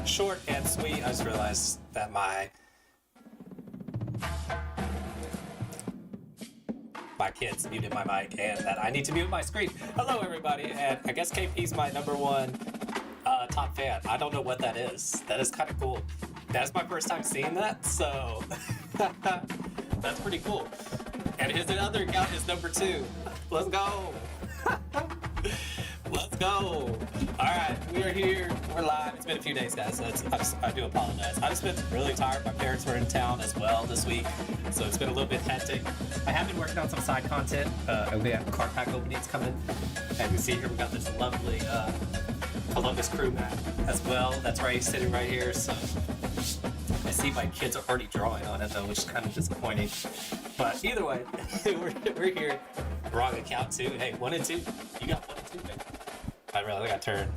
short and sweet. I just realized that my kids muted my mic and that I need to mute my screen. Hello, everybody, and I guess KP's my #1 top fan. I don't know what that is. That is kind of cool. That's my first time seeing that, so that's pretty cool. And his other account is #2. Let's go. Let's go. All right, we are here. We're live. It's been a few days, guys. I do apologize. I've just been really tired. My parents were in town as well this week, so it's been a little bit hectic. I have been working on some side content. We have card pack openings coming. And you see here, we got this lovely Columbus crew map as well. That's right, sitting right here. So I see my kids are already drawing on it, though, which is kind of disappointing. But either way, we're here. Wrong account, too. Hey, 1 and 2. You got 1 and 2, man. I really got turned.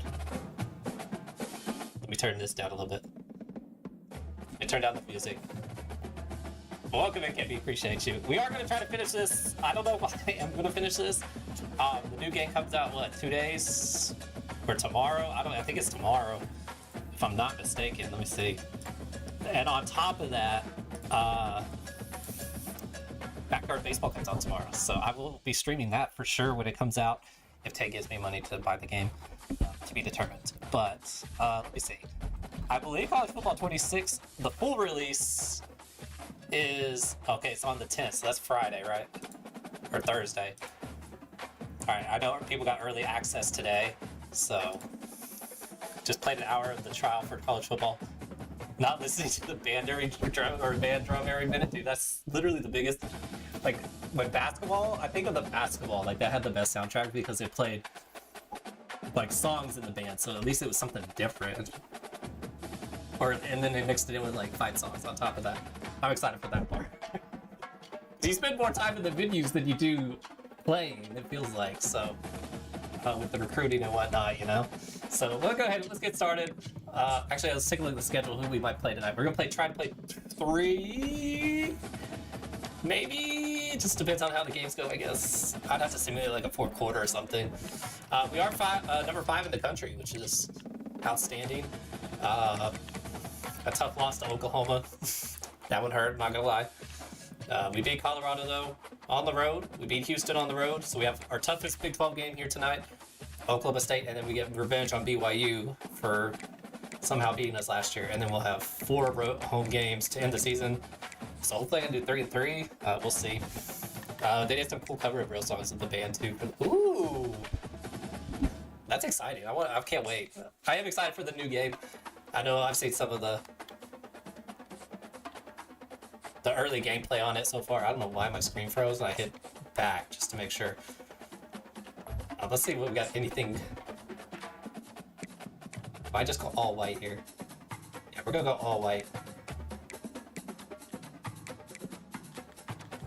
Let me turn this down a little bit. And turn down the music. Welcome in, Kevin. Appreciate you. We are going to try to finish this. I don't know why I'm going to finish this. The new game comes out, what, 2 days? Or tomorrow? I think it's tomorrow. If I'm not mistaken. Let me see. And on top of that, Backyard Baseball comes out tomorrow. So I will be streaming that for sure when it comes out. If Tay gives me money to buy the game, to be determined. But, let me see. I believe College Football 26, the full release is, okay, it's on the 10th, so that's Friday, right? Or Thursday. Alright, I know people got early access today, so just played an hour of the trial for college football. Not listening to the band drum every minute, dude, that's literally the biggest, like, when basketball, I think of the basketball, like, that had the best soundtrack because they played, like, songs in the band, so at least it was something different. And then they mixed it in with, like, fight songs on top of that. I'm excited for that part. You spend more time in the venues than you do playing, it feels like, so, with the recruiting and whatnot, you know? So, we'll go ahead and let's get started. Actually, let's take a look at the schedule, who we might play tonight. We're gonna try to play 3... Maybe, it just depends on how the games go, I guess. I'd have to simulate like a 4th quarter or something. We are number 5 in the country, which is outstanding. A tough loss to Oklahoma. That one hurt, not gonna lie. We beat Colorado, though, on the road. We beat Houston on the road, so we have our toughest Big 12 game here tonight. Oklahoma State, and then we get revenge on BYU for somehow beating us last year. And then we'll have 4 home games to end the season. So hopefully I can do 3 and 3. We'll see. They did some cool cover of real songs of the band too. Ooh, that's exciting. I can't wait. I am excited for the new game. I know I've seen some of the early gameplay on it so far. I don't know why my screen froze, and I hit back just to make sure. Let's see what we got. Anything? I just go all white here. Yeah, we're gonna go all white.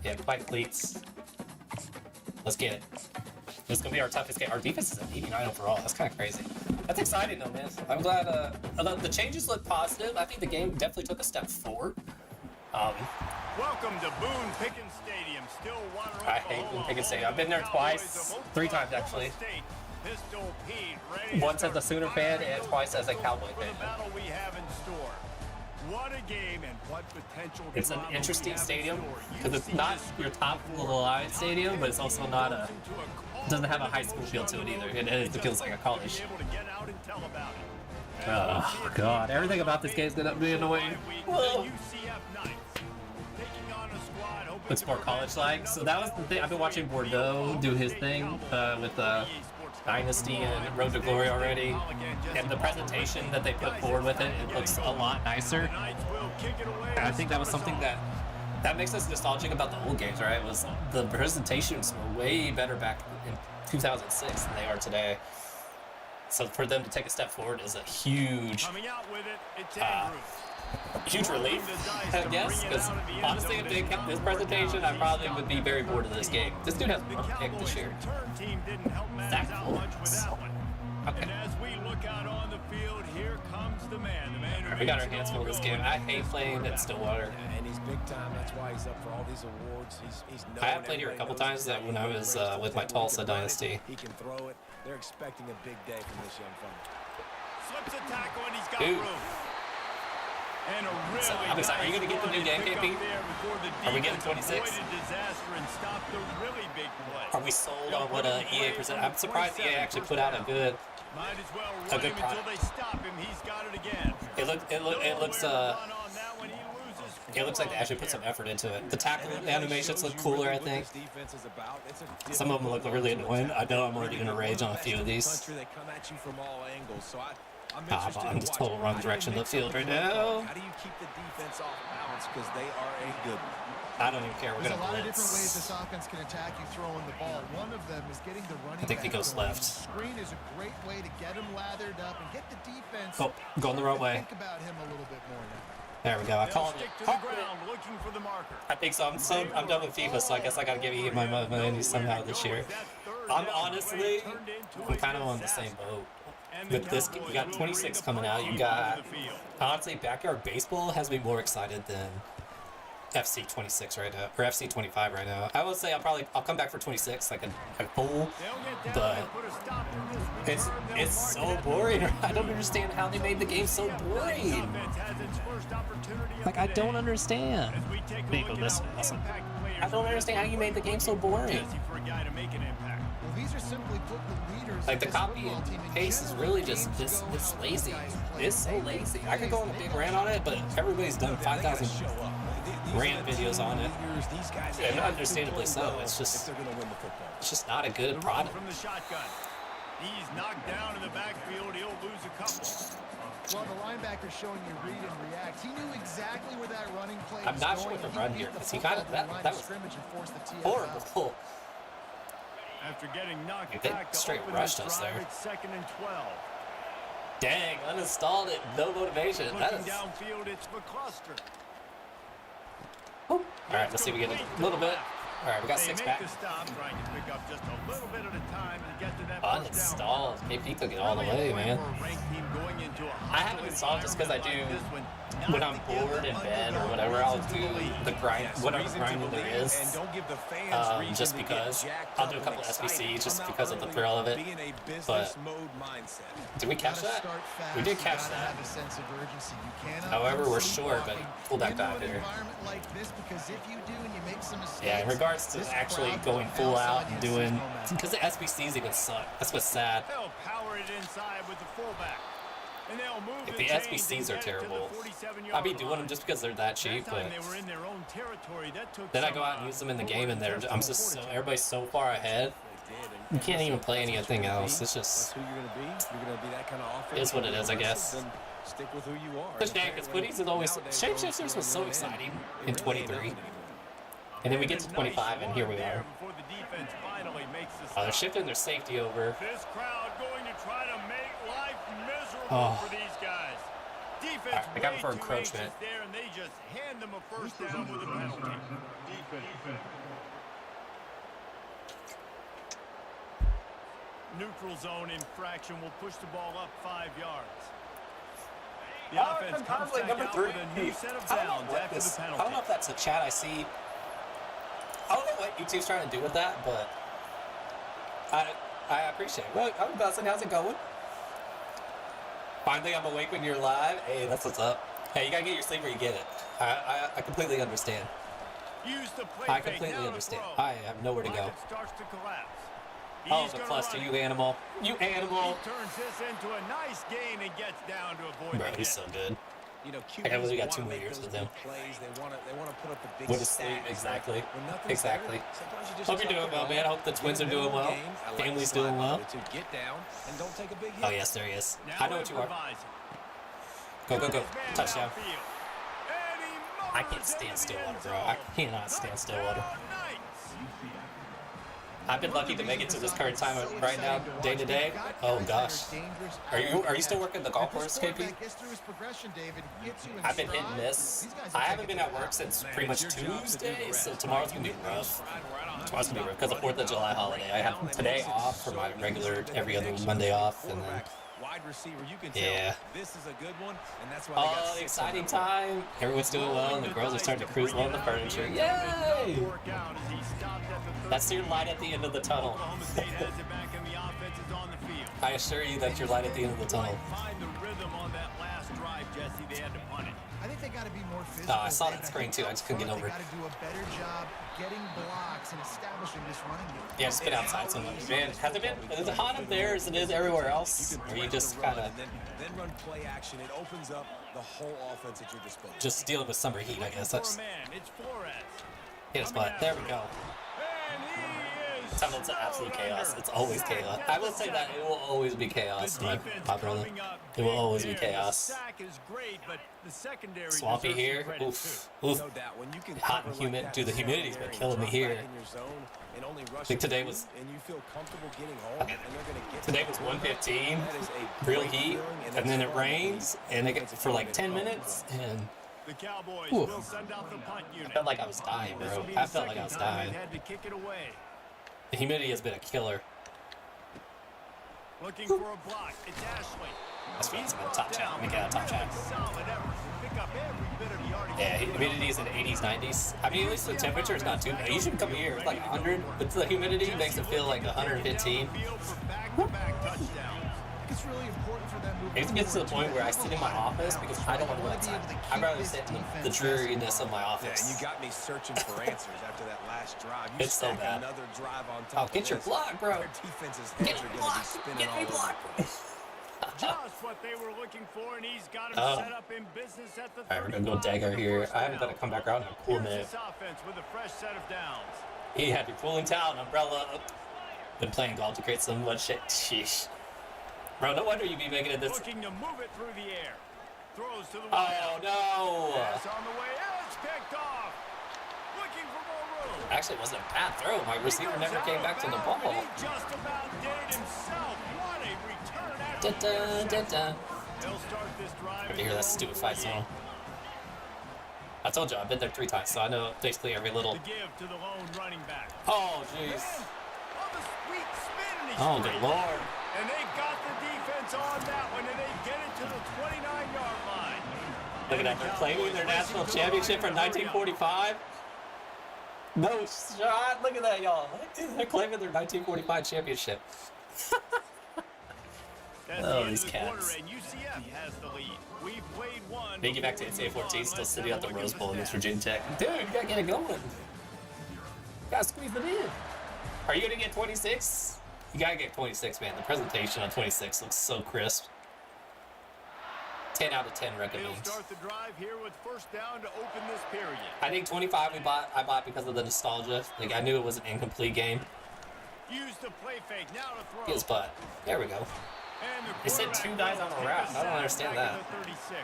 Yeah, white cleats. Let's get it. This is gonna be our toughest game. Our defense is an 89 overall. That's kind of crazy. That's exciting though, man. I'm glad. The changes look positive. I think the game definitely took a step forward. Welcome to Boone Pickens Stadium, Stillwater, I hate Boone Pickens Stadium. I've been there twice, 3 times actually. Once as a Sooner fan and twice as a Cowboy fan. What a game and what potential. It's an interesting stadium because it's not your top of the line stadium, but it's also not doesn't have a high school feel to it either. It feels like a college. Oh god, everything about this game is gonna be annoying. Whoa. It's more college-like. So that was the thing. I've been watching Bordeaux do his thing with Dynasty and Road to Glory already, and the presentation that they put forward with it, it looks a lot nicer. And I think that was something that makes us nostalgic about the old games, right? Was the presentations were way better back in 2006 than they are today. So for them to take a step forward is a huge, huge relief, I guess. Because honestly, if they kept this presentation, I probably would be very bored of this game. This dude has one pick this year. That's cool. Okay. Right, we got our hands full of this game. I hate playing at Stillwater. And he's big time. That's why he's up for all these awards. I have played here a couple times when I was with my Tulsa Dynasty. He can throw it. They're expecting a big day from this young fella. Slips a tackle and he's got Dude. room. And a really So, I'm excited. Are you going to get the new game, KP? Are we getting 26? Are we sold on what EA present? I'm surprised EA actually put out a good product. They stop him. He's got it again. It looks like they actually put some effort into it. The tackle animations look cooler, I think. Some of them look really annoying. I know I'm already going to rage on a few of these. I'm just total wrong direction of the field right now. How do you keep the defense off balance? Because they are a good one. I don't even care. We're There's going a to lot of different ways blitz. this offense can attack you throwing the ball. One of them is getting the running I think he back goes going. left. Screen is a great way to get him lathered up and get the defense. Oh, going the wrong way. Think about him a little bit more now. There we go. I called Stick it. to the ground, looking for the marker. I think so. I'm done with FIFA, so I guess I got to give EA my money somehow this year. I'm honestly, I'm kind of on the same boat. With this, you got 26 coming out. You got, honestly, Backyard Baseball has me more excited than FC 26 right now, or FC 25 right now. I would say I'll come back for 26 like a fool, but it's so boring. I don't understand how they made the game so boring. Like, I don't understand. Nico, listen. I don't understand how you made the game so boring. Well, these are simply put the leaders Like, the of this copy football team and in paste is general really game just, so it's well. lazy. Guys play It's so lazy. I could go on a big rant on it, but everybody's done 5,000 rant videos on it. And understandably so. It's just not a good product. From the shotgun. He's knocked down in the backfield. He'll lose a couple. Well, the linebacker's showing you read and react. He knew exactly where that running play I'm was not going, sure what the and run beat here, the because he football kind of, to the line that of was scrimmage and forced the TFL. horrible. After getting knocked They back to straight open rushed this us drive, there. it's 2nd and 12. Dang, uninstalled it, no motivation. That Looking is... downfield, it's McCluster. Alright, let's see if we get a little bit. Alright, we got They 6 make back. the stop, trying to pick up just a little bit at a time to get to that first down. Uninstalled. KP took it all the way, man. I haven't installed just because I do, when I'm bored in bed or whatever, I'll do the grind, whatever grinding there is. Just because. I'll do a couple SBCs just because of the thrill of it. But, did we catch that? We did catch that. However, we're short, but fullback dive here. Yeah, in regards to actually going full out and doing, because the SBCs even suck. That's what's sad. They'll power it inside with the fullback. And they'll move If the the chains SBCs are and get it to the terrible, 47-yard I'll be doing them just because they're that cheap, That but time they were in their own territory. That took then I some, go out and use them in the game and I'm just so, everybody's so far ahead. You can't even play anything else. It's just, is what it is, I guess. Stick with who you are. Because dang, because Footies is always, Shapeshifters was so exciting in 23. And then we get to 25 and here we are. before the defense finally makes the They're stop. shifting their safety over. This crowd going to try to make life miserable Oh. for these guys. Defense Alright, I got him way for too encroachment. anxious there, and they just hand them a first down with a penalty. Neutral zone infraction will push the ball up 5 yards. The offense comes back number out 3. with a new set of I don't know downs what after this, the I penalty. don't know if that's a chat I see. I don't know what YouTube's trying to do with that, but I appreciate it. Well, I'm Dustin. How's it going? Finally, I'm awake when you're live. Hey, that's what's up. Hey, you gotta get your sleep where you get it. I completely understand. Use the play I fake, completely now to understand. throw. I have nowhere to go. Pocket starts to collapse. Oh, He's the gonna cluster, run you it. animal. You animal. He turns this into a nice gain and gets down to avoid Bro, the he's hit. so good. You know, I can't believe we got QBs 2 more wanna years make with those them. big plays. They want to put up the big With a sleep, stats. exactly. When nothing's Exactly. there, sometimes you just Hope you're chuck doing it well, on. man. I hope the twins are doing well. Game, I like the Family's slide doing well. to get down and don't take a big hit. Oh, yes, there he is. Now I know what you are. improvising. Go, go, go. His man Touchdown. downfield. And he I motors can't stand into the Stillwater, end bro. I zone. cannot stand Stillwater. Touchdown, Knights. I've been lucky to make it to this current time right now, day to day. Oh gosh. Are you still working the golf course, KP? I've been hit and miss. I haven't been at work since pretty much Tuesday, so tomorrow's gonna be rough. Tomorrow's gonna be rough because of 4th of July holiday. I have today off for my regular every other Monday off, and then Wide receiver, you can Yeah. tell this is a good one, and that's why they got oh, 6 exciting on that one. time. Everyone's doing well, and the girls are starting to cruise along the furniture. Yay! Work out as he stopped at the 30. That's your light at the end of the tunnel. Oklahoma State has it back and the offense is on the field. I assure you that's your light at the end of the tunnel. Find the rhythm on that last drive, Jesse. They had to punt it. I think they got to be more physical. I saw Dave, that and screen think too. I just couldn't get over They it. got to do a better job getting blocks and establishing this running game. Yeah, just been outside so much. Man, has it been as hot up there as it is everywhere else? Or you just kind of then run play action. It opens up the whole offense at your disposal. just dealing with summer heat, I guess. That's It's Flores. hit a spot. There we go. And he is Tell me it's absolute chaos. It's always chaos. I will say that it will always be chaos, my brother. It will always be chaos. Swampy here. Oof. Oof. No doubt. When you can Hot and humid. Dude, the humidity's been killing me here. I think today was- and you feel comfortable getting home, and they're going to get Today was 115, That is a real great heat, feeling, and then it it's rains, and it gets for like 10 minutes, and The Cowboys Ooh. will send out the punt unit. I felt like I was dying, This bro. will be I the felt like I was second time dying. they've had to kick it away. The humidity has been a killer. Looking for a block. It's Ashley. That's why it's been a top chat. Make it a top chat. Solid effort to pick up every bit of yardage. Yeah, humidity is in the 80s, 90s. I mean, at least the temperature is not too bad. Usually come here, it's like 100, but the humidity makes it feel like 115. Field for back-to-back touchdowns. It's really important for them moving It gets to the forward point where I sit in my office because I don't want to go outside. I'd rather sit in the dreariness of my Yeah, and office. you got me searching for answers after that last drive. You It's so stack bad. Another drive on Oh, top get of your this. block, bro. Their defense's Get heads are me going to be blocked. spinning Get all me over. blocked. Just what they were looking for, and he's got him Oh. set up in business at the All right, we're gonna go 35 dagger for the here. first I haven't got down. to come back around in a cool Here's minute. this offense with a fresh set of downs. He had me pulling towel, umbrella. Been playing golf to create so much shit. Sheesh. Bro, no wonder you be making it this. Looking to move it through the air. Throws to the Oh wide. no! Pass on the way. It's picked off. Looking for more room. Actually, it wasn't a bad throw. My receiver never came back to the ball. He just about did it himself. What a return after Da-da, da-da. They'll start this drive. I hear that stupid fight song. I told you, I've been there 3 times, so I know basically every little. The give to the lone running back. Oh, jeez. Oh, the sweet spin, and he's Oh, free. good lord. And they got the defense on that one, and they get it to the 29-yard line. Look at that. They're claiming their national championship from 1945. No shot. Look at that, y'all. They're claiming their 1945 championship. That's the Oh, end these of the quarter, cats. and UCF has the lead. We've played one. They get back to NCAA 14, still sitting at the Rose Bowl against Virginia Tech. Dude, you gotta get it going. You gotta squeeze it in. Are you gonna get 26? You gotta get 26, man. The presentation on 26 looks so crisp. 10 out of 10 They'll recommends. start the drive here with first down to open this period. I think 25 I bought because of the nostalgia. Like I knew it was an incomplete game. Use the play fake. Now to throw. His butt. There we go. And the They said quarterback 2 guys on a will route. take I don't sack understand back that. at the 36.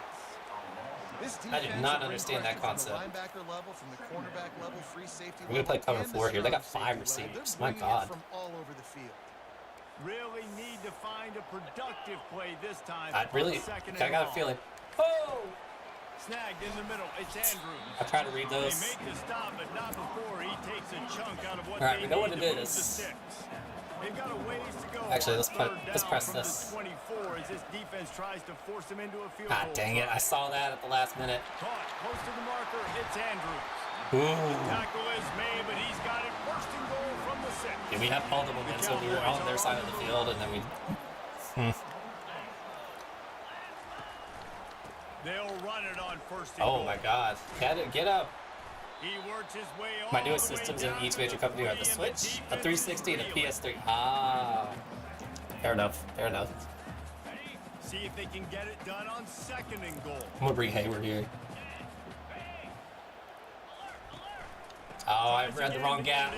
This I do defense not will understand bring that pressure from concept. the linebacker level, from the cornerback level, free safety We're gonna play level, cover and 4 here. They got strong 5 safety level. receivers. They're My bringing it God. from all over the field. Really need to find a productive play this time. I really, on second I and got a long. feeling. Oh! Snagged in the middle. It's Andrews. I try to read They those. make the stop, but not before he takes a chunk out of what All right, they we know what need it to move is. the sticks. They've got a ways to go. Actually, on let's third press down this. From the 24 as this defense tries to force him into a field Ah, goal dang it. try. I saw that at the last minute. Caught close to the marker. It's Andrews. Ooh. Tackle is made, but he's got it first and goal from the 6. Yeah, we had all the momentum. We were on their side of the field, and then we. They'll run it on first and Oh goal. my God. Get up. He works his way all My newest the way systems in down each to major company are the 40, and Switch, the a 360, and a defense is PS3. Ah. Fair enough. Fair enough. see if they can get it done on second and goal. I'm gonna bring Hayward here. Oh, I read the wrong gap.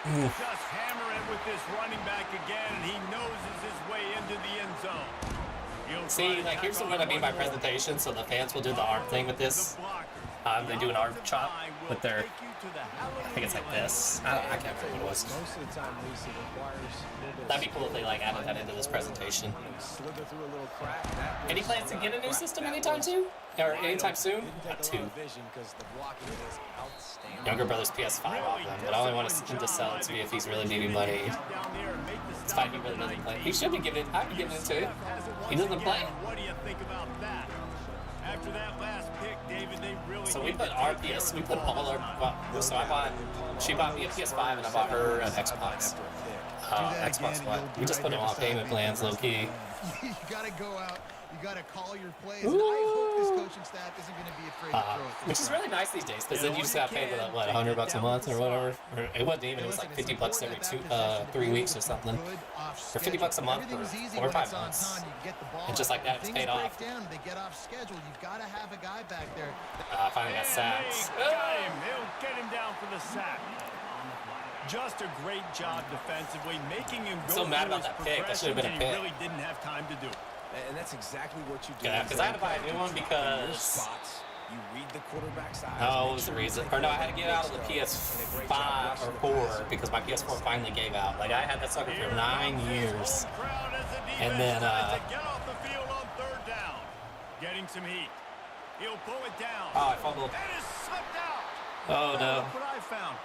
Just hammer it with this running back again, and he noses his way into the end zone. He'll try See, to like, here's tack what I on mean by one more. presentation, so the fans will do the arm thing with this. The blocker. They do an arm chop with their. Take you to the I think it's like this. I can't remember what it was. Most of the time, Lisa requires a little bit That'd be cool if they like added that into this presentation. slither through a little crack. That Any was plans to get a new crack. system That anytime was soon? Or wide anytime open. soon? Didn't take a lot 2. of vision 'cause the blocking is outstanding. Younger brother's PS5 off them, but I only want him to sell it to me if he's really needing money. It's fine, he really doesn't play. He should be giving it. I'd be giving it to him. He doesn't play. What do you think about that? After that last pick, David, they really So we need put to our take care PS, of we the put ball. all our. So she bought me a PS5 and I bought her an Xbox. Do that Xbox again, One. and you'll be We just right put them here on beside payment me. plans, low key. You gotta go out. You got to call your plays. And I hope this coaching staff isn't going to be afraid to throw it. Which is really nice these days, because then you just got paid for that, what, $100 a month or whatever? Or it wasn't even, it was like $50 every 3 weeks or something. Or $50 a month for 4 or 5 months. And just like that, it's paid off. They get off schedule. You've got to have a guy back there. I finally got sacks. Got him. He'll get him down for the sack. Just a great job defensively, making him go So mad through about his that pick. That should have been a progressions, and he pick. really didn't have time to do it. And that's exactly what you do. Yeah, because I had to buy a new one because... spots, you read the quarterback's eyes. Oh, what was the reason? Or no, I had to get out of the PS5 or 4 because my PS4 finally gave out. Like, I had that sucker for 9 years. And then, Get off the field on third down. Getting some heat. He'll pull it down. Oh, I fumbled. And it's slipped out. Oh, no. Look what I found.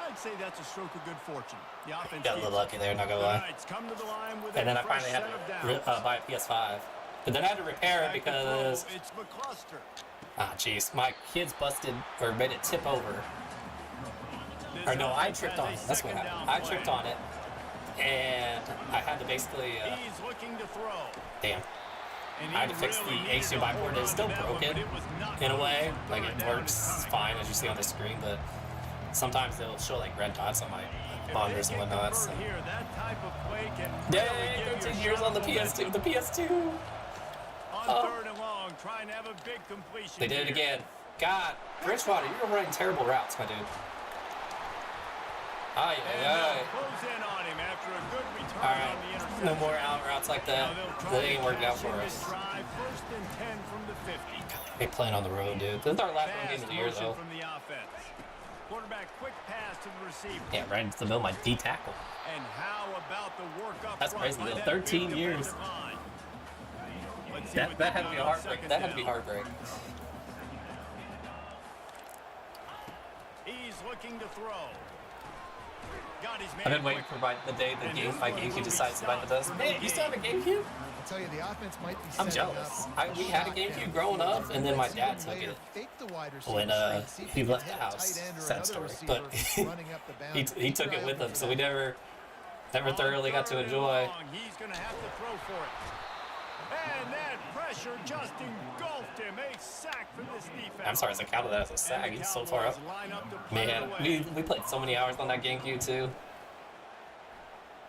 I'd say that's a stroke of good fortune. The offense Got a little lucky there, not gonna lie. Come to the line with And then a I finally fresh had set of to downs. buy a PS5. But then I had to repair it because... It's McCluster. Ah, jeez. My kids busted or made it tip over. Or no, I tripped on it. That's what happened. I tripped on it. And I had to basically... He's looking to throw. Damn. And I had to fix the HDMI port. It's still broken in a way. Like, it works fine as you see on the screen, but sometimes they'll show like red dots on my monitors and whatnot. So. Yay! 13 years on the PS2. The PS2. Third and long, trying to have a big completion. They did it again. God, Bridgewater, you're running terrible routes, my dude. Aye, aye, aye. Close in on him after a good return All right, on the interception. no more out routes like that. That ain't working out for us. First and 10 from the 50. They playing on the road, dude. This is our last home game of the year, though. From the offense. Quarterback quick pass to the receiver. Yeah, right into the middle of my D tackle. And how about the work up That's front crazy, by though. that 13 big years. defensive line? Let's see what That they had to be a got on heartbreak. second That had to be down. heartbreak. He's looking to throw. Got his man I've been waiting quick. for the day my GameCube decides to buy the best. Man, you still have a GameCube? I'll tell you, the offense might be I'm setting jealous. up We had a GameCube growing up, and then my dad took it when he left the house. Sad story, but he took it with him, so we never thoroughly got to enjoy. He's going to have to throw for it. And that pressure just engulfed him. A sack for this defense. I'm sorry, I counted that as a sack. He's so far up. Man, we played so many hours on that GameCube too.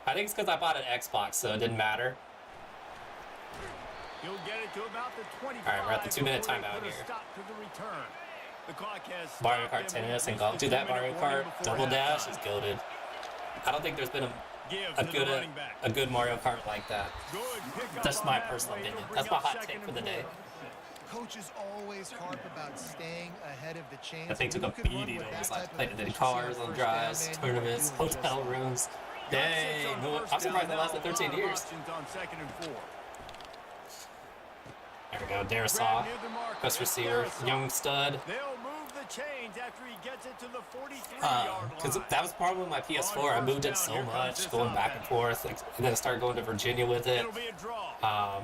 I think it's because I bought an Xbox, so it didn't matter. He'll get it to about the 25. All right, we're at the 2-minute timeout here. Stop to the return. The clock has Mario Kart Tennis and golf. Dude, that Mario Kart Double Dash is goated. I don't think there's been a good Mario Kart like that. That's my personal opinion. That's my hot take for the day. Coaches always harp about staying ahead of the chains. That thing took a beating on this last play. Did cars, on drives, tournaments, hotel rooms. Dang, no, I'm surprised that lasted 13 years. There we go, Darisaw, best receiver, young stud. They'll move the chains after he gets it to the 43-yard line. Because that was the problem with my PS4. I moved it so much, going back and forth, and then I started going to Virginia with it. It'll be a draw.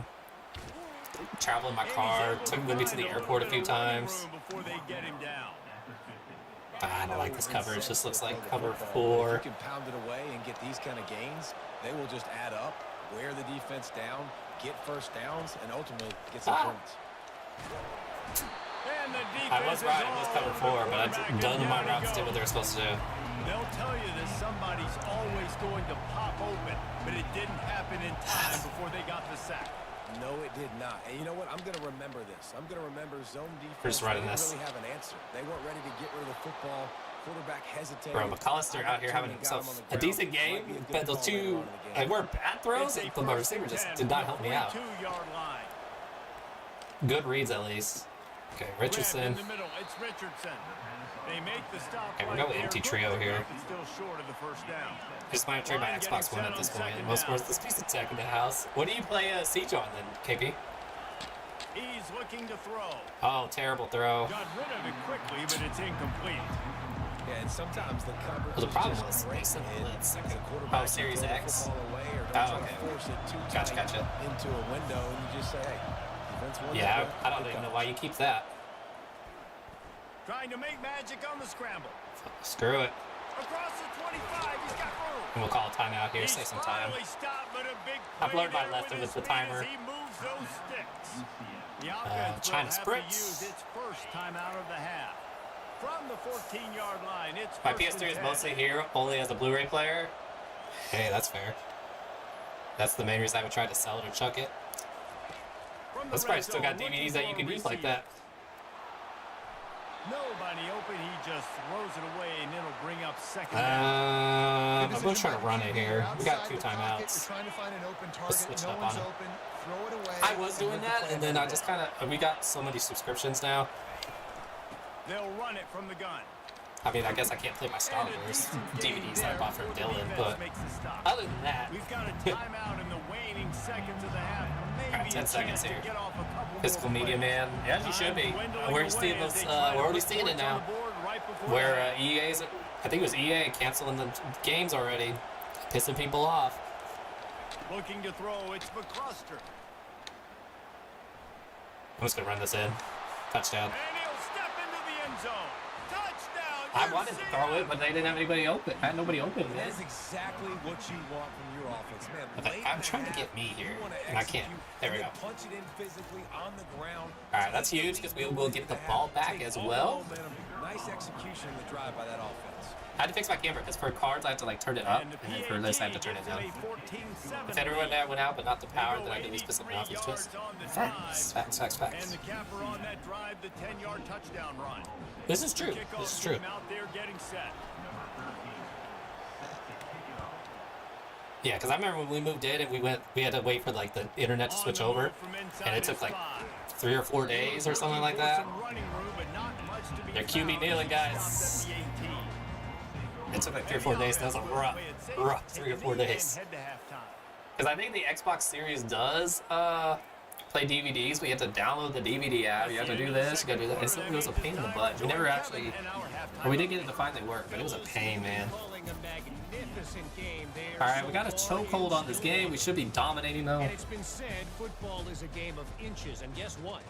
Traveling my car, took me to the airport a few times. Before they get him down. I don't like this coverage. It just looks like cover If 4. you can pound it away and get these kind of gains, they will just add up, wear the defense down, get first downs, and ultimately get some points. And the I was right, it was cover 4, but none of my routes did what they were supposed to do. They'll tell you that somebody's always going to pop open, but it didn't happen in time before they got the sack. No, it did not. And you know what? I'm going to remember this. I'm going to remember zone defense. Just running they this. didn't really have an answer. They weren't ready to get rid of the football. Quarterback hesitated. Bro, McCollister out here having himself a decent game, but those two, like, were bad throws, but my receiver just did not help me out. 42-yard line. Good reads, at least. Okay, Richardson. In the middle, it's Richardson. They make the stop. Okay, we're going with empty trio here. Still short of the first down. Just might trade my Xbox One at this point. Most worthless piece of tech in the house. What do you play Siege on then, KP? He's looking to throw. Oh, terrible throw. Got rid of it quickly, but it's incomplete. Yeah, and sometimes the coverage Well, the problem is was just they great, said and blitz. the quarterback Oh, can Series throw the X. football away or don't Oh, try to okay. force it too Gotcha, tight gotcha. into a window, and you just say, hey, defense won Yeah, that I don't even know why you keep that. Trying to make magic on the scramble. Screw it. Across the 25, he's got room. And we'll call a timeout here, save some time. I've learned my lesson with the timer. He moves those sticks. The offense China will have sprints. to use its first timeout of the half. From the 14-yard line, it's My first PS3 is and 10. mostly here only as a Blu-ray player. Hey, that's fair. That's the main reason I would try to sell it or chuck it. From the That's red probably still got zone, looking DVDs that you for can a use like receiver. that. Nobody open, he just throws it away, and it'll bring up second down. I'm going to try to run it here. We got 2 timeouts. Trying to find an open Let's target. switch No up one's on it. open. Throw it away. I was doing that, and then I just kind of... We got so many subscriptions now. They'll run it from the gun. I mean, I guess I can't play my Star Wars DVDs that I bought from Dylan, but other than that... We've got a timeout in the waning seconds of the half. Maybe Alright, 10 a seconds chance to here. get off a couple Physical more media plays. man. Yeah, you should be. We're seeing those, we're already seeing it now. Where EA's... I think it was EA canceling the games already. Pissing people off. Looking to throw, it's McCluster. I'm just going to run this in. Touchdown. And he'll step into the end zone. Touchdown! I wanted to throw it, but they didn't have anybody open. I had nobody open, That man. is exactly what you want from your offense, man. Okay, Late I'm in the trying to half, get me here, you wanna and I can't. execute, There we and go. then punch it in physically on the ground. All right, that's huge because we will get the ball back as well. Nice execution in the drive by that offense. I had to fix my camera because for cards I have to like turn it up, and then for this I have to turn it down. If everyone there went out but not the power, then I can at least put something off. It's just facts. And the capper on that drive, the 10-yard touchdown run. This is true. This is true. Out there getting set. Yeah, because I remember when we moved in and we had to wait for like the internet to switch over, and it took like 3 or 4 days or something like that. They're QB kneeling, guys. It took like 3 or 4 days. That was a rough 3 or 4 days. Because I think the Xbox Series does play DVDs. We have to download the DVD app. You have to do this. You got to do that. It was a pain in the butt. We never actually, or we did get it to finally work, but it was a pain, man. All right, we got a chokehold on this game. We should be dominating though. And it's been said football is a game of inches, and guess what?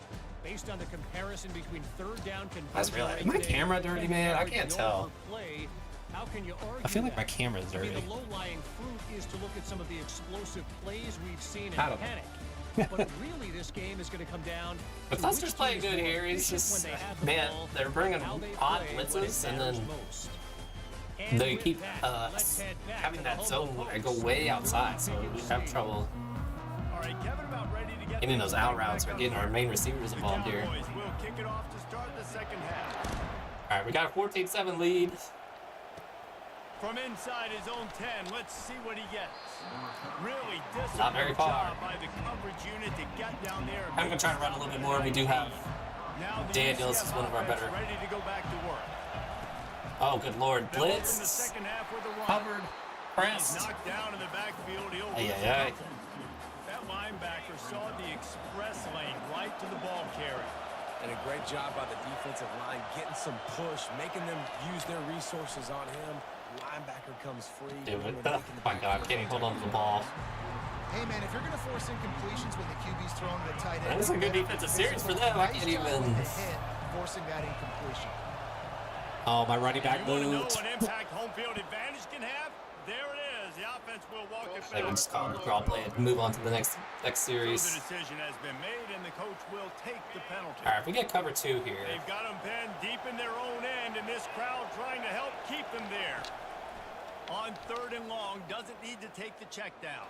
Based on the comparison between third down conversion That's real. rate Is my today camera dirty, and man? I average can't yards tell. per play, how can you argue I feel like that? my camera's I mean, dirty. the low-lying fruit is to look at some of the explosive plays we've seen in I don't know. panic. But really, this game is going to come down. But to Cluster's which playing team is good more here. He's efficient just, when they have the man, ball, they're bringing how they odd play when it blitzes, and matters then most. And they with keep that, let's head back having to the that home zone of I go hopes. way outside, so we have trouble All right, Kevin about ready to get getting those out back routes or on getting our the main receivers The involved here. Cowboys will kick it off to start the second half. All right, we got a 14-7 lead. From inside his own 10, let's see what he gets. Really Not very disciplined far. job by the coverage unit to get down there. I'm gonna try to run a little bit more. We do have Now the Daniels UCF is one of our offense better. ready to go back to work. Oh, good lord, They'll open the blitz, second half with a run. covered, He's pressed. knocked down in the backfield. He'll Ay, whip ay, ay. it. That linebacker saw the express lane right to the ball carrier. And a great job by the defensive line, getting some push, making them use their resources on him. Linebacker comes free. Dude, when oh making the my god, big can't even play. hold on to the ball. Hey man, if you're gonna force incompletions when the QB's throwing to the tight end, That's a good defensive series for them. I can't even. forcing that incompletion. Oh, my running back You want to know moved. what impact home field advantage can have? There it is. The offense will walk it They back. would just call it a draw play and move on to the next So the series. decision has been made, and the coach will take the penalty. All right, if we get cover 2 here. They've got them pinned deep in their own end, and this crowd trying to help keep them there. On third and long, doesn't need to take the check down.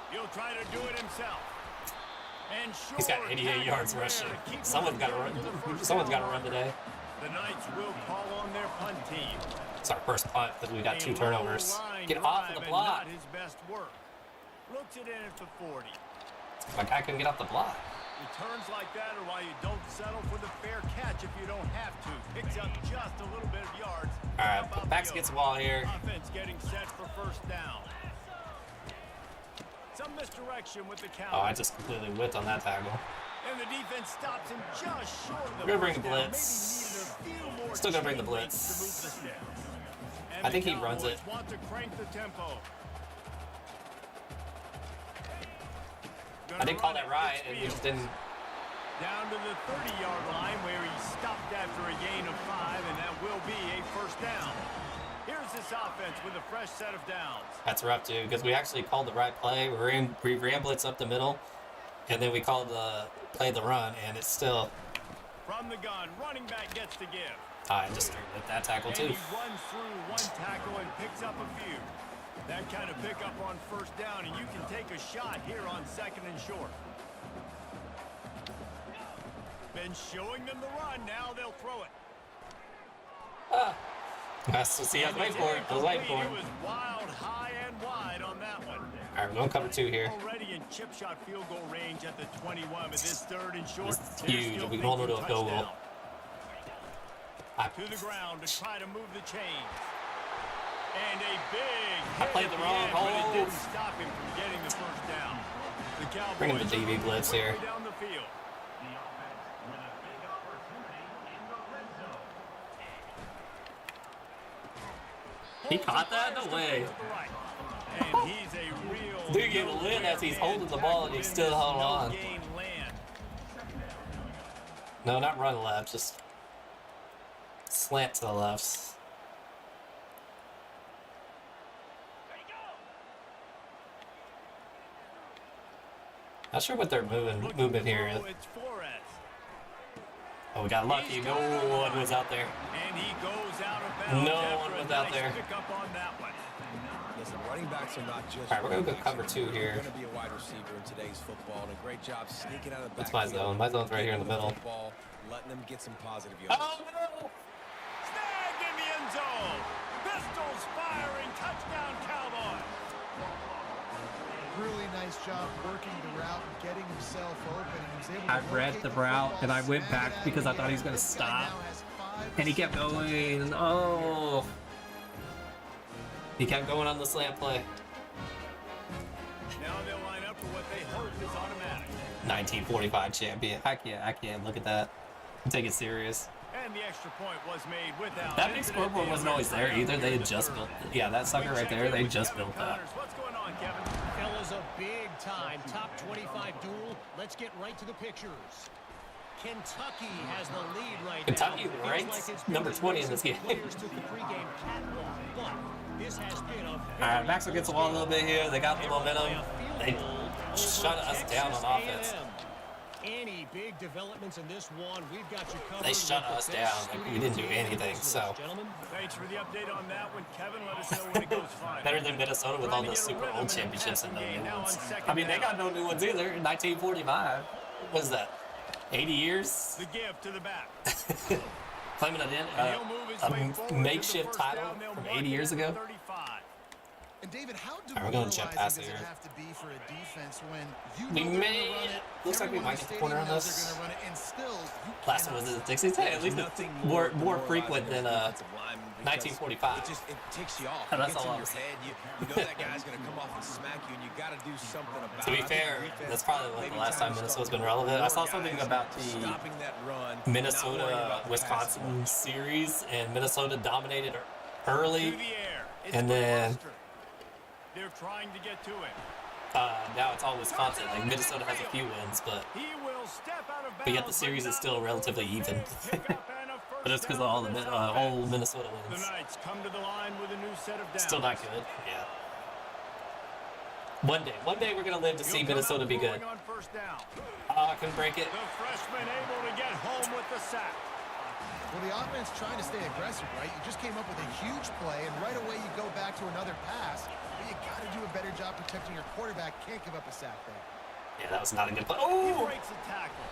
He'll try to do it himself. And sure, He's got 88 yards rushing. Someone's got to run. Someone's got to run today. The Knights will call on their punt team. It's our first punt because we got A 2 turnovers. low-line Get off of the drive and block. not his best work. Looks it in at the 40. My guy couldn't get off the block. Returns like that are why you don't settle for the fair catch if you don't have to. Picks up just a little bit of yards. All right, Up out backs the against the field. wall here. Offense getting set for first down. Some misdirection with the count. Oh, I just completely whipped on that tackle. And the defense stops him just short of the We're gonna bring first the down. blitz. Maybe needed a few more Still gonna bring the chain links blitz. to move the sticks. And I think the he runs Cowboys it. Want to crank the tempo. I didn't call that right, and we just didn't. Down to the 30-yard line where he stopped after a gain of 5, and that will be a first down. Here's this offense with a fresh set of downs. That's rough, too, because we actually called the right play. We ran blitz up the middle, and then we called the run, and it's still... From the gun, running back gets to give. I just with that tackle, And too. he runs through one tackle and picks up a few. That kind of pickup on first down, and you can take a shot here on 2nd and short. Been showing them the run, now they'll throw it. That's what I was waiting for it. I was waiting for It it. was wild, high and wide on that one. All right, we're going to cover 2 here. Already in chip shot field goal range at the 21 with this 3rd and short. This is They're huge. still We can hold it to a thinking field goal. touchdown. To the ground to try to move the chains. And a big I hit played at the the wrong end, but it hole. didn't stop him from getting the first down. The Cowboys Bring him the DB blitz here. way down the field. He caught that? No way. And he's a real Dude gave a lid as he's holding the ball and he still held on. no-gain land. No, not run left, just slant to the left. Not sure what they're moving here. It's Flores. Oh, we got lucky. No one was out there. And he goes out of bounds. No after one a was out nice there. Pick up on that one. Listen, running backs are not just. All right, we're gonna go running backs. cover 2 here. You're going to be a wide receiver in today's football, and a great job sneaking out of the That's my backfield, zone. My zone's right here in the getting middle. Football, letting them get some positive yards. Oh no! Snagged in the end zone. Pistols firing. Touchdown, Cowboys. Really nice job working the route and getting himself open. And he was able to I read locate the the route, football, and I went snag back it out because I of thought the he was gonna This guy stop. now has 5 And he kept going. Oh. He kept going on the slant play. Now they'll line up for what they hope is automatic. 1945 champion. I can't look at that. Take it serious. And the extra point was made without. That big scoreboard wasn't always there either. They had just built it. Yeah, that sucker right there, they just built that. What's going on, Kevin? Fellas, a big time top 25 duel. Let's get right to the pictures. Kentucky has the lead right Kentucky now. Feels ranked like it's number been 20 in this some game. players took the pregame catwalk, but this has been a All right, Maxwell gets the ball a little bit here. They got the momentum. They shut us down on offense. Any big developments in this one, we've got you covered. They shut with the us best down. Like, we didn't do studio anything, team so. Gentlemen, Thanks for the update on that one, Kevin. Let us know when it goes fine. Better than Minnesota with all the super old championships and no new ones. I mean, they got no new ones either. In 1945. What is that? 80 years? The give to the back. Claiming a makeshift title from 80 years ago. 35. And David, how Alright, we're going jet demoralizing pass does it here. have to be for a defense when you We know they're made gonna run it. it, Looks like we everyone might in the get the corner on stadium knows this. they're gonna run it, and still you Last one was cannot in the Dixie. Hey, at least Nothing more demoralizing frequent than as a defensive lineman because 1945. It ticks you off. And It that's gets all in I'm your saying. head. You know that guy's going to come off and smack you, and you got to do something about it. To be I think fair, defense that's probably like maybe the last time time to Minnesota's start been relevant. I saw more something guys about the stopping that run, not worrying Minnesota about the passing Wisconsin game. series, and Minnesota dominated To early. the air. It's And then- Foster. They're trying to get to it. Now it's all Wisconsin. Like Minnesota has a few wins, but He will step out of bounds. yet the series is still relatively even. But it's because of all the old Minnesota The wins. Knights come to the line with a new set of downs. Still not good. Yeah. One day we're gonna live to see Minnesota be good. On first down. I couldn't break it. The freshman able to get home with the sack. Well, the offense trying to stay aggressive, right? You just came up with a huge play, and right away you go back to another pass. But you got to do a better job protecting your quarterback. Can't give up a sack there. Yeah, that was not a good play. He Oh! breaks a tackle.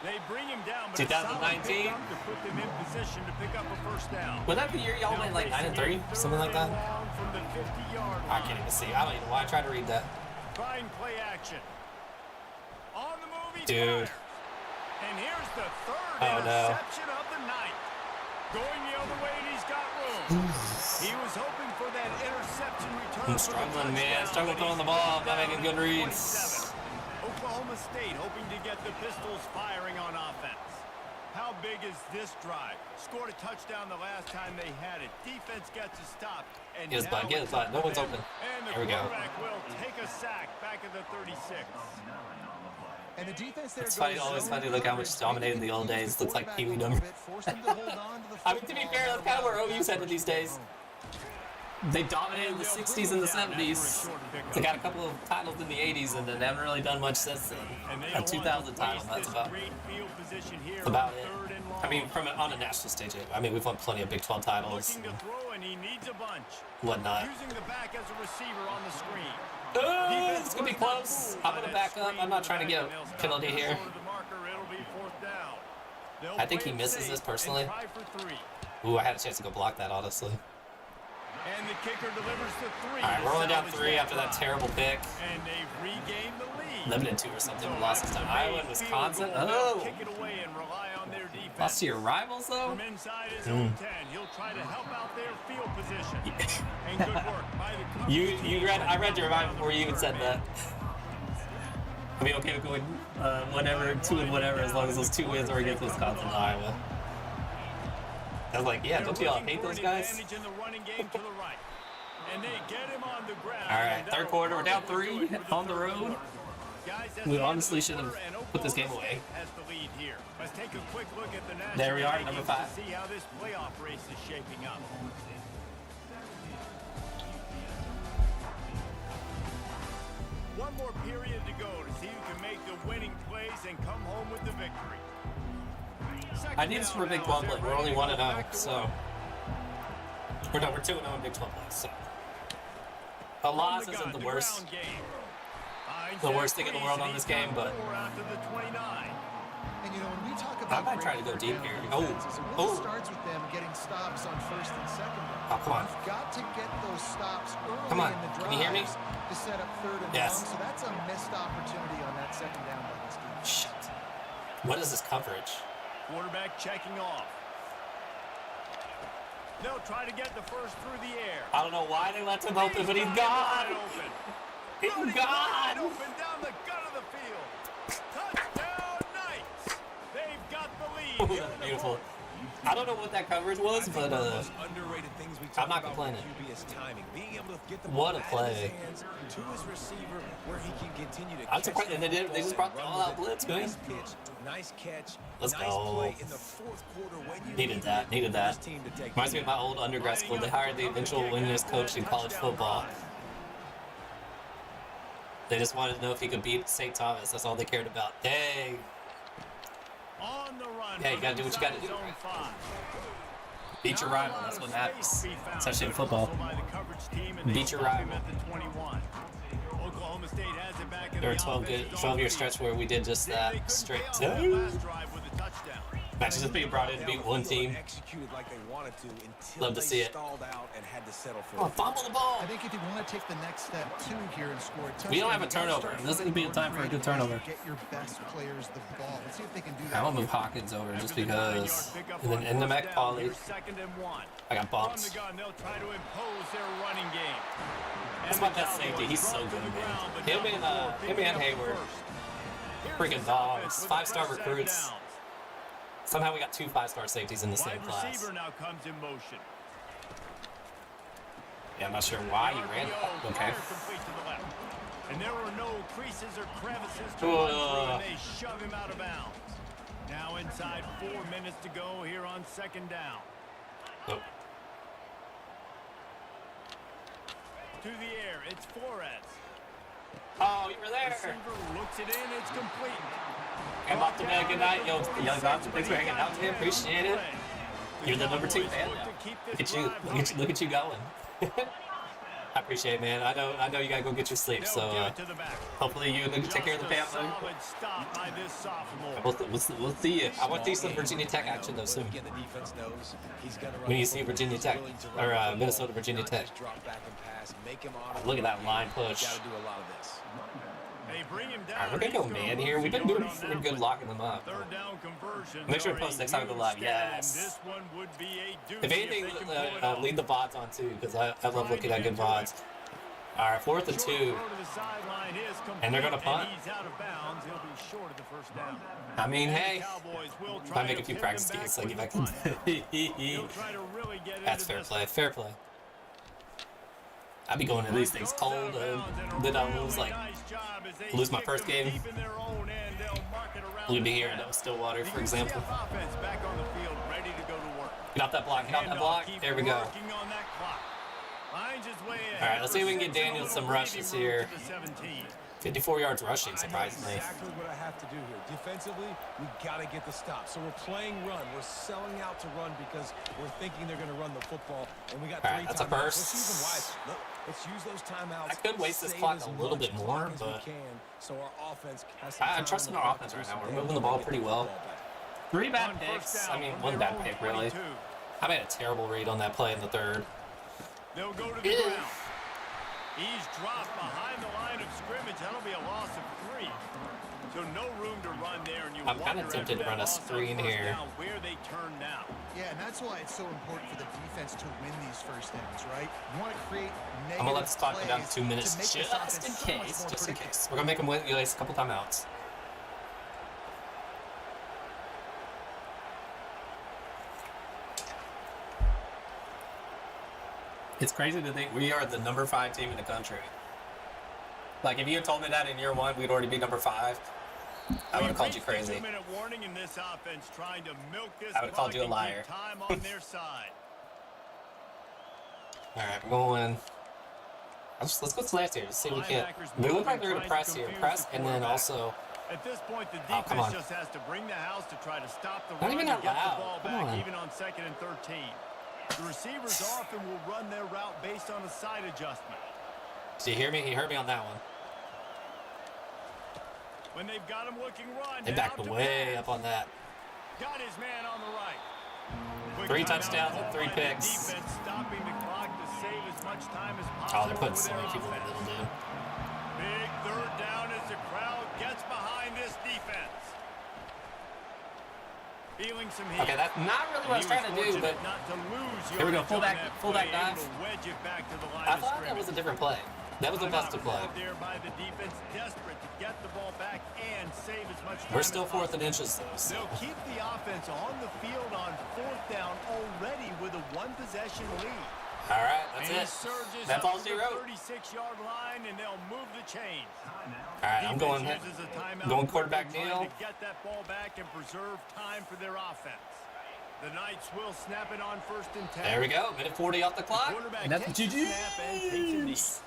They bring him down, but 2019? a solid pickup to put them in position to pick up a first down. Was that the year y'all went like 9-3, something like that? From the 50-yard I can't even see. I don't even know why I tried to read that. Try and play action. On the move, he Dude. fires. And here's the third Oh, no. interception of the night. Going the other way, and he's got room. He was hoping for that interception return. I'm struggling, man. Struggling throwing the ball. I'm not making good reads. 27. Oklahoma State hoping to get the Pistols firing on offense. How big is this drive? Scored a touchdown the last time they had it. Defense gets a stop. And Get his now butt, get his it's butt. up No to one's them. open. And the There we go. quarterback will take a sack back at the 36. And the defense there It's goes funny, always zone funny, look how much coverage, dominated in the old making days. Looks like quarterback Pee Wee a little number. bit, forced him to hold on to the I mean, to be football, fair, that's kind of where OU's headed these days. They dominated the 60s and the 70s. They got a couple of titles in the 80s, and then haven't really done much since then. A 2000 title, that's about it. I mean, on a national stage, I mean, we've won plenty of Big 12 titles and whatnot. It's gonna be close. I'm gonna back up. I'm not trying to get a penalty here. I think he misses this personally. Ooh, I had a chance to go block that, honestly. And the kicker delivers the 3. All right, we're only down 3 after that terrible pick. And they've regained the lead. Limited 2 or something. We lost this to Iowa and Wisconsin. Oh! Kick it away and rely on their defense. Lost to your rivals, though? From inside his own 10, he'll try to help out their field position. And good work by the I read your mind before you even said that. I'd be okay with going whatever, 2 and whatever, as long as those 2 wins are against Wisconsin and Iowa. I was like, yeah, don't you all hate those guys? Alright, third quarter, we're down 3 on the road. We honestly should have put this game away. There we are, number 5. See how this playoff race is shaping up. One more period to go to see who can make the winning plays and come home with the victory. I need this for a Big 12 play. We're only 1-0, so. We're 2-0 in Big 12 play, so. A loss isn't the worst thing in the world on this game, but. And you know, when we talk about I might try to go deep here. It starts with them getting stops on first and second. Oh, come on. You've got to get those stops early Come on. in the drive. Can you hear me? To set up third and Yes. long. So that's a missed opportunity on that second down by this team. Shit. What is this coverage? Quarterback checking off. They'll try to get the first through the air. I don't know why they left him open, but he's gone. He's gone. Open down the gut of the field. Touchdown Knights. They've got the lead. Oh, that's beautiful. I don't know what that coverage was, but underrated things we I'm not complaining. Timing, being able to get the What a ball out of play. his hands to his receiver where he can continue to I'm catch surprised, the and they just brought the football, all-out run with blitz, it. man. Nice pitch, nice catch, Let's nice go. play in the fourth quarter when you Needed that. for this team to take Reminds me of my old undergrad school. They hired the eventual winningest coach in college football. They just wanted to know if he could beat St. Thomas. That's all they cared about. Dang. On the run. Yeah, you gotta do what you gotta do. Beat your rival. That's what matters. Especially in football. Beat your rival. Oklahoma State has it back in There were the 12-year stretch where we did just that. Straight to. Imagine just being brought in to beat one team. executed like they wanted to until Love to see it. stalled out and had to settle for Oh, fumble the ball. I think if you want to take the next step too here and score a touchdown, We don't have a you gotta turnover. start This would be a time for a good turnover. Get your best players the ball. Let's see if they can do that. I'm gonna move Hawkins over just because. And then in the Mac Poly, I got bumps. That's my best safety. He's so good, man. Him and Hayward. Freaking dogs. 5-star recruits. Somehow we got 2 5-star safeties in the same class. Receiver now comes in motion. Yeah, I'm not sure why he ran. Okay. Complete to the left. And there were no creases or crevices to run through, and they shove him out of bounds. Now inside 4 minutes to go here on second down. Oh. To the air, it's Flores. Oh, you were there. Receiver looks it in, it's complete. I'm off to bed. Good night, yo. Young Johnson, thanks for hanging out today. Appreciate it. You're the number 2 fan now. Look at you. Look at you going. I appreciate it, man. I know you gotta go get your sleep. So hopefully you can take care of the family. We'll see you. I want to see some Virginia Tech action though soon. When you see Virginia Tech or Minnesota Virginia Tech. Look at that line push. Alright, we're gonna go man here. We've been doing pretty good locking them up. Make sure to post next time we go live. Yes. If anything, lead the VODs on too, because I love looking at good VODs. Alright, 4th and 2. And they're gonna punt. I mean, hey. If I make a few practice games, I'll get back in. That's fair play. Fair play. I'd be going to these things cold, then I'll lose my first game. We'd be here in Stillwater, for example. Get off that block, get off that block. There we go. ahead. right, let's see if we can get for Daniel some leading rushes room here. to the 17. 54 yards rushing, I know surprisingly. exactly what I have to do here. Defensively, we got to get the stop. So we're playing run. We're selling out to run because we're thinking they're going to run the football. And we got All 3 right, that's a timeouts. burst. Let's use them wisely. Look, let's use those timeouts. I could waste this save clock as a little much bit clock more, as we but can, so our offense has some I'm time trusting on the our clock offense to right do now. some We're damage moving the and ball get pretty the well. football back. 3 bad On picks. first I down mean, from 1 their bad own pick, really. 22. I made a terrible read on that play in the third. They'll go to the Yeah. ground. He's dropped behind the line of scrimmage. That'll be a loss of 3. So no room to run there, and you I'm kinda wonder tempted after to run a that loss on screen first here. down where they turn now. Yeah, and that's why it's so important for the defense to win these first downs, right? You want to create negative I'm gonna let this clock go down to plays 2 minutes to make this just offense in so much case. more Just in predictable. case. We're gonna make him waste a couple timeouts. It's crazy to think we are the number 5 team in the country. Like, if you had told me that in year 1, we'd already be number 5, I would have called you crazy. 2-minute warning in this offense, trying to milk this I would've called clock you a and liar. keep time on their side. All right, we're going. Let's go slash here. Let's see if we can. We look like they're going to press here. Press, and then also. At this point, the Oh, come defense on. just has to bring the house to try to stop the Not run even and that get loud. the ball Come back, on. even on 2nd and 13. The receivers often will run their route based on a side adjustment. Do you hear me? He heard me on that one. When they've got him looking run, They backed way up on that. Got his man on the right. Quick 3 timeout touchdowns and called 3 by the picks. Defense stopping the clock to save as much time as Oh, possible they're putting with so their many people in the offense. middle, dude. Big third down as the crowd gets behind this defense. Feeling some heat. Okay, that's not really what I was trying to do, but not to lose here we go, yardage on fullback- that fullback play, able dive. to wedge it back to the line I of thought that was a scrimmage. different play. That was the best of play. Timeout there by the defense, desperate to get the ball back and save as much time We're as still 4th and possible. inches, though. So. They'll keep the offense on the field on 4th down already with a 1-possession lead. All right, that's And he it. surges That's up all to she the wrote. 36-yard line, and they'll move the chains. All right, I'm going. Defense uses a timeout Going quarterback quickly, kneel. trying to get that ball back and preserve time for their offense. The Knights will snap it on 1st and 10. There we go. Minute 40 off the clock. Quarterback And that's takes the snap and takes a knee. GG's.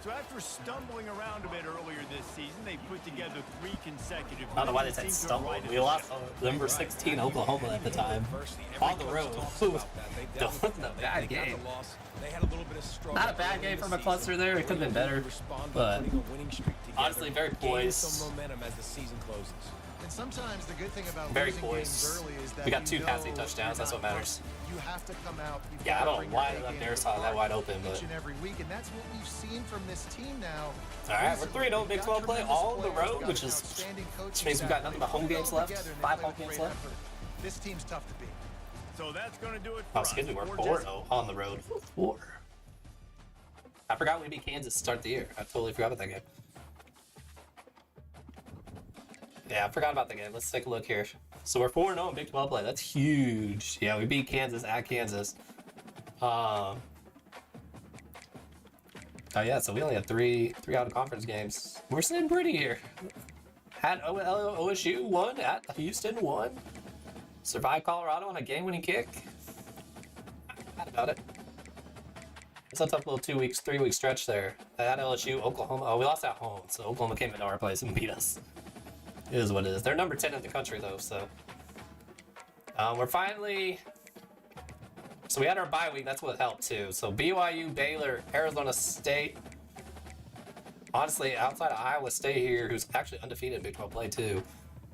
So after stumbling around a bit earlier this season, they put together 3 consecutive I don't know why they wins said that seem to stumbled. right We the lost ship. number 16 Oklahoma at the time. On the road. That wasn't a bad game. Not a bad game from a cluster there. It could have been better. But honestly, very poised. Some momentum as the season closes. And sometimes the good thing about Very losing poised. games early is that We got you 2 know passing touchdowns. you're That's what not matters. perfect. You have to come out. You've Yeah, I got to don't bring know your why A I game never to saw the that park wide open, but. each and every week, and that's what we've seen from this team now. All right, we're 3-0 Big 12 play all on the road, Got which an is outstanding coaching which means we've staff. got nothing but home They put it games all left. together and they 5 play home with games great left. effort. This team's tough to beat. So that's going to do it for Oh, us. excuse me, we're For 4-0 on the road. 4. I forgot we beat Kansas to start the year. I totally forgot about that game. Yeah, I forgot about the game. Let's take a look here. So we're 4-0 in Big 12 play. That's huge. Yeah, we beat Kansas at Kansas. Oh yeah, so we only had three out of conference games. We're sitting pretty here. At OSU won, at Houston won. Survived Colorado on a game-winning kick. Not about it. It's a tough little 3-week stretch there. At LSU, Oklahoma. Oh, we lost at home, so Oklahoma came into our place and beat us. It is what it is. They're number 10 in the country, though, so. We're finally. So we had our bye week. That's what helped, too. So BYU, Baylor, Arizona State. Honestly, outside of Iowa State here, who's actually undefeated in Big 12 play, too,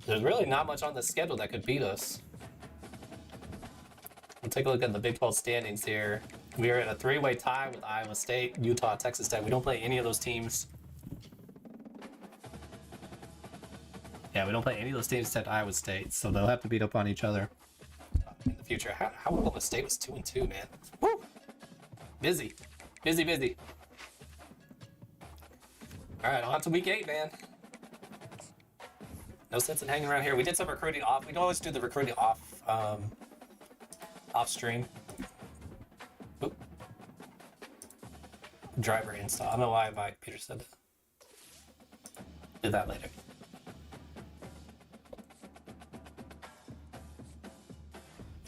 there's really not much on the schedule that could beat us. We'll take a look at the Big 12 standings here. We are in a 3-way tie with Iowa State, Utah, Texas Tech. We don't play any of those teams. Yeah, we don't play any of those teams except Iowa State, so they'll have to beat up on each other in the future. How Oklahoma State was 2-2, man. Woo! Busy. All right, on to week 8, man. No sense in hanging around here. We did some recruiting off. We can always do the recruiting off stream. Oop. Driver install. I don't know why my computer said that. Do that later.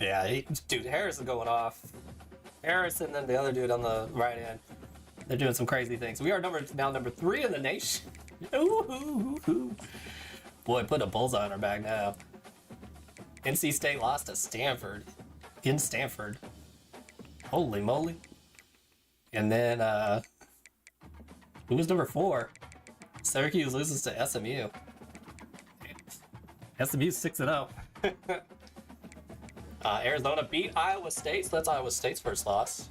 Yeah, dude, Harris is going off. Harris and then the other dude on the right end. They're doing some crazy things. We are now number 3 in the nation. Ooh. Boy, put a bullseye on our back now. NC State lost to Stanford. In Stanford. Holy moly. And then, who was number 4? Syracuse loses to SMU. SMU's 6-0. Arizona beat Iowa State, so that's Iowa State's first loss.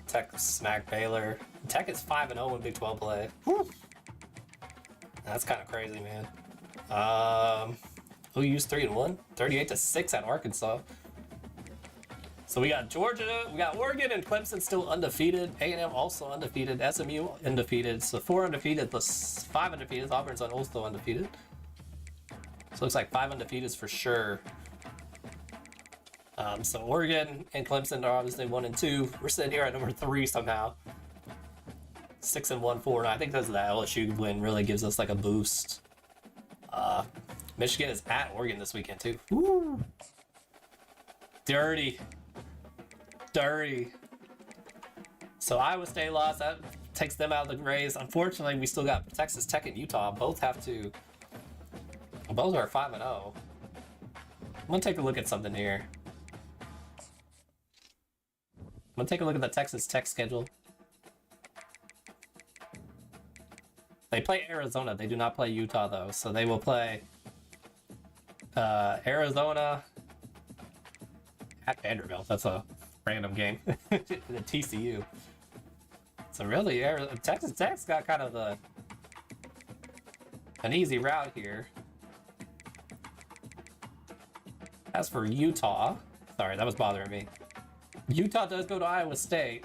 Tech smacked Baylor. Tech is 5-0 in Big 12 play. Whew. That's kind of crazy, man. OU's 3-1, 38-6 at Arkansas. So we got Georgia, we got Oregon and Clemson still undefeated. A&M also undefeated. SMU undefeated. So 4 undefeated plus 5 undefeated. Auburn's also undefeated. So it looks like 5 undefeated for sure. So Oregon and Clemson are obviously 1 and 2. We're sitting here at number 3 somehow. 6-1, 4. And I think because of that LSU win really gives us like a boost. Michigan is at Oregon this weekend too. Woo! Dirty. So Iowa State lost. That takes them out of the race. Unfortunately, we still got Texas Tech and Utah. Both are 5-0. I'm gonna take a look at something here. I'm gonna take a look at the Texas Tech schedule. They play Arizona. They do not play Utah though, so they will play Arizona at Vanderbilt. That's a random game. The TCU. So really, Texas Tech's got kind of an easy route here. As for Utah, sorry, that was bothering me. Utah does go to Iowa State.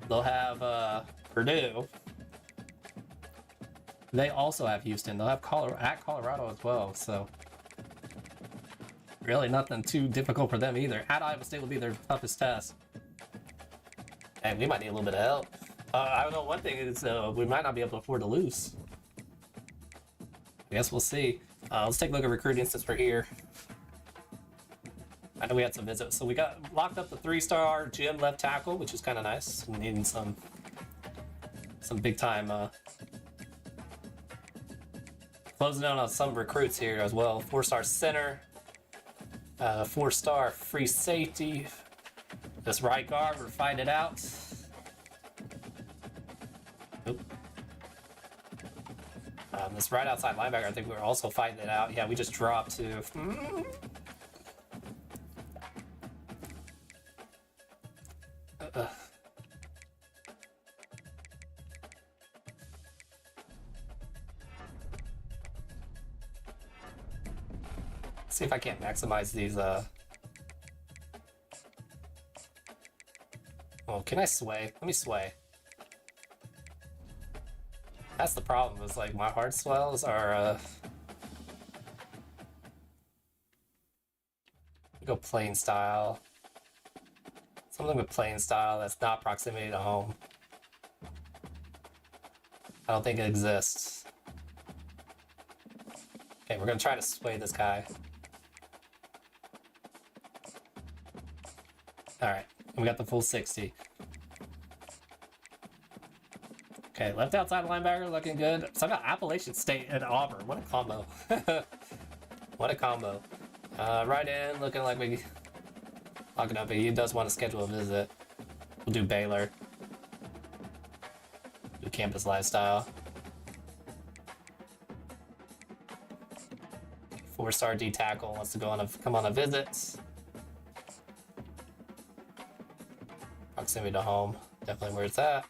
They'll have Purdue. They also have Houston. They'll have Colorado as well. So really nothing too difficult for them either. At Iowa State will be their toughest test. And we might need a little bit of help. I don't know. One thing is we might not be able to afford to lose. I guess we'll see. Let's take a look at recruiting since we're here. I know we had some visits. So we got locked up the 3-star Jim left tackle, which is kind of nice. We're needing some big time closing out on some recruits here as well. 4-star center, 4-star free safety. This right guard, we're fighting it out. Nope. This right outside linebacker, I think we're also fighting it out. Yeah, we just dropped to. See if I can't maximize these. Oh, can I sway? Let me sway. That's the problem. Is like my hard swells are. Go plain style. Something with plain style that's not proximity to home. I don't think it exists. Okay, we're gonna try to sway this guy. Alright, we got the full 60. Okay, left outside linebacker looking good. So I got Appalachian State and Auburn. What a combo. What a combo. Right in, looking like we locking up, but he does want to schedule a visit. We'll do Baylor. Do campus lifestyle. 4-star D tackle wants to come on a visit. Proximity to home, definitely where it's at.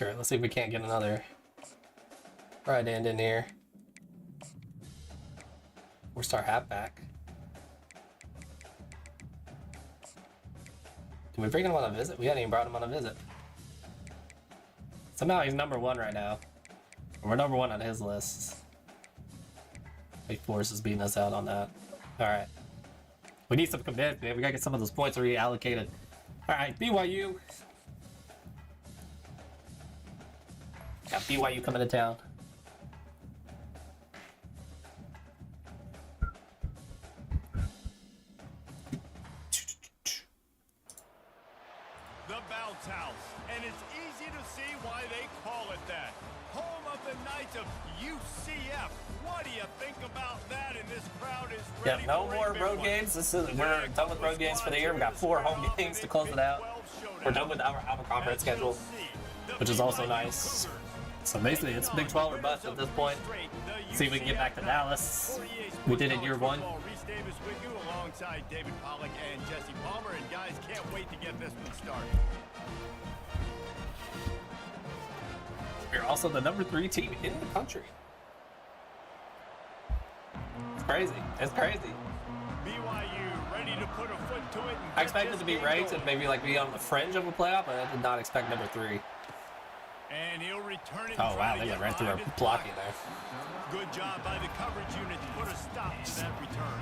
Let's see if we can't get another right end in here. 4-star halfback. Did we bring him on a visit? We hadn't even brought him on a visit. Somehow he's number 1 right now. We're number 1 on his list. Wake Forest is beating us out on that. Alright. We need some commit, man. We gotta get some of those points reallocated. Alright, BYU. Got BYU coming to town. bounce house, and it's easy to see why they call it that. Home of the Knights of UCF. What do you think about that? And this crowd is ready. Yeah, no for a more big road one. games. We're done with road games for the year. We got 4 home games to close it out. We're done with our conference schedule, which is also nice. So basically, it's Big 12 or bust at this point. See if we can get back to Dallas. We did it year 1. Reese Davis with you alongside David Pollack and Jesse Palmer. And guys, can't wait to get this one started. We're also the number 3 team in the country. It's crazy. It's crazy. BYU ready to put a foot to it. And I expected to be ranked and maybe like be on the fringe of a playoff, but I did not expect number 3. And he'll return it. Oh wow, they got right through our blocking there. Good job by the coverage unit to put a stop to that return.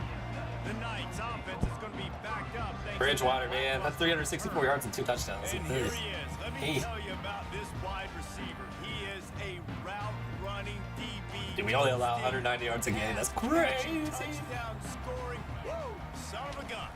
The Knights offense is going to be backed up. Bridgewater, man, that's 364 yards and 2 touchdowns. And here he is. Let me tell you about this wide receiver. He is a route running DB. Dude, we only allow 190 yards a game. That's crazy. Touchdown scoring. Woo! Son of a gun.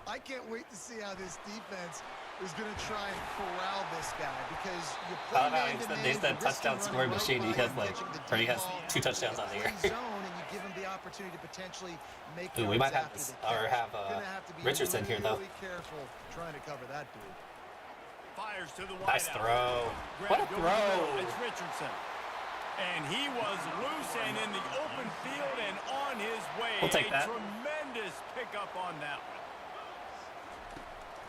I can't wait to see how this defense is going to try and corral this guy because you play man-to-man, He's that you risk touchdown him scoring running machine. He right has by like, catching the or he deep has ball 2 touchdowns on the year. in zone, and you give him the opportunity to potentially make Ooh, we might have yards this, after or the have catch. Gonna have to be Richardson here though. really careful trying to cover that dude. Fires to the Nice wideout. throw. What a Grabbed over the middle. throw. It's Richardson. And he was loose and in the open field and on his way. We'll take that. A tremendous pickup on that one.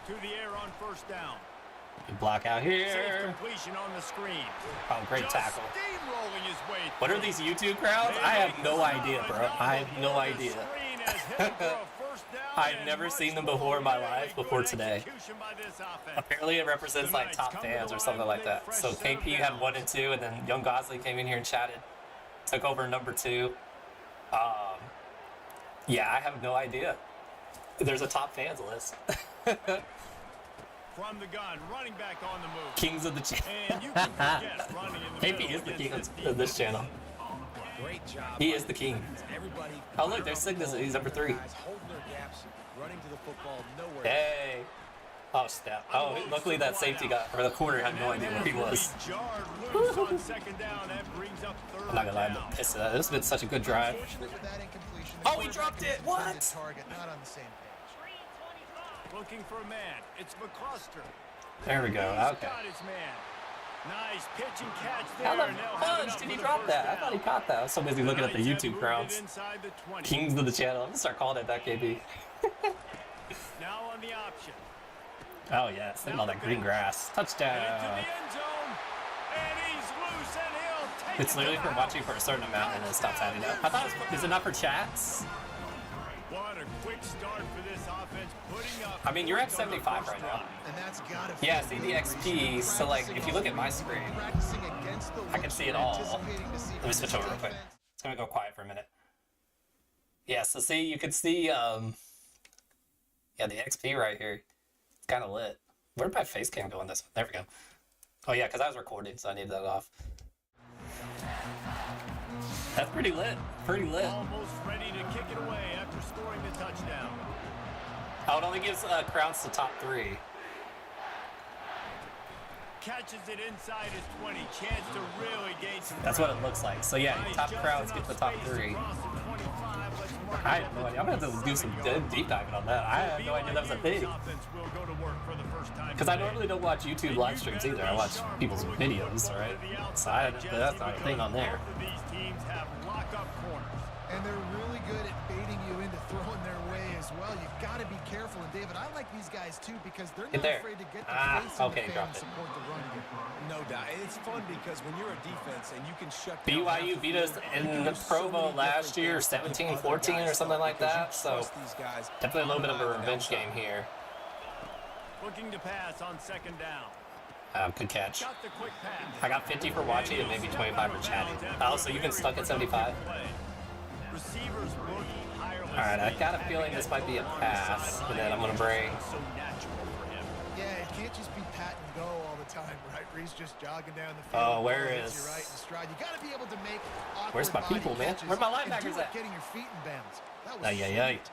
To the air on first down. Good block out Safe here. completion on the screen. Oh, great Just tackle. steamrolling his way What are through. these YouTube crowds? I have no idea, bro. I have no idea. I've never seen them before in my life before today. Apparently, it represents like top fans or something like that. So KP had 1 and 2, and then Young Gosley came in here and chatted, took over number 2. Yeah, I have no idea. There's a top fans list. From the gun, running back on the move. Kings of the channel. And you can forget running in the KP middle is the king against of this channel. Great job. He is the king. Everybody. Oh look, there's Cygnus. He's number 3. Guys holding their gaps, running to the football, nowhere. Hey. Oh, step. Oh, luckily that safety got, or the corner had no idea where he was. On second down, that brings up third I'm not gonna lie, down. I'm pissed at that. This has been such a good drive. Fortunate with that incompletion, the Oh, he quarterback dropped it. didn't What? find his target, not on the same page. Looking for a man. It's McCluster. There we go. He's Okay. got his man. Nice pitch and catch there. How the and they'll have fudge enough did he for the drop first that? I down. thought he caught that. I was so busy looking at the Knights have YouTube moved it crowds. inside the 20. Kings of the channel. I'm gonna start calling it that, KB. Now on the option. Oh yeah, sitting on that green grass. And into the Touchdown. end zone. And he's loose and he'll take It's it literally to for the watching house. for a certain amount and then it stops adding up. I thought it was, is it not for chats? What a quick start for this offense, putting up. I mean, you're at points on the 75 first right now. And that's gotta Yeah, feel see good the XP. So like, if you look at my screen, practicing against the I can see it all. anticipating to see Let me switch over real quick. defense. It's gonna go quiet for a minute. Yeah, so see, you can see, yeah, the XP right here. It's kind of lit. Where did my face cam go on this one? There we go. Oh yeah, because I was recording, so I needed that off. That's pretty lit. Pretty lit. Almost ready to kick it away after scoring the touchdown. Oh, it only gives crowns to top 3. Catches it inside his 20. Chance to really gain some That's what it looks like. So yeah, Nice, top just crowds enough get the top space 3. across the 25. Let's mark I it have up no as idea. I'm gonna have to do some deep diving on that. I had no idea that was a BYU's thing. offense will go to work for the first time Because I today. normally don't watch YouTube live streams either. I watch people's videos, alright? So that's not a thing on there. Both of these teams have lock-up corners. And they're really good at baiting you into throwing their way as well. You've got to be careful. And David, I like these guys too because they're Get not there. afraid to get the Ah, face in okay, the fan dropped and it. support the run game. No doubt. And it's fun because when you're a defense and you can shut down BYU half beat the us field, in you can the do so Provo many last different year, things that 17-14 other or guys something don't like because you that. So trust these guys definitely a little bit of a on the revenge outside. game here. Looking to pass on second down. Good catch. Got the quick pass. I got 50 for watching and maybe 25 for chatting. Oh, so you've been stuck at 75? Receivers working tirelessly. Alright, I got a feeling this might be a pass. And then I'm going to bring... So natural for him. Yeah, it can't just be pat and go all the time, right? Where he's just jogging down the field. Oh, where Hits is- you right in stride. You got to be able to make awkward Where's my body people, man? catches Where my and do linebackers it at? Getting your feet in bounds. That was Ay, ay, ay. sweet.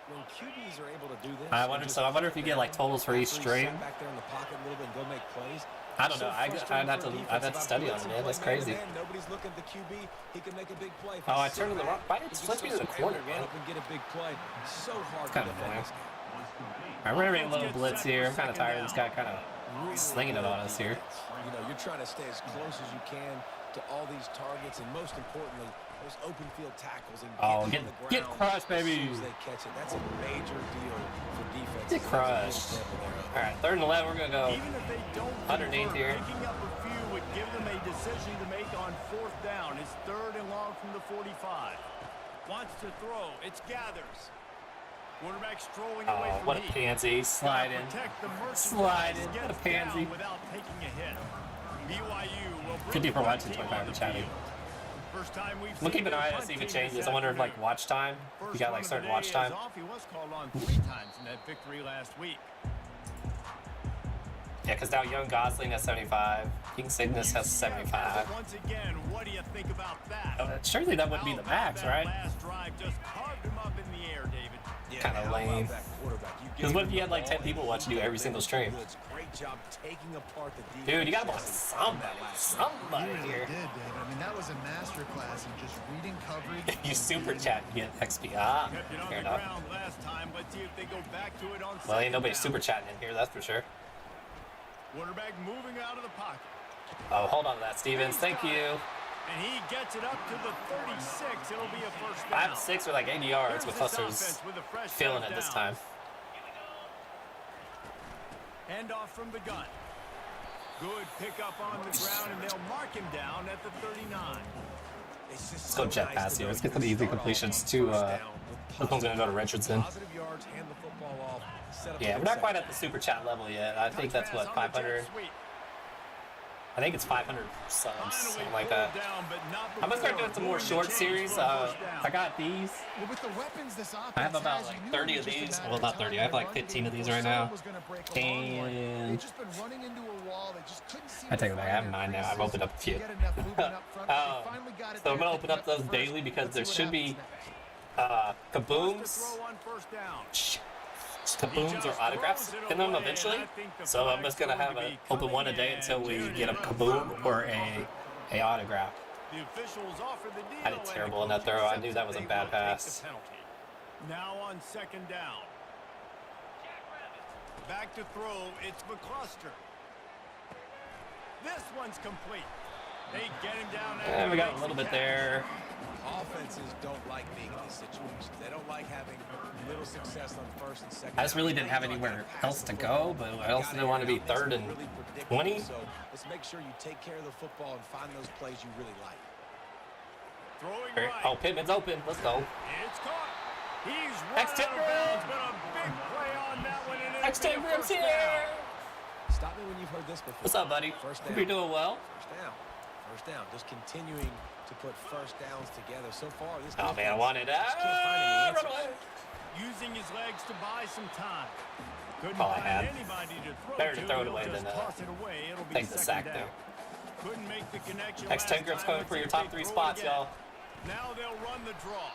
when QBs are able to do this, I wonder if you get like totals for each string. Back there in the pocket a little bit and go make plays. I don't know. I'd have to study on it, man. That's crazy. Nobody's looking at the QB. He can make a big play. Oh, I turned to the wrong. Why did it flip me to the corner, man? Up and get a big play. So hard. Kind of annoying. I'm running a little blitz here. I'm kind of tired of this guy kind of slinging it on us here. You know, you're trying to stay as close as you can to all these targets, and most importantly, those open field tackles. And get crushed, baby. As they catch it, that's a major deal for defense. Get crushed. All right, 3rd and 11. We're gonna go Even if they don't underneath convert, here. Picking up a few would give them a decision to make on 4th down. It's 3rd and long from the 45. Wants to throw. It's Gathers. Quarterback strolling away from What a Heath. pansy. Sliding. Protect the merchandise. Sliding. What a Gets pansy. down without taking a hit. BYU will bring 50 for the watching, team 25 on for the chatting. field. First time we've We'll seen keep an their eye to punt see if it team changes. this I wonder if like afternoon. watch time. First You got one like of certain the watch day time. is off. He was called on 3 times in that victory last week. Yeah, because now Young Gosling has 75. King Cygnus has 75. Once again, what do you think about that? Surely that wouldn't be the max, That right? last drive just carved him up in the air, David. Kind of lame. Because what if you had like 10 people watching you every single stream? Great job taking apart the defense. Dude, you gotta block somebody You really here. did, David. I mean, that was a masterclass in just reading coverage. You super chat, you get XP. Ah, Kept it on fair the enough. ground last time. Let's see if they go back to it on Well, ain't second nobody down. super chatting in here, that's for sure. Quarterback moving out of the pocket. Oh, hold on to that, Stevens. Thank you. And he gets it up to the 36. It'll be a first down. I have 6 with like 80 yards with Here's this Hustlers offense with a fresh feeling set it of this downs. time. Hand off from the gun. Good pickup on the ground, and they'll mark him down at the 39. Let's go jet pass here. Let's get some easy completions to, this one's gonna go to Richardson. Yeah, we're not quite at the super chat level yet. I think that's what, 500? I think it's 500 subs, something like that. I'm gonna start doing some more short series. I got these. Well, with the weapons this offense I have about has, like you knew 30 it of was just a these. matter Well, of not 30. I have time like when 15 of these someone right now. was gonna break a long one. And They've just been running into a wall. They just couldn't seem I take to it back. I find have their 9 now. I've creases opened up a to few. get enough movement up front. They finally got it So I'm there gonna to open get up those first. daily because Let's there see should what be happens kabooms. Throw on first down. Kabooms or autographs in them eventually. So I'm just gonna have an open one a day until we get a kaboom or a autograph. The officials offer the deal. I did terrible in that throw. I knew that was a bad pass. Now on second down. Back to throw. It's McCluster. This one's complete. They get him down. And we got a little bit there. Offenses don't like being in this situation. They don't like having little success on first and second. I just really didn't have anywhere else to go, but I also didn't want to be 3rd and 20. So let's make sure you take care of the football and find those plays you really like. Throwing right. Oh, Pittman's open. Let's go. It's caught. He's run X10 out of bounds, but a big play on that one. And it'll X10 be a Grim's first here. down. Stop me when you've heard this before. What's up, buddy? First Hope down. you're doing well. First down. First down. Just continuing to put first downs together. So far, this Oh man, I defense wanted just can't find any run answers. away. Using his legs to buy some time. Couldn't All I find had. anybody to throw Better to. to throw it He'll away just than, toss it away. It'll be take the second sack down. there. Couldn't make the connection X10 last Grip's time. coming Let's for see your if top they 3 throw spots, again. y'all. Now they'll run the draw.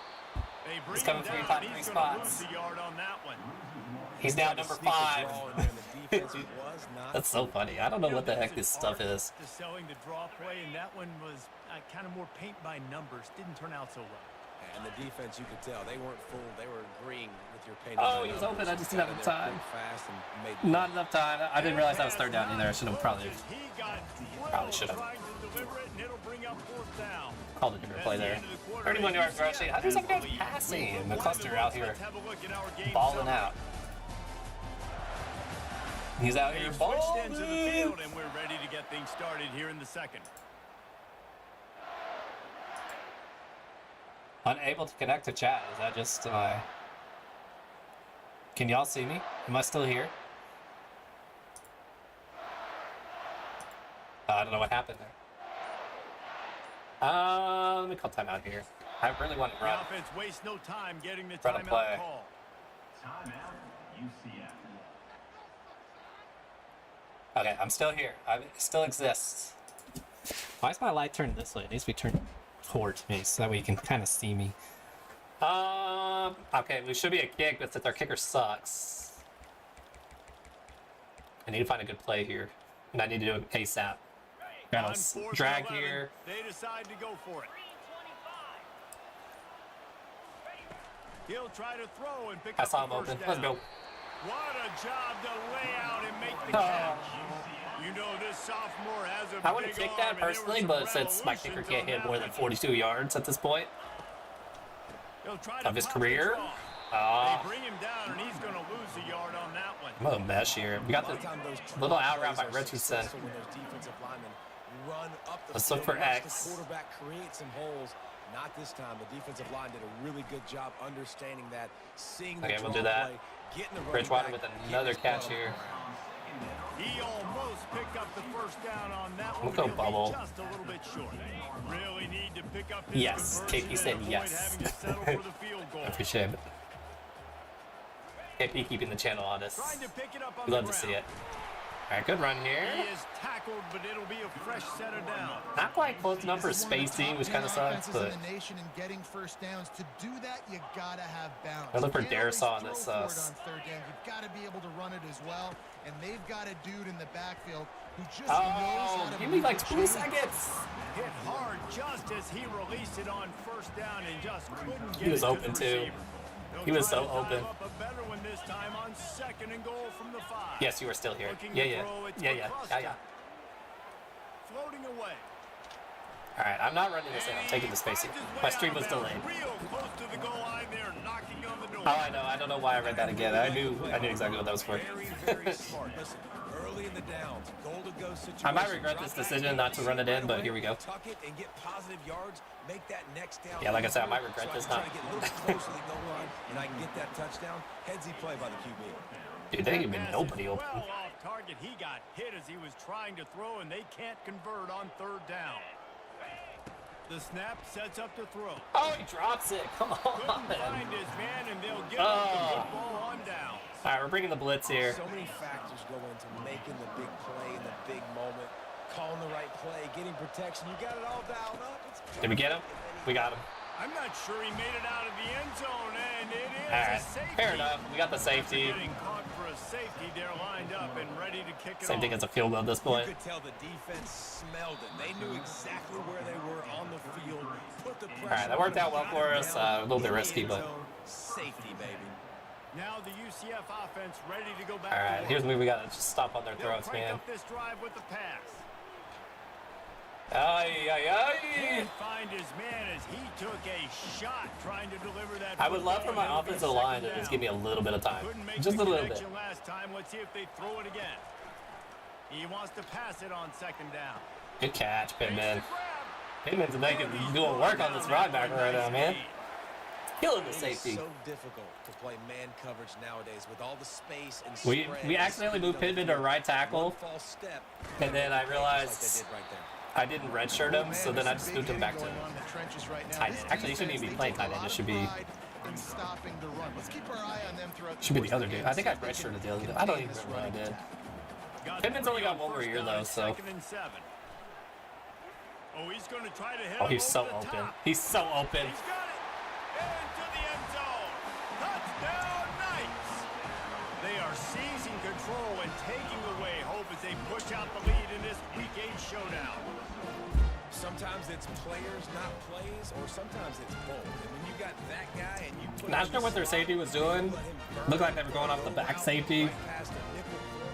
They bring He's coming him for your down. top 3 He's gonna lose spots. the yard on that one. He's now number 5. That's so That's funny. I don't know what the heck this stuff is. To selling the draw play, and that one was kind of more paint by numbers. Didn't turn out so well. And the defense, you could tell, they weren't fooled. They were agreeing with your painting. Oh, he was open. I just didn't have enough time. Not enough time. I didn't realize that was 3rd down either. I should have probably should have called a different play there. 31 yards rushing. 107 yards passing. The cluster out here balling out. He's out here Switched into the balling. field, and we're ready to get things started here in the second. Unable to connect to chat. Is that just my... Can y'all see me? Am I still here? I don't know what happened there. Let me call timeout here. I really want to The run. offense wastes no time getting the Run a play. timeout call. Timeout, UCF. Okay, I'm still here. I still exist. Why is my light turned this way? It needs to be turned towards me so that way you can kind of see me. Okay, we should be a kick, but since our kicker sucks, I need to find a good play here, and I need to do it ASAP. Got On a 4th and drag 11, here. They decide to go for it. He'll try to throw and pick I up saw the him first open. Let's down. go. What a job to lay out and make the catch. You know this sophomore has a I would have big kicked arm, that and there was personally, some but since my revolutions kicker can't on hit that more than one. 42 yards at this point He'll try to of his pop the career, draw. They bring him down, and he's going to lose a yard on that one. I'm gonna mesh here. We got the little out route by Richardson. Let's look for X. The quarterback create some holes. Not this time. The defensive line did a really good job understanding that, seeing the Okay, we'll draw do that. play, getting the running Bridgewater back, with getting another his catch ball here. He almost picked up the first down on that one. We'll go He'll be bubble. just a little bit short. Really need to pick up Yes, conversion KP and said avoid yes. having to settle for the field goal. I appreciate it. KP keeping the channel honest. Trying to pick it up on We love the to see ground. it. All right, good run here. He is tackled, but it'll be a fresh set of downs. Not quite close enough for spacing, which kind of sucks, but in the nation and getting first downs. To do that, you gotta have balance. I look for You can't always Darisaw on throw this, for it on third down. You've got to be able to run it as well, and they've got a dude in the backfield who just knows how oh, to give me move like the 2 chains. seconds. Hit hard just as he released it on first down and just couldn't get He was it to open the too. receiver. They'll He was try so to dial open. up a better one this time on 2nd and goal from the 5. Yes, you are still here. Looking Yeah, to yeah, throw, it's yeah, yeah, across yeah, it. yeah. Floating away. All right, I'm not running this in. I'm taking the spacing. My stream was delayed. Real close to the goal line there, knocking on the door. Oh, I know. I don't know why I read that again. I knew exactly what that was for. Very, very smart. Listen, early in the downs, goal-to-go situation. I might regret this Drop back, decision not to run it in, right but away, here we go. Tuck it and get positive yards. Make that next down. Yeah, like I said, I easier, might regret so this I can not. try to get a little closer to the goal line, and I can get that touchdown. Headsy play by the QB. Dude, there ain't been Pass nobody is open. well off target. He got hit as he was trying to throw, and they can't convert on 3rd down. The snap sets up to throw. Oh, he drops it. Come Couldn't on. find his man, and they'll give up the football on downs. All right, we're bringing the blitz here. So many factors go into making the big play in the big moment. Calling the right play, getting protection. You got it all dialed up. Did we get him? We got him. I'm not sure he made it out of the end zone, and it is All right, a safety. fair enough. We got the safety. Getting caught for a safety. They're lined up and ready to kick it Same off. thing as a field goal at this You point. could tell the defense smelled it. They knew exactly where they were on the field. Put the pressure. All right, that worked out well for us. A little bit risky, but. Safety, baby. Now the UCF offense ready to go back. All right, to here's work. where we gotta just stop on their They'll throats, crank man. up this drive with the pass. Ay, ay, ay. Can't find his man as he took a shot trying to deliver that. I would love for football, my and it'll be offensive line to second just down. give me a little bit of time. Couldn't make Just a the little bit. connection last time. Let's see if they throw it again. He wants to pass it on 2nd down. Good catch, Pittman. Makes the grab. Pittman's making doing work on this ride back right now, man. Killing the It is safety. so difficult to play man coverage nowadays with all the space and We spread. accidentally moved Pittman to right tackle, One false step, and then I like realized they did right there. I didn't redshirt him, so then I just moved him back to tight end. Actually, he shouldn't even be playing tight end. It should be the other dude. I think I redshirted the other dude. I don't even remember what I did. Pittman's only got one more year though, so. 2nd and 7. Oh, he's going to try to hit Oh, him he's so over the open. top. He's so open. He's got it. Into the end zone. Touchdown, Knights. They are seizing control and taking away hope as they push out the lead in this Week 8 showdown. Sometimes it's players, not plays, or sometimes it's both. And when you got that guy and you put Not sure what their safety was doing. Looked like they were going off the back safety.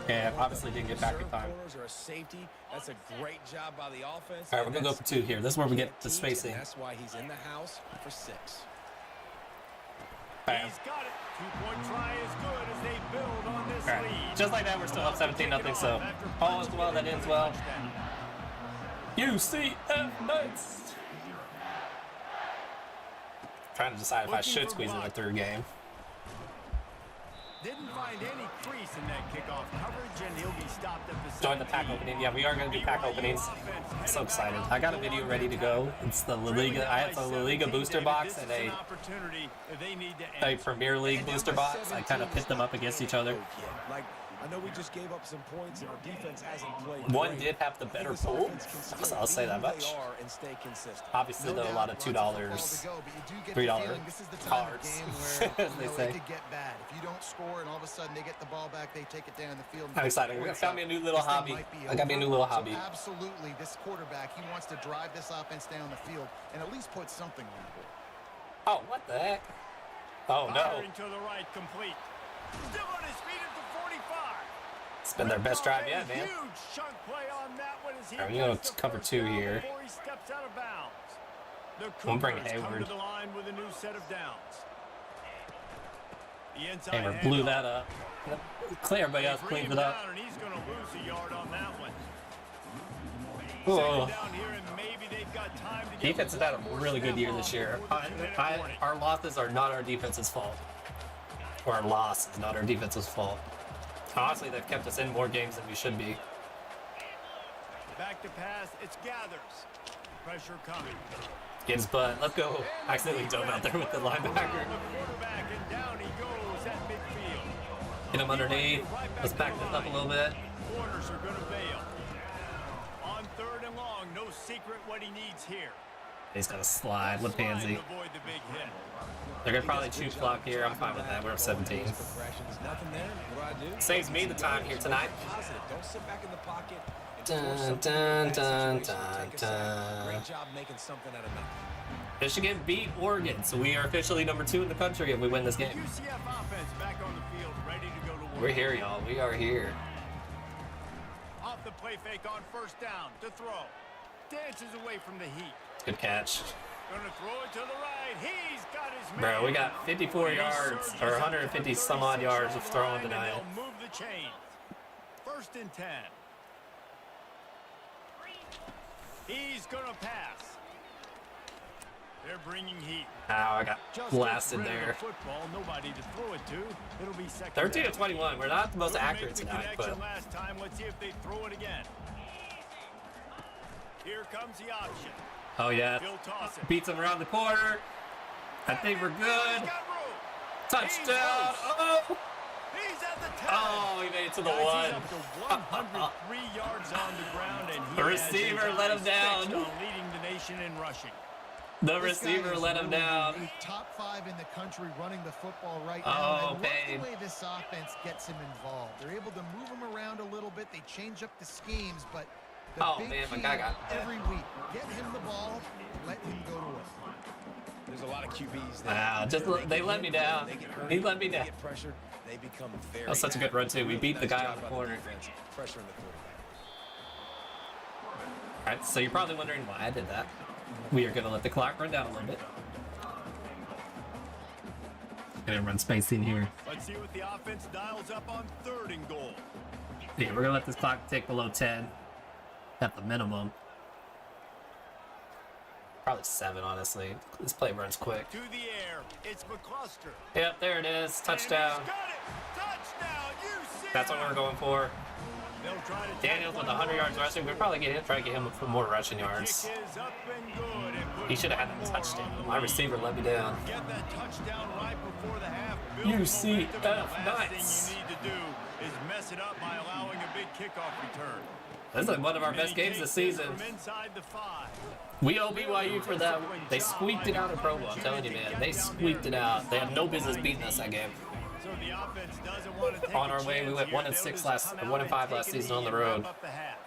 And obviously didn't get back in time. Or a safety. That's a great job by the offense. All right, we're gonna go for 2 here. This is where we get the And spacing. that's why he's in the house for 6. Bam. He's got it. 2-point try is good as they build on this All right, lead. just like that, we're still up 17-0. So all is well that ends well. UCF Knights. Trying to decide if I should squeeze in a 3rd game. Didn't find any crease in that kickoff coverage, and he'll be stopped at the Join the pack opening. Yeah, we are going to do pack openings. I'm so excited. I got a video ready to go. It's the La Liga. I have the La Liga booster box and a Premier League booster box. I kind of pit them up against each other. Like I know we just gave up some points and our defense hasn't played One great. did have the I think better this pool. offense can still I'll say be that who much. they are and stay consistent. Obviously, though, a lot of $2, $3 cards, as they say. It could get bad. If you don't score and all of a sudden they get the ball back, they take it down the field. I'm excited. I found me a new little hobby. I got me a new little hobby. So absolutely, this quarterback, he wants to drive this offense down the field and at least put something on the board. Oh, what the heck? Oh, no. Firing to the right, complete. Still on his feet at the 45. It's been their best drive yet, man. Huge chunk play on that one as he Alright, we're gonna gets the cover first 2 down here. before he steps out of bounds. The We'll bring Cougars come Hayward. to the line with a new set of downs. The inside Hayward blew handoff. that up. Clear, everybody else Bring cleaned him it up. down, and he's going to lose a yard on that one. Oh. Second down here, and maybe they've got time to get Defense has had a one more really good snap year off this year. before the 2-minute warning. Our losses are not our defense's fault. Or our loss is not our defense's fault. Honestly, they've kept us in more games than we should be. Back to pass, it's Gathers. Pressure coming. Get his butt. Let's go. I accidentally dove out there with the linebacker. The quarterback, and down he goes at midfield. Get him underneath. Let's back this up a little bit. Corners are going to bail. On 3rd and long, no secret what he needs here. He's got to slide with Slide Pansy. to avoid the big hit. They're going to probably chew clock here. I'm fine with that. We're up 17. Nothing there. What do I do? Saves me the time here tonight. Positive. Don't sit back in the pocket. Dun, dun, dun, dun, dun. Great job making something out of nothing. Michigan beat Oregon, so we are officially number 2 in the country if we win this game. UCF offense back on the field, ready to go to work. We're here, y'all. We are here. Off the play fake on 1st down to throw. Dances away from the heat. Good catch. Gonna throw it to the right. He's got his Bro, man. we got 54 yards, or 150 some odd yards of throwing tonight. And they'll move the chain. 1st and 10. He's gonna pass. They're bringing heat. Ow, I got Just blasted gets rid of there. the football, nobody to throw it to. It'll be 2nd 13 to down. 21. We're not the most Couldn't accurate make the tonight, connection but last time. Let's see if they throw it again. Here comes the option. oh yeah, He'll toss it. beats him around the corner. I think we're He's good. got room. Touchdown! He's Oh, He's at the 10. oh, he made it to the Guys, one. He's up to 103 yards on the ground, and he The has receiver his let him eyes down. fixed on leading the nation in rushing. The This guy receiver is let him really down. the top 5 in the country running the football right Oh, now. And I love babe. the way this offense gets him involved. They're able to move him around a little bit. They change up the schemes, but the Oh, big man, my key guy got- every week, get him the ball, let him go to work. There's a lot of QBs that Wow, just they let me down. He let me They down. get pressured. They become very That was such a good run, too. We beat the Nice guy job on the by corner. defense, pressuring the quarterback. All right, so you're probably wondering why I did that. We are gonna let the clock run down a little bit. Gonna run space in here. Let's see what the offense dials up on 3rd and goal. Yeah, we're gonna let this clock tick below 10 at the minimum. Probably 7, honestly. This play runs quick. To the air. It's McCluster. Yep, there it is. Touchdown. And he's got it. Touchdown, UCF. That's what we're going for. They'll try to take Daniels with one 100 more. yards rushing. We'll probably try to get him some more rushing Kick yards. is up and good. And put He should have had one a more touchdown. on the My lead. receiver let me down. Get that touchdown right before the half. Build UCF, momentum, and the last nice. thing you need to do is mess it up by allowing a big kickoff return. This is like one of our best games this season. From inside the 5. We owe BYU for that. They squeaked it out in Provo. I'm telling you, man. They squeaked it out. They have no business beating us that game. So the offense doesn't want to take On a our way, we chance went here. 1 and They'll 6 just last, come 1 and out 5 last take a season on knee the and road. wrap up the half.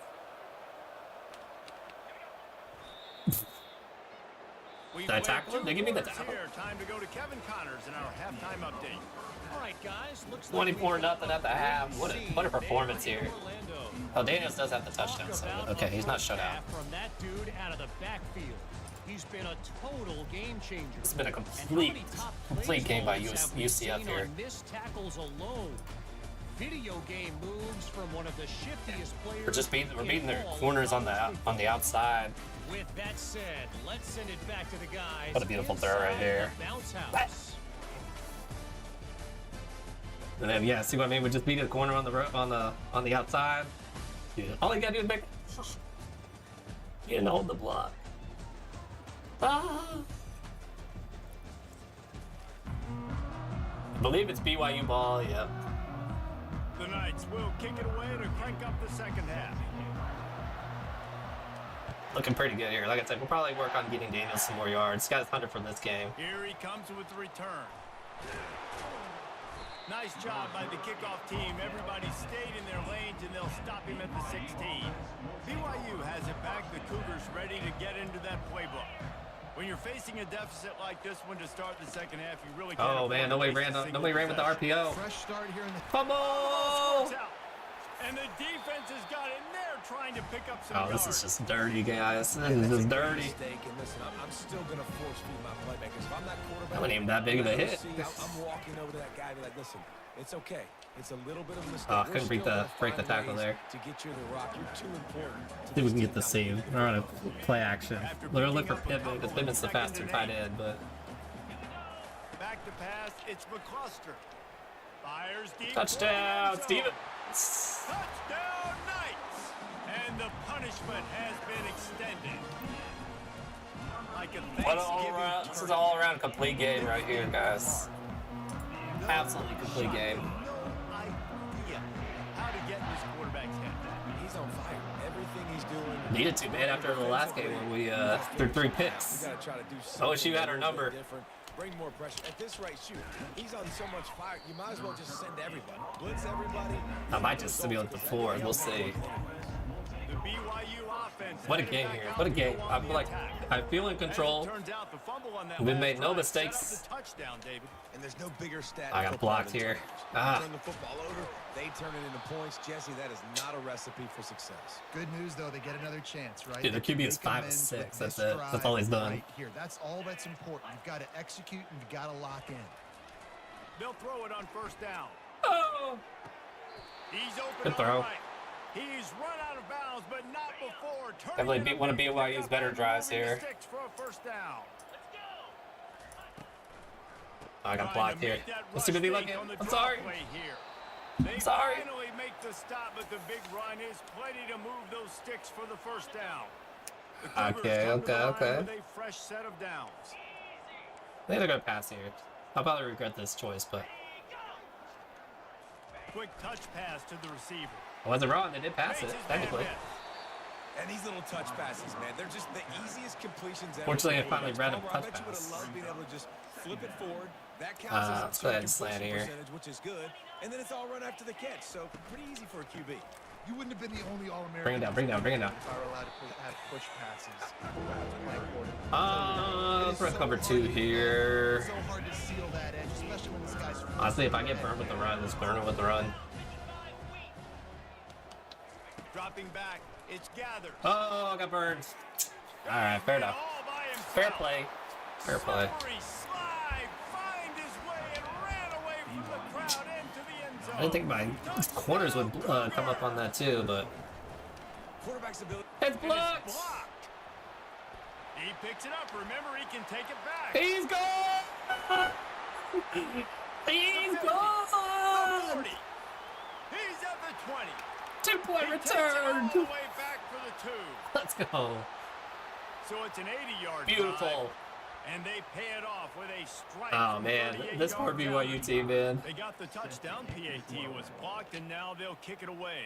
Did I tackle him? They give me the tackle. Here, time to go to Kevin Connors in our halftime update. All right, guys. Looks 24-0 at the half. What a performance here. Oh, Daniels does have the touchdown, so okay, he's not shut out. From that dude out of the backfield. He's been a total game changer. It's been a And how complete many top game by plays have we UCF seen here. on missed tackles alone? Video game moves from one of the shiftiest players. We're beating their in all corners on of the outside. With that said, let's send it back to the guys. What a beautiful throw right inside here. the bounce house. And then yeah, see what I mean? We just beat the corner on the outside. Yeah. All you gotta do is make. You didn't hold the block. Ah. I believe it's BYU ball. Yep. The Knights offense will kick it away to crank up the second half. Looking pretty good here. Like I said, we'll probably work on getting Daniels some more yards. This guy's 100 for this game. Here he comes with the return. Nice job by the kickoff team. Everybody stayed in their lanes, and they'll stop him at the 16. BYU has it back. The Cougars ready to get into that playbook. When you're facing a deficit like this one to start the second half, you really can't. Oh man, nobody ran with the RPO. Fresh start here in the Fumble! And the defense has got in there trying to pick up some Oh, this yards. is just dirty, guys. This is just dirty. Mistake, and listen, I'm still going to force feed my playmakers. If I'm not quarterback, That wasn't even that big of a hit. I'm walking over to that guy and be like, listen, it's okay. It's a little bit of a mistake. Oh, We're couldn't break still the gonna break the find tackle ways there. To get you the rock, you're too important. See if we can get the save. We're on a play action. We're gonna look for Pittman because Pittman's the faster tight end, but Back to pass, it's McCluster. Fires deep. touchdown, Stevens. Touchdown Knights! And the punishment has been extended. Like a Thanksgiving This is turkey. all around complete game right here, guys. Absolutely complete game. No idea how to get in this quarterback's head. He's on fire. Everything he's doing. Needed to, man, after the last game when we threw 3 picks. You gotta try to do OSU something had our a little number. bit different. Bring more pressure. At this rate, shoot. He's on so much fire. You might as well just send everybody. Blitz everybody. I might just simulate with the 4. We'll see. The BYU offense. What a game here. What a game. I'm like, I feel in control. Turns out the fumble on that We've last made no drive mistakes. set up the touchdown, David. And there's no bigger stat. I in got football blocked than here. turnovers. Ah. Turn the football over, they turn it into points. Jesse, that is not a recipe for success. good news, though, they get another chance, right? Dude, the They QB is take 5 them of in 6. with That's this it. That's all he's drive done. right here. That's all that's important. You've got to execute and you've got to lock in. They'll throw it on first down. Oh! He's open Good on throw. the right. He's run out of bounds, but not before. Definitely beat one of BYU's better drives here. For a first down. I got Trying blocked to here. make that Let's see what he rush looking. fake on the I'm draw sorry. play here. They sorry. finally make the stop, but the big run is plenty to move those sticks for the first down. The Cougars Okay, come to the line okay. with a fresh set of downs. I think they're gonna pass here. I'll probably regret this choice, but Quick touch pass to the receiver. I wasn't wrong. They did pass it, Makes his man technically. miss. And these little touch passes, man, they're just the easiest completions ever. Fortunately, I finally ran a Homer, touch I bet you would pass. have loved being able to just flip it forward. That counts Let's as go a ahead and slant completion here. percentage, which is good. And then it's all run after the catch, so pretty easy for a QB. You wouldn't have been the only All-American. Bring it down, bring it down, bring it down. If I were allowed to have push passes after playing quarterback. Let's run cover 2 here. It's so hard to seal that edge, especially when this guy's. Honestly, if I get burned with the run, let's burn it with the run. Dropping back, it's gathered. Oh, I got burned. All right, fair enough. All by himself. Fair play. Fair play. Slippery slide, find his way and ran away from the crowd into the end zone. I didn't think my corners would come up on that too, but Quarterback's ability. it's And blocked. it's blocked. He picks it up. Remember, he can take it back. He's gone. He's gone. 40. He's at the 20. 2-point He takes it all return. the way back for the 2. Let's go. So it's an 80-yard Beautiful. drive, and they pay it off with a strike. Oh from man, 38 this poor yards out. BYU team, man. They got the touchdown. PAT was blocked, and now they'll kick it away.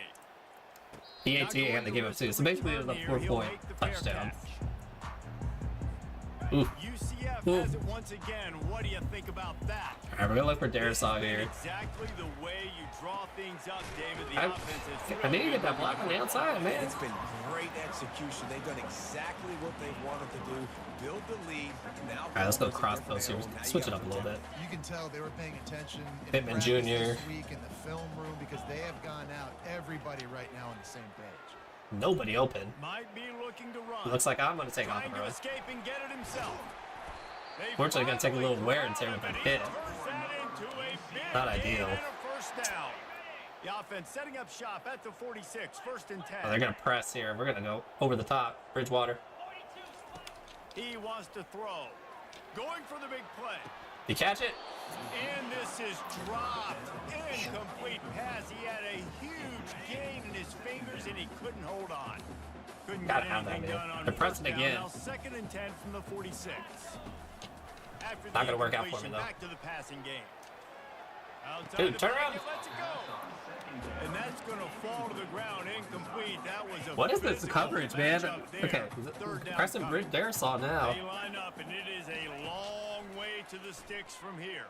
PAT had to give up too, so basically it was a 4-point touchdown. Ooh. UCF Ooh. has it once again. What do you think about that? All right, we're gonna look for This Darisaw has been here. exactly the way you draw things up, David. The I offense has need to really get that been block on the outside, man. It's been great execution. They've done exactly what they wanted to do. Build the lead. Now All right, let's go it's a cross different post here. animal. Now you Switch it got up a little bit. You can tell they were paying attention in Pittman practice Jr. this week in the film room because they have gone out everybody right now on the same page. Nobody open. Might be looking to run. Looks like I'm gonna take off Trying and to run. escape and get it himself. They Fortunately, gonna take a little wear and tear with finally that hit. turns that into a big Not gain ideal. and a first down. The offense setting up shop at the 46, first and 10. Oh, they're gonna press here. We're gonna go over the top. Bridgewater. He wants to throw. Going for the big play. You catch it? And this is dropped. Incomplete pass. He had a huge gain in his fingers, and he couldn't hold on. Couldn't Gotta get have that, anything man. done on They're pressing first down. again. Now second and 10 from the 46. After Not the gonna work out for me, incompletion, though. back to the passing game. Outside Dude, the turn pocket, around. lets it go. And that's going to fall to the ground incomplete. That was a What is this physical coverage, man? matchup there. Okay, Third down Preston coming. Darisaw now. They line up, and it is a long way to the sticks from here.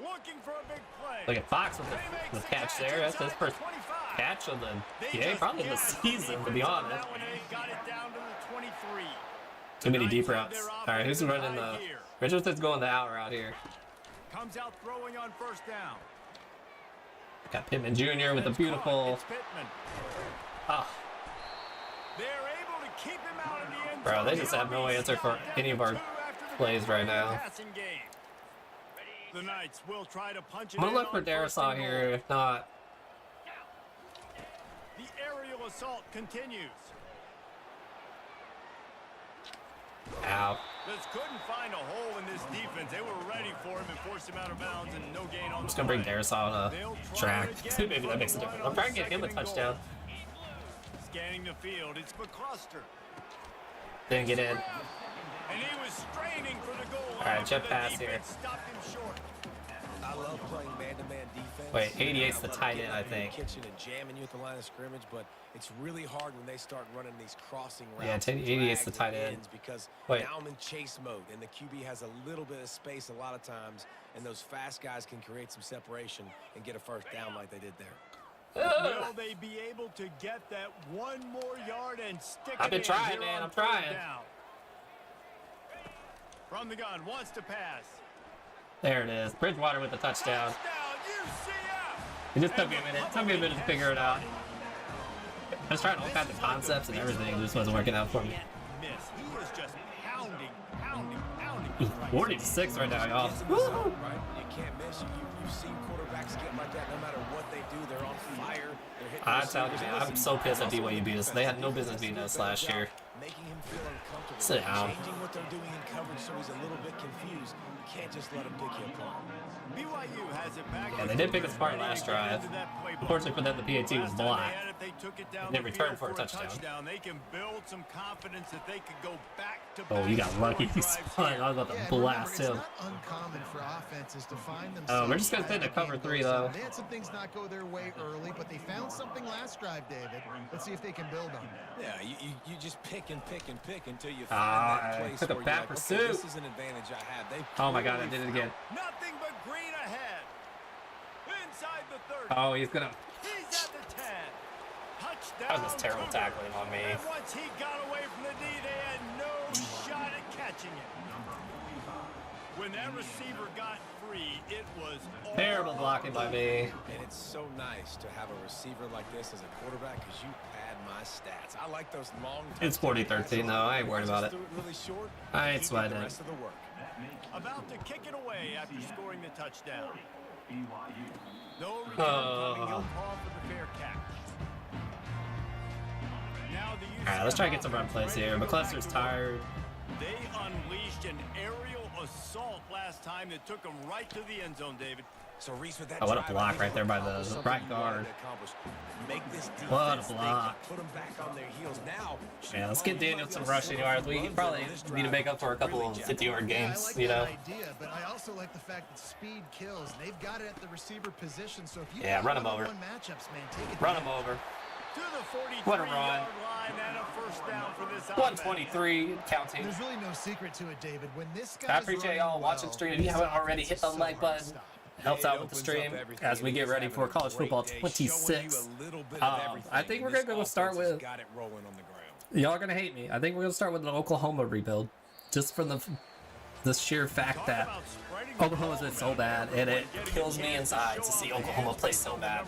Looking for a big play. Look at Fox with the catch there. That's his first catch of the probably the season, to be honest. Got it down to the 23. Too many deep routes. All right, who's running the? Richardson's going the out route here. Comes out throwing on first down. Got Pittman Jr. with the beautiful. It's Pittman. Ah, They're able to keep him out of the end bro, zone. they just have no answer for any of our plays right now. Passing game. The Knights will try to punch it I'm gonna in look for on first Darisaw and goal. here. If not, The aerial assault continues. ow. Just couldn't find a hole in this defense. They were ready for him and forced him out of bounds and no gain on I'm just the gonna bring play. Darisaw on They'll a try track. it again Maybe that from makes a the difference. line I'm trying to get him a on second and touchdown. goal. Scanning the field, it's McCluster. Didn't get in. And he was straining for the goal line. All right, jet but the pass here. defense stopped him short. I love playing man-to-man defense. Wait, 88's the I love tight getting end, I out of your think. Kitchen and jamming you at the line of scrimmage, but it's really hard when they start running these crossing Yeah, routes. 88's the drags tight and end. ends Because Wait. now I'm in chase mode, and the QB has a little bit of space a lot of times, and those fast guys can create some separation and get a first down like they did there. Will they be able to get that one more yard and stick I've it been in trying, here man, on I'm third trying. down? From the gun, wants to pass. There it is. Bridgewater with the touchdown. Touchdown, UCF! It just took me a minute. It took me a minute to figure it out. I was trying all kinds of concepts and everything. It just wasn't working out for me. Miss. He is just pounding. 40-6 right now, y'all. Right? You can't miss. You've seen quarterbacks get like that no matter what they do. They're on fire. They're hitting I'm telling you, receivers. man, I'm so pissed at BYU beat us. They had no business beating us last year. Making him feel uncomfortable. Sit down. Changing what they're doing in coverage so he's a little bit confused. You can't just let him pick you apart. BYU has it back. Yeah, they did pick us apart last drive. Unfortunately for them, the PAT was blocked. And they returned for a touchdown. They can build some confidence that they could go back to Oh, you got lucky. He spun. I was about to Yeah, and blast remember, him. it's not uncommon for offenses to find themselves. Oh, we're just gonna stay in the as the game cover goes 3, on. though. They had some things not go their way early, but they found something last drive, David. Let's see if they can build on it. Yeah, you just pick and pick and pick until you Ah, find that I place took a where bad you're like, pursuit. okay, this is an advantage I have. They've Oh my god, I clearly did it again. Nothing but green ahead. Inside the 30. Oh, he's gonna. He's at the 10. Touchdown. That was just terrible Cougar. tackling on me. And once he got away from the D, they had no shot at catching it. When that receiver got free, it was all Terrible blocking by me. And it's so nice to have a receiver like this as a quarterback because you pad my stats. I like those long. It's 40-13 though. I ain't worried about it. Really short, I ain't keep sweating the it. rest of the work. about to kick it away after scoring the touchdown. BYU. No return coming. He'll call for the fair catch. Now the All right, let's try to get some run plays here. McCluster's tired. They unleashed an aerial assault last time that took them right to the end zone, David. So Reese, with that Oh, what a drive, block I think right there by the accomplished right something you wanted guard. to accomplish. Make this defense What a think, block. Put them back on their heels now. Yeah, let's get Daniel some rushing yards. We probably need to make up for a couple of 50-yard Yeah, I games, like you know? that idea, but I also like the fact that speed kills. They've got it at the receiver position, so if you Yeah, have run 'em over. one-on-one matchups, man, take it. Run him over. To the 43-yard What a run. line and a first down for this offense. 123 counting. There's really no secret to it, David. When this I guy's appreciate running y'all watching well, stream. If you this haven't already, offense hit is the so like hard to button. stop. Helps It out with the opens stream up everything. as we It get is ready having for a college great football day, 26. showing you a little bit of I everything, think and we're this gonna go start offense has with. got it rolling on the ground. Y'all are gonna hate me. I think we're gonna start with an Oklahoma rebuild, just from the sheer fact that Oklahoma's been so bad, and it kills me inside to see Oklahoma play so bad.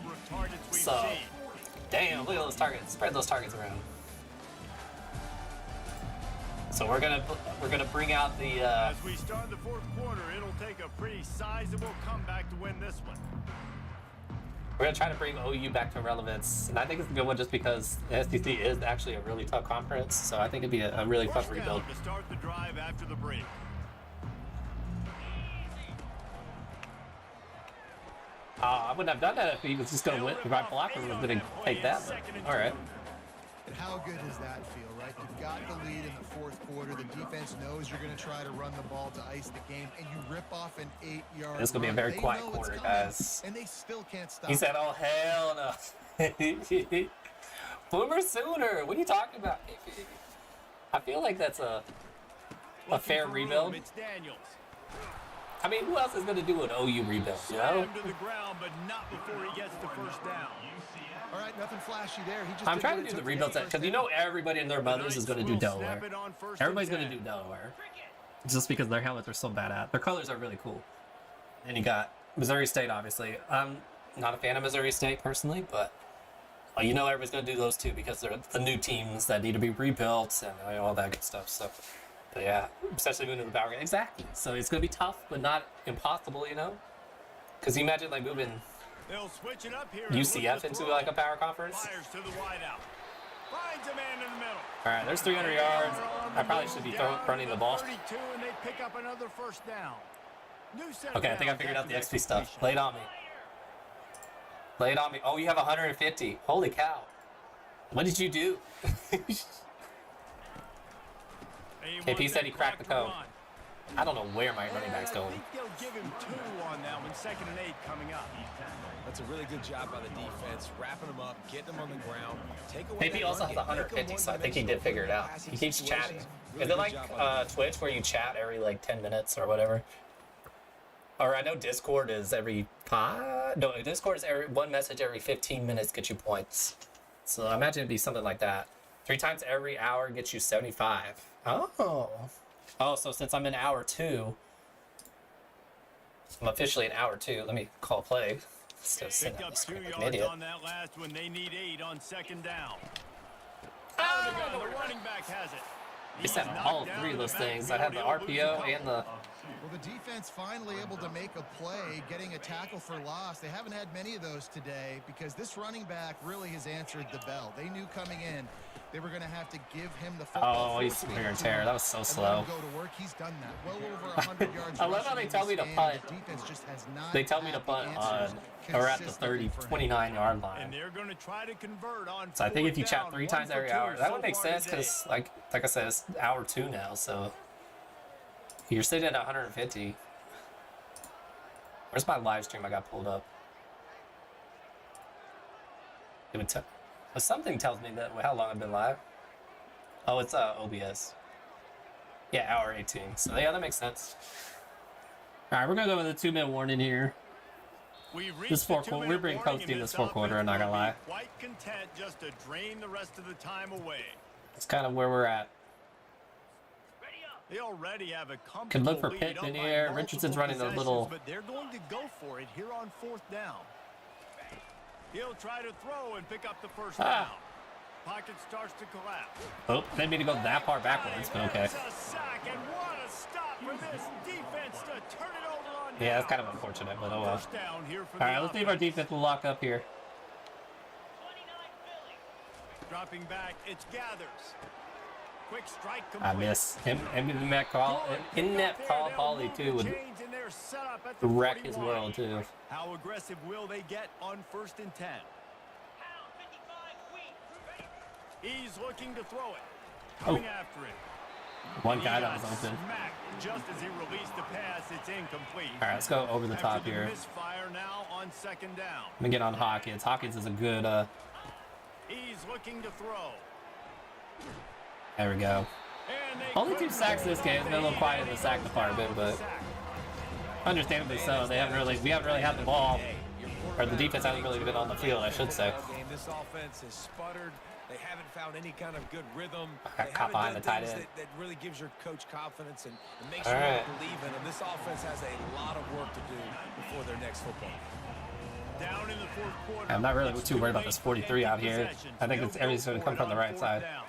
So, damn, look at those targets. Spread those targets around. So we're gonna bring out the. As we start the fourth quarter, it'll take a pretty sizable comeback to win this one. We're gonna try to bring OU back to relevance, and I think it's a good one just because the SEC is actually a really tough conference. So I think it'd be a really fun First rebuild. down to start the drive after the break. I wouldn't have done that if he was just gonna win. If our blocker was gonna take that. But, all right. And how good does that feel, right? You've got the lead in the fourth quarter. The defense knows you're going to try to run the ball to ice the game, and you rip off an 8-yard It's gonna be a very quiet quarter, guys. And they still can't stop. He said, "Oh hell no." Boomer Sooner. What are you talking about? I feel like that's a fair rebuild. I mean, who else is going to do an OU rebuild, you know? To the ground, but not before he gets the first down. All right, nothing flashy there. He just I'm trying to do the rebuilds because you know everybody and their mothers is going to do Delaware. Everybody's going to do Delaware. Just because their helmets are so bad at. Their colors are really cool. And you got Missouri State, obviously. I'm not a fan of Missouri State personally, but you know everybody's going to do those two because they're the new teams that need to be rebuilt and all that good stuff. So, but yeah, especially moving to the Power game. Exactly. So it's going to be tough, but not impossible, you know? Because you imagine like moving They'll switch it up here. UCF into like a power conference. Fires to the wideout. Finds a man in the middle. All right, there's 300 yards. I probably should be running the ball. 32, and they pick up another first down. New set Okay, I think I figured out the XP stuff. Lay it on me. Lay it on me. Oh, you have 150. Holy cow. What did you do? KP said he cracked the code. I don't know where my running back's going. I think they'll give him 2 on that one. 2nd and 8 coming up. That's a really good job by the defense, wrapping them up, getting them on the ground. Take away KP that also run has game. 150, so I think he did figure it out. He keeps chatting. Is it like Twitch where you chat every like 10 minutes or whatever? Or I know Discord is every 5? No, Discord is one message every 15 minutes gets you points. So I imagine it'd be something like that. 3 times every hour gets you 75. Oh. Oh, so since I'm in hour 2, I'm officially in hour 2. Let me call play. Instead of sitting Pick on up the 2 screen like yards an idiot. on that last one. They need 8 on 2nd down. Ah! The running back has it. He said all 3 of those things. I had the RPO and the... Well, the defense finally able to make a play, getting a tackle for loss. They haven't had many of those today because this running back really has answered the bell. They knew coming in they were going to have to give him the football. Oh, he's wear and tear. That was so slow. Go to work. He's done that. Well over 100 yards. I love how they tell me to punt. The defense just has not. They tell me to punt on or at the 29-yard line. And they're going to try to convert on. So I think if you chat down, 3 times 1 for every 2 hour, that so would make far sense today. because, like I said, it's hour 2 now. So you're sitting at 150. Where's my live stream? I got pulled up. Something tells me that how long I've been live. Oh, it's OBS. Yeah, hour 18. So yeah, that makes sense. All right, we're gonna go with a 2-minute warning here. This we're being coasting this 4th quarter. I'm not gonna lie. Quite content just to drain the rest of the time away. It's kind of where we're at. They already have a comfortable Can look for lead Pitt up in the by air. multiple Richardson's running a little. but they're going to go for it here on 4th down. He'll try to throw and pick up the first down. Pocket starts to collapse. Oh, didn't mean to go that far backwards, but okay. It's a sack, and what a stop for this defense to turn it over on Yeah, that's down. kind of unfortunate, but oh well. First down here for All the right, let's see if our offense. defense will lock up here. Dropping back, it's Gathers. Quick strike complete. I miss him. In that call, Polly too would wreck his world too. How aggressive will they get on 1st and 10? He's looking to throw it. Coming after it. One guy He that was got open. smacked just as he released the pass. It's incomplete. All right, let's go over the top After here. misfire now on 2nd down. Let me get on Hawkins. Hawkins is a good. He's looking to throw. There we go. And they Only 2 couldn't sacks hold this game. It's been a little quiet in the sack department, but understandably so. We haven't really had the ball, or the defense hasn't really been on the field, I should say. This offense has sputtered. They haven't found any kind of good rhythm. Got They caught haven't behind done the tight things end. that really gives your coach confidence and makes All you right. believe in them. This offense has a lot of work to do before their next football game. Down in the 4th quarter. I'm not really It's too worried about this 43 out here. possession. I think He'll everything's go going to come for it from the on right 4th side. down.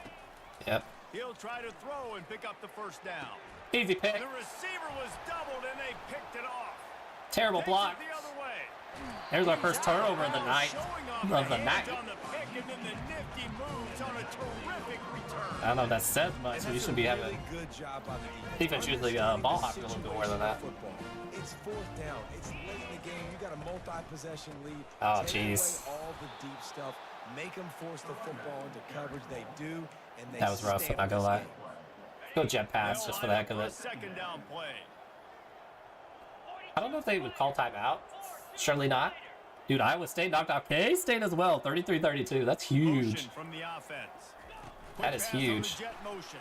Yep. He'll try to throw and pick up the first down. Easy pick. The receiver was doubled and they picked it off. Terrible Takes it block. the other way. There's our first turnover of the night. Showing off Of the hands night. on the pick and then the nifty moves on a terrific return. I don't know if that says much. And We that's should a be really having. good job by the Defense usually ball hopping a little bit more than that. Football. It's 4th down. It's late in the game. You got a multi-possession lead. Oh, Take away jeez. all the deep stuff. make them force the football into coverage. They do, and they That was rough, stay I'm not with gonna this lie. game. Go jet pass just for the heck of Line up it. for a second down play. I don't know if they would call timeout. Surely not. Dude, Iowa State knocked out K-State as well. 33-32. That's huge. Motion from the offense. That is Quick pass on the huge. jet motion.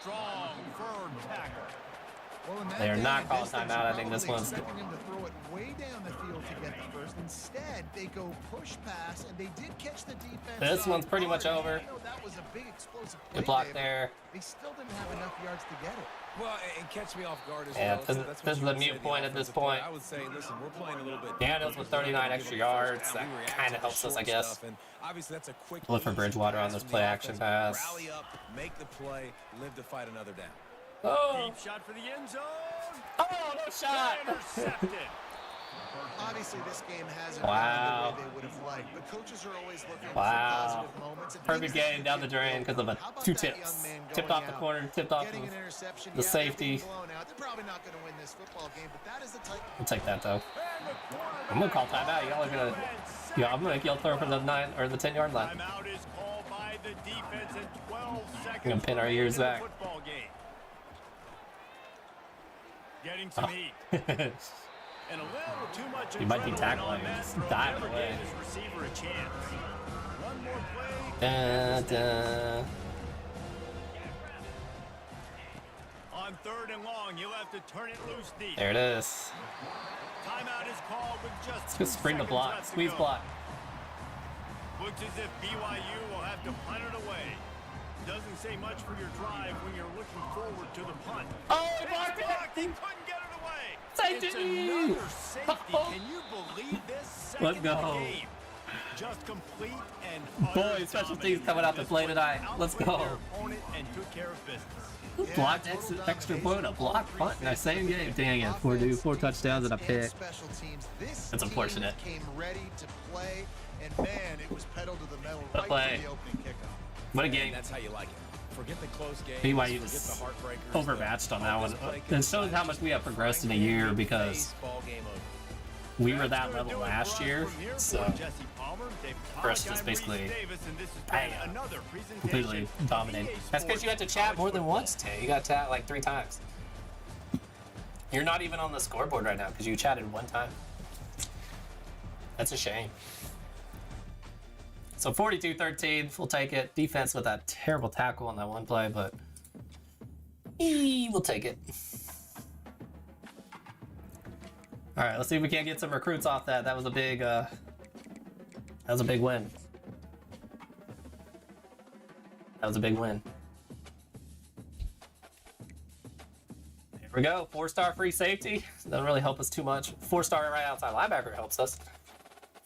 Strong, firm tackle. Well, in that They are day not and calling distance, timeout. you're I think this probably one's- expecting him to throw it way down the field to get the first. Instead, they go push pass, and they did catch the defense. This off one's pretty much guard. over. I know that was a big explosive play, Good block Dave, there. but They still didn't have enough yards to get it. Well, and catch me off guard as Yeah, well. this- That's what this is you the would say mute to the point at this offensive player. point. I would say, listen, we're playing a little bit. Daniels with 39 extra yards. That kind of helps us, I guess. And obviously, that's a quick. Look for easy Bridgewater on pass this from the play action offense. pass. Rally up, make the play, live to fight another down. Oh, Deep shot for the end zone. oh, no shot. Intercepted. Obviously, this game hasn't Wow. gone the way they would have liked, but coaches are always looking Wow. for positive moments. and Perfect things that game you down the can drain build because of on. a How about two that young tips. man Tipped going off the out, corner, tipped off getting an the interception? the Yeah, safety. they're being blown out. They're probably not going to win this football game, but that is the type. I'll take that though. And the I'm gonna call timeout. Y'all are gonna, yeah, I'm gonna make y'all throw for the 9 or the 10-yard line. Timeout is called by the defense in 12 seconds. Gonna pin our remaining ears in the back. Football game. Getting some Oh. heat. And a little too much He might be adrenaline tackling on him, that just throw. diving Never away. gave his receiver a chance. One more play. Dun, dun. On 3rd and long, you'll have to turn it loose deep. There it is. Timeout is called with just Let's go spring the 2 seconds block. left to Squeeze go. block. Looks as if BYU will have to punt it away. Doesn't say much for your drive when you're looking forward to the punt. Oh, he It's blocked blocked. He it. couldn't get it away. Safety. It's another safety. Can you believe this? Second Let's of the go. game. Just complete and utter Boy, special teams dominance. coming out to This play one tonight. Let's outplayed go. their opponent and took care of business. Blocked extra point, a block punt in that same game. Dang it, four touchdowns and a pick. Special teams. This That's team unfortunate. Came ready to play, and man, it was pedal to the metal What right play? from the opening kickoff. What a And game. that's how you like it. Forget the close games. BYU forget just the heartbreakers, overmatched on that one. this play It can shows decide how much we have progressed in a year because baseball game over. we were That's that gonna level do it last for us year. from here. So For Jesse Palmer, Dave for us to Pollock, just I'm basically Reese Davis, and this has been bam, another presentation completely of dominated. EA That's because you had to Sports chat more than College once, Tay. You got to chat like 3 times. You're not even on the scoreboard right now because you chatted 1 time. That's a shame. So 42-13, we'll take it. Defense with that terrible tackle on that one play, but we'll take it. All right, let's see if we can't get some recruits off that. That was a big win. That was a big win. Here we go. 4-star free safety. Doesn't really help us too much. 4-star right outside linebacker helps us.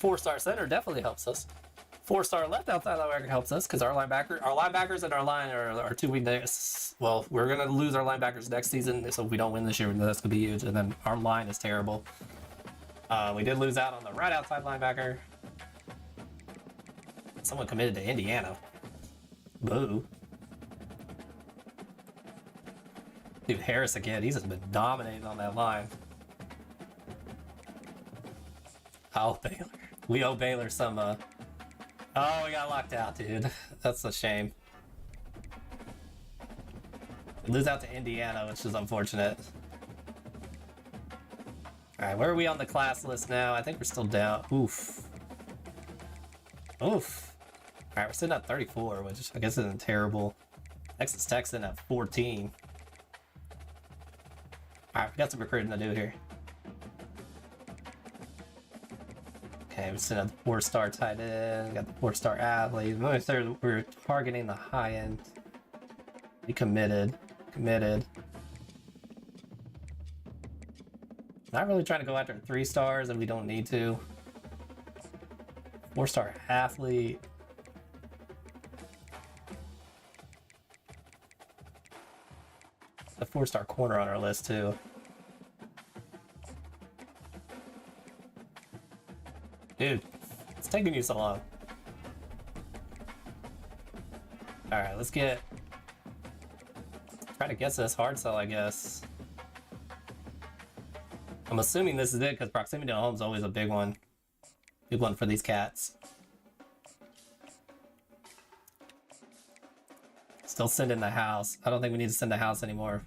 4-star center definitely helps us. 4-star left outside linebacker helps us because our linebackers and our line are 2 weaknesses. Well, we're gonna lose our linebackers next season, so if we don't win this year, that's gonna be huge. And then our line is terrible. We did lose out on the right outside linebacker. Someone committed to Indiana. Boo. Dude, Harris again. He's just been dominating on that line. Oh, Baylor. We owe Baylor some, Oh, we got locked out, dude. That's a shame. We lose out to Indiana, which is unfortunate. Alright, where are we on the class list now? I think we're still down. Oof. Oof. Alright, we're sitting at 34, which I guess isn't terrible. Texas Tech's in at 14. Alright, we got some recruiting to do here. Okay, we're sitting at the 4-star tight end. We got the 4-star athlete. We're targeting the high end. We committed. Not really trying to go after 3 stars if we don't need to. 4-star athlete. The 4-star corner on our list too. Dude, it's taking you so long. Alright, let's get... Try to guess this hard sell, I guess. I'm assuming this is it because proximity to home is always a big one. Big one for these cats. Still sending the house. I don't think we need to send the house anymore.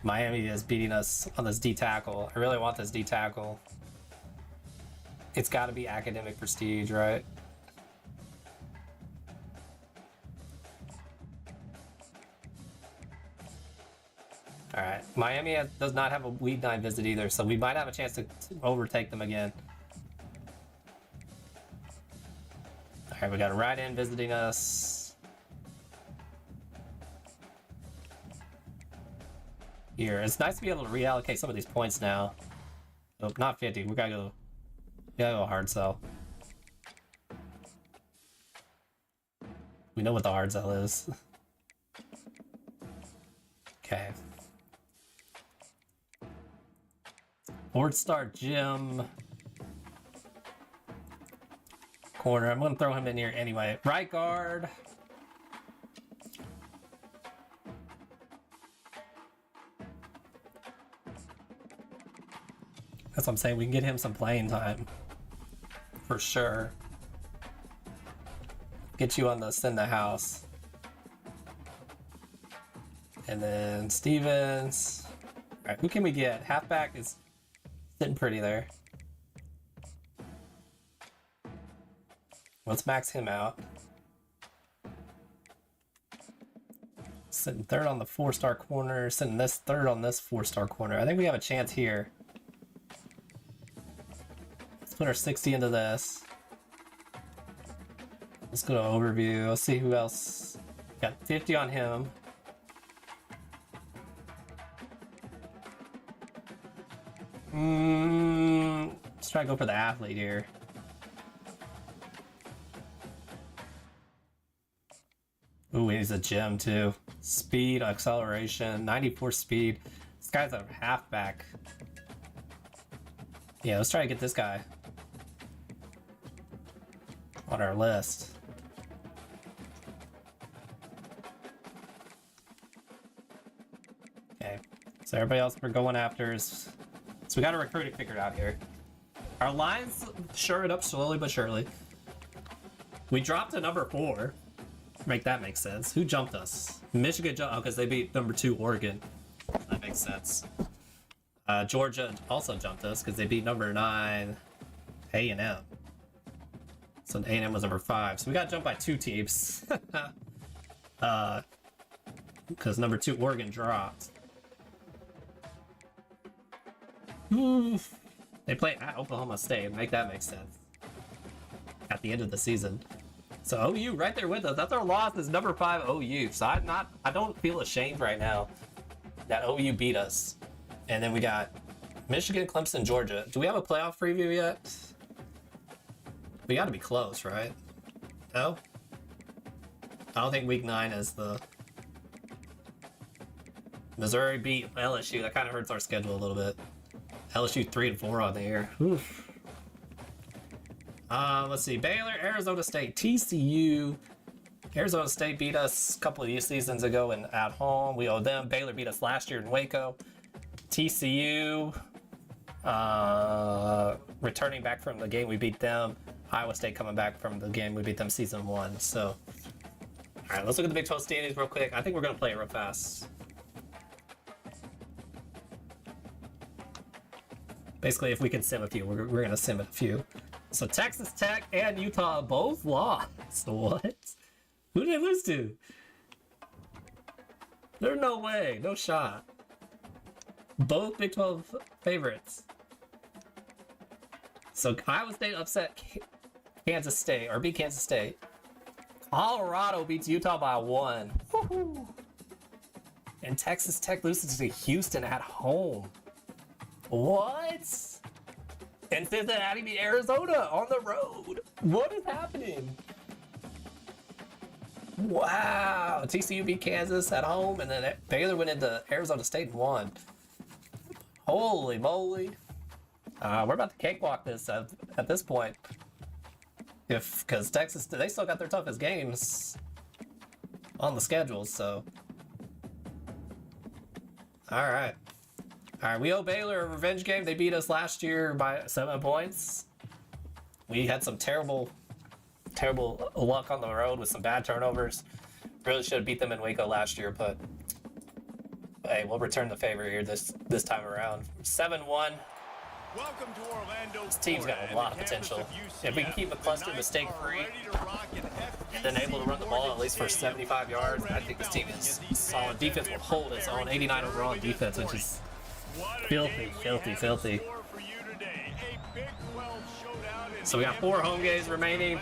Miami is beating us on this D tackle. I really want this D tackle. It's got to be academic prestige, right? All right, Miami does not have a week 9 visit either, so we might have a chance to overtake them again. All right, we got a right end visiting us. Here, it's nice to be able to reallocate some of these points now. Oh, not 50. We gotta go hard sell. We know what the hard sell is. Okay. Ford Star Jim. Corner. I'm going to throw him in here anyway. Right guard. That's what I'm saying. We can get him some playing time. For sure. Get you on the send the house. And then Stevens. Alright, who can we get? Halfback is sitting pretty there. Let's max him out. Sitting third on the 4-star corner. Sitting this third on this 4-star corner. I think we have a chance here. Let's put our 60 into this. Let's go to overview. Let's see who else. Got 50 on him. Let's try to go for the athlete here. Ooh, he's a gem too. Speed, acceleration, 94 speed. This guy's a halfback. Yeah, let's try to get this guy on our list. Okay, so everybody else we're going after is... So we got our recruiting figured out here. Our line's shored up slowly but surely. We dropped to number 4. Make that make sense. Who jumped us? Michigan jumped because they beat number 2 Oregon. That makes sense. Georgia also jumped us because they beat number 9 A&M. So A&M was number 5. So we got jumped by 2 teams. Because number 2 Oregon dropped. They play at Oklahoma State. Make that make sense. At the end of the season. So OU right there with us. That's our loss is number 5 OU. So I don't feel ashamed right now that OU beat us. And then we got Michigan, Clemson, Georgia. Do we have a playoff preview yet? We got to be close, right? No? I don't think week 9 is the... Missouri beat LSU. That kind of hurts our schedule a little bit. LSU 3-4 on the year. Oof. Let's see. Baylor, Arizona State, TCU. Arizona State beat us a couple of seasons ago and at home. We owe them. Baylor beat us last year in Waco. TCU, returning back from the game we beat them. Iowa State coming back from the game we beat them season 1. So, all right, let's look at the Big 12 standings real quick. I think we're going to play it real fast. Basically, if we can sim a few, we're going to sim a few. So Texas Tech and Utah both lost. What? Who did they lose to? There's no way. No shot. Both Big 12 favorites. So Iowa State upset Kansas State, or beat Kansas State. Colorado beats Utah by 1. Woohoo! And Texas Tech loses to Houston at home. What? And Cincinnati beat Arizona on the road. What is happening? Wow. TCU beat Kansas at home, and then Baylor went into Arizona State and won. Holy moly. We're about to cakewalk this at this point. Because Texas, they still got their toughest games on the schedule, so. All right. All right, we owe Baylor a revenge game. They beat us last year by 7 points. We had some terrible luck on the road with some bad turnovers. Really should have beat them in Waco last year, but hey, we'll return the favor here this time around. 7-1. Welcome to Orlando. This team's got a lot of potential. If we can keep McCluster mistake-free and then able to run the ball at least for 75 yards, I think this team is solid. Defense will hold its own. 89 overall in defense, which is filthy. So we got 4 home games remaining.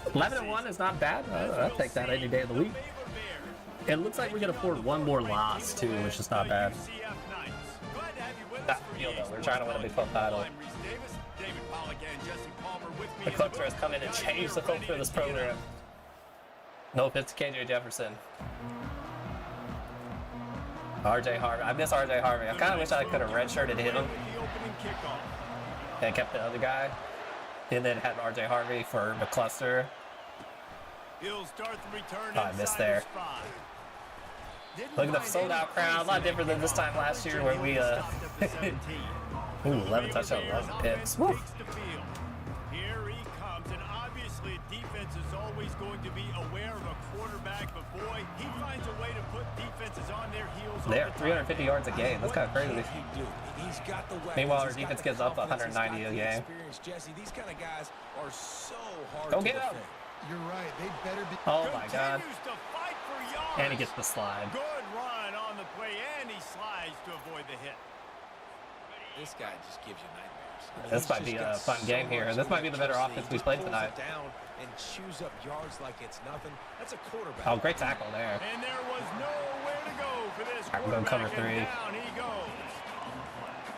11-1 is not bad. I'll take that any day of the week. It looks like we can afford one more loss too, which is not bad. That field though, we're trying to win a Big 12 title. The Clipper has come in and changed the culture of this program. No offense to KJ Jefferson. RJ Harvey. I miss RJ Harvey. I kind of wish I could have redshirted him and kept the other guy. And then had RJ Harvey for McCluster. Oh, I missed there. Look at the sold-out crowd. A lot different than this time last year where we, ooh, 11 touchdowns, 11 picks. Woo. Here he comes, and obviously defense is always going to be aware of a quarterback, but boy, he finds a way to put defenses on their heels. They are 350 yards a game. That's kind of crazy. Meanwhile, our defense gives up 190 a game. These kind of guys are so hard Go to get him. defend. You're right. They better be. Oh my God. And he He gets the slide. Good run on the play, and he slides to avoid the hit. This guy just gives you nightmares. This might be a fun game here. This might be the better offense we played tonight. Down and chews up yards like it's nothing. That's a quarterback. Oh, great tackle there. And there was nowhere to go for this All right, we're going to cover 3. and down he goes.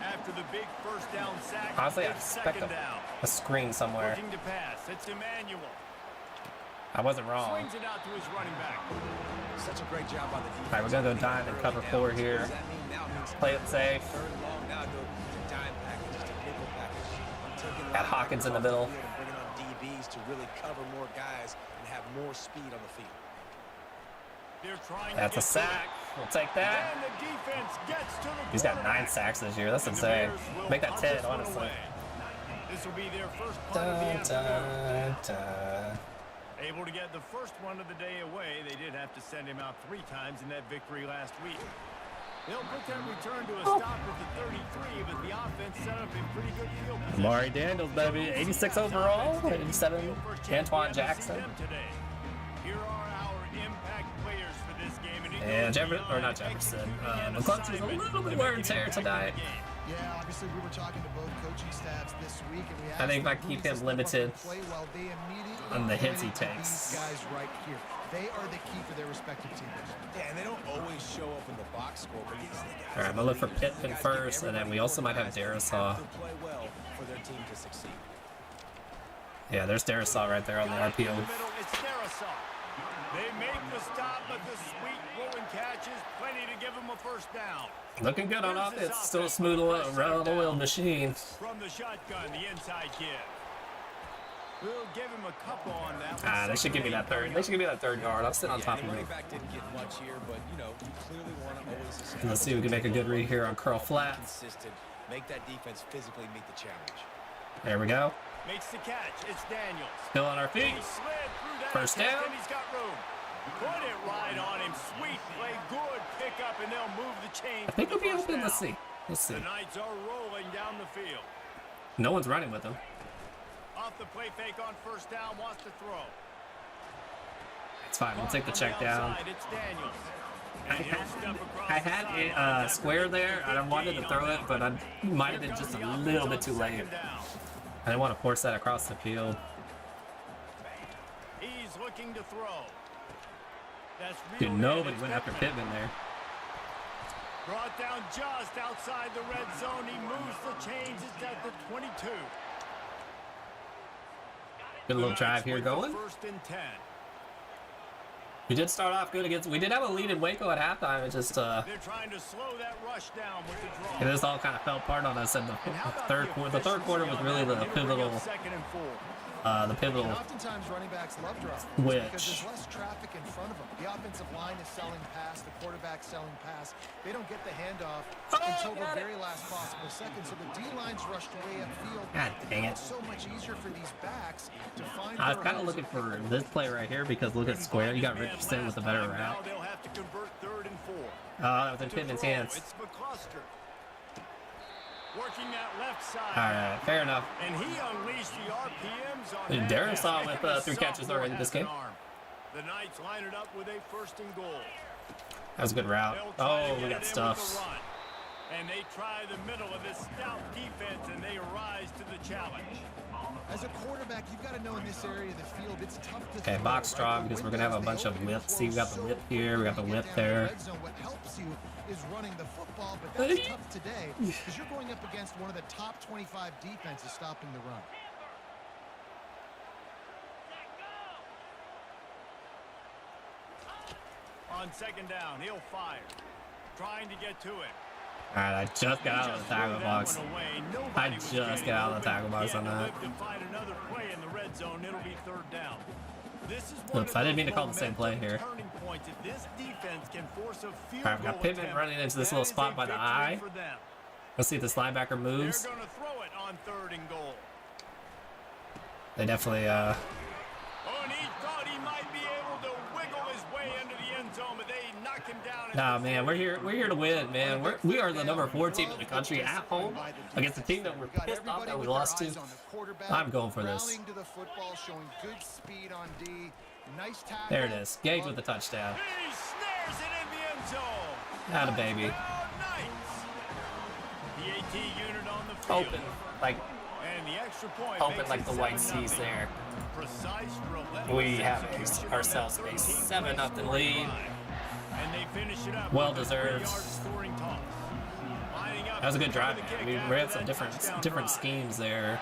After the big first down sack, Honestly, I it's expect second down. a screen somewhere. Looking to pass. It's Emmanuel. I wasn't wrong. Swings it out to his running back. Such a great job by the defense. All right, we're going to go dime and cover 4 here. Play it safe. Got Hawkins in the middle. Bringing on DBs to really cover more guys and have more speed on the field. That's a sack. We'll take that. And the defense gets to the He's got 9 sacks this year. That's insane. Make that 10, honestly. This will be their first punt of the afternoon. Able to get the first one of the day away. They did have to send him out 3 times in that victory last week. They'll put that return to a stop at the 33, but the offense set up a pretty good field position. Amari Daniels, baby. 86 overall. 87. Antoine Jackson. Here are our impact players for this game. And Jefferson, or not Jefferson. McCluster's a little bit wear and tear tonight. Yeah, obviously we were talking to both coaching staffs this week, and we I think if I keep him limited play well, they immediately on the hits he played takes. These guys right here, they are the key for their respective teams. Yeah, and they don't always show up in the box score, but these are the guys. All right, I'm going to look for Pittman first, and then we also might have Darisaw. Play well for their team to succeed. Yeah, there's Darisaw right there on the RPO. It's Darisaw. They make the stop, but the sweet rolling catch is plenty to give them a first down. Looking good on offense. Still a smooth oil machine. From the shotgun, the inside give. We'll give him a couple on that. Ah, they should give me that third. They should give me that 3rd yard. I'm sitting on top of him. Running back didn't get much here, but you know, you clearly want to always establish. Let's see if we can make a good read here on curl flats. Consistent. Make that defense physically meet the challenge. There we go. Makes the catch. It's Daniels. Still on our feet. He slid through that First attempt, down. and he's got room. Put it right on him. Sweet play. Good pickup, and they'll move the chains. I think for we'll the be first open. Let's down. see. Let's see. The Knights are rolling down the field. No one's running with him. Off the play fake on first down. Wants to throw. It's fine. We'll take the On check down. outside, it's Daniels. And he'll step across I the had sideline. a square there. I wanted to throw it, but I might have been just a little bit too late. Second down. I didn't want to force that across the field. He's looking to throw. That's Dude, real nobody good. went after Pittman there. Brought down just outside the red zone. He moves the chains. It's at the 22. Good little drive here With the going. First and 10. We did start off good against. We did have a lead in Waco at halftime. It just They're trying to slow that rush down with the draw. it just all kind of fell apart on us in the third quarter. The third quarter was really the pivotal. And oftentimes running backs love drop because Which there's less traffic in front of them. The offensive line is selling pass, the quarterback's selling pass. They don't get the handoff until the very last possible second. So the D-line's rushed way upfield. God dang it. It's so much easier for these backs to find. I was kind of looking for this play right here because look at square. You got Richardson with a better route. They'll have to convert 3rd and 4. That was in Pittman's hands. It's McCluster. Working that left side. All right, fair enough. And he unleashed the RPMs on Dude, that. Darren saw with 3 catches already this game. The Knights line it up with a 1st and goal. That was a good route. Oh, we got stuffs. And they try the middle of this stout defense, and they rise to the challenge. As a quarterback, you've got to know in this area of the field, it's tough to Okay, throw, box right? strong because we're gonna have a bunch of whips. See, we got the whip here, we got the whip there. What helps you is running the football, but that's tough today because you're going up against one of the top 25 defenses stopping the run. On 2nd down, he'll fire. Trying to get to it. All right, I just got out of the tackle box. I just got out of the tackle box on that. Oops, I didn't mean to call the same play here. All right, we got Pittman running into this little spot by the eye. Let's see if this linebacker moves. They're going to throw it on 3rd and goal. They definitely, Oh, and he thought he might be able to wiggle his way into the end zone, but they knock him down. Nah, man, we're here to win, man. We are the number 4 team in the country at home against a team that we're pissed off that we lost to. I'm going for this. To the football, showing good speed on D. Nice tackle. There it is. Gage with the touchdown. He snares it in the end zone. Atta baby. The AT unit on the field. Open, like And the extra point open makes like it the white 7-0. seas there. Precise, relentless We have execution ourselves with a that 7-0 lead. And they finish it up Well with a deserved. 3-yard scoring toss. Lining up That was a good for drive. the kick We after ran some that touchdown different drive. schemes there,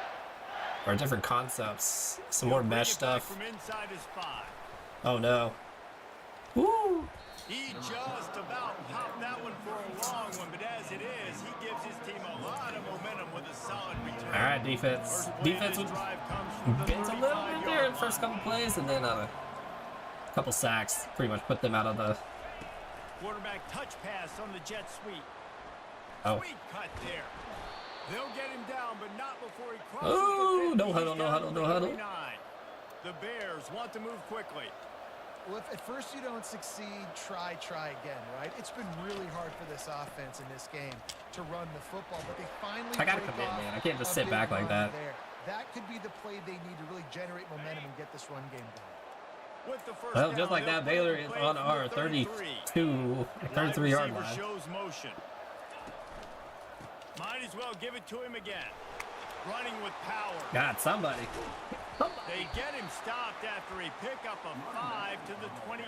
or different concepts. Some more Bring mesh it back stuff. From inside his 5. Oh no. Woo! He just about popped that one for a long one, but as it is, he gives his team a lot of momentum with a solid return. All right, defense. First play of Defense this was drive comes from the bent a little bit there in the 35-yard first line. couple plays, and then a couple sacks pretty much put them out of the. Quarterback touch pass on the jet sweep. Oh. Sweet cut there. They'll get him down, but not before he crosses Oh, the 50. no huddle, He's no down huddle, to no huddle. 39. The Bears want to move quickly. Well, if at first you don't succeed, try again, right? It's been really hard for this offense in this game to run the football, but they finally I gotta break commit, off man. I can't just a sit big back like run that. there. That could be the play they need to really generate momentum and get this run game going. With the first Well, down, just like that, they'll Baylor play is from on the our 33-yard Wide line. receiver shows motion. Might as well give it to him again. Running with power. God, somebody. They get him stopped after a pickup of 5 to the 28.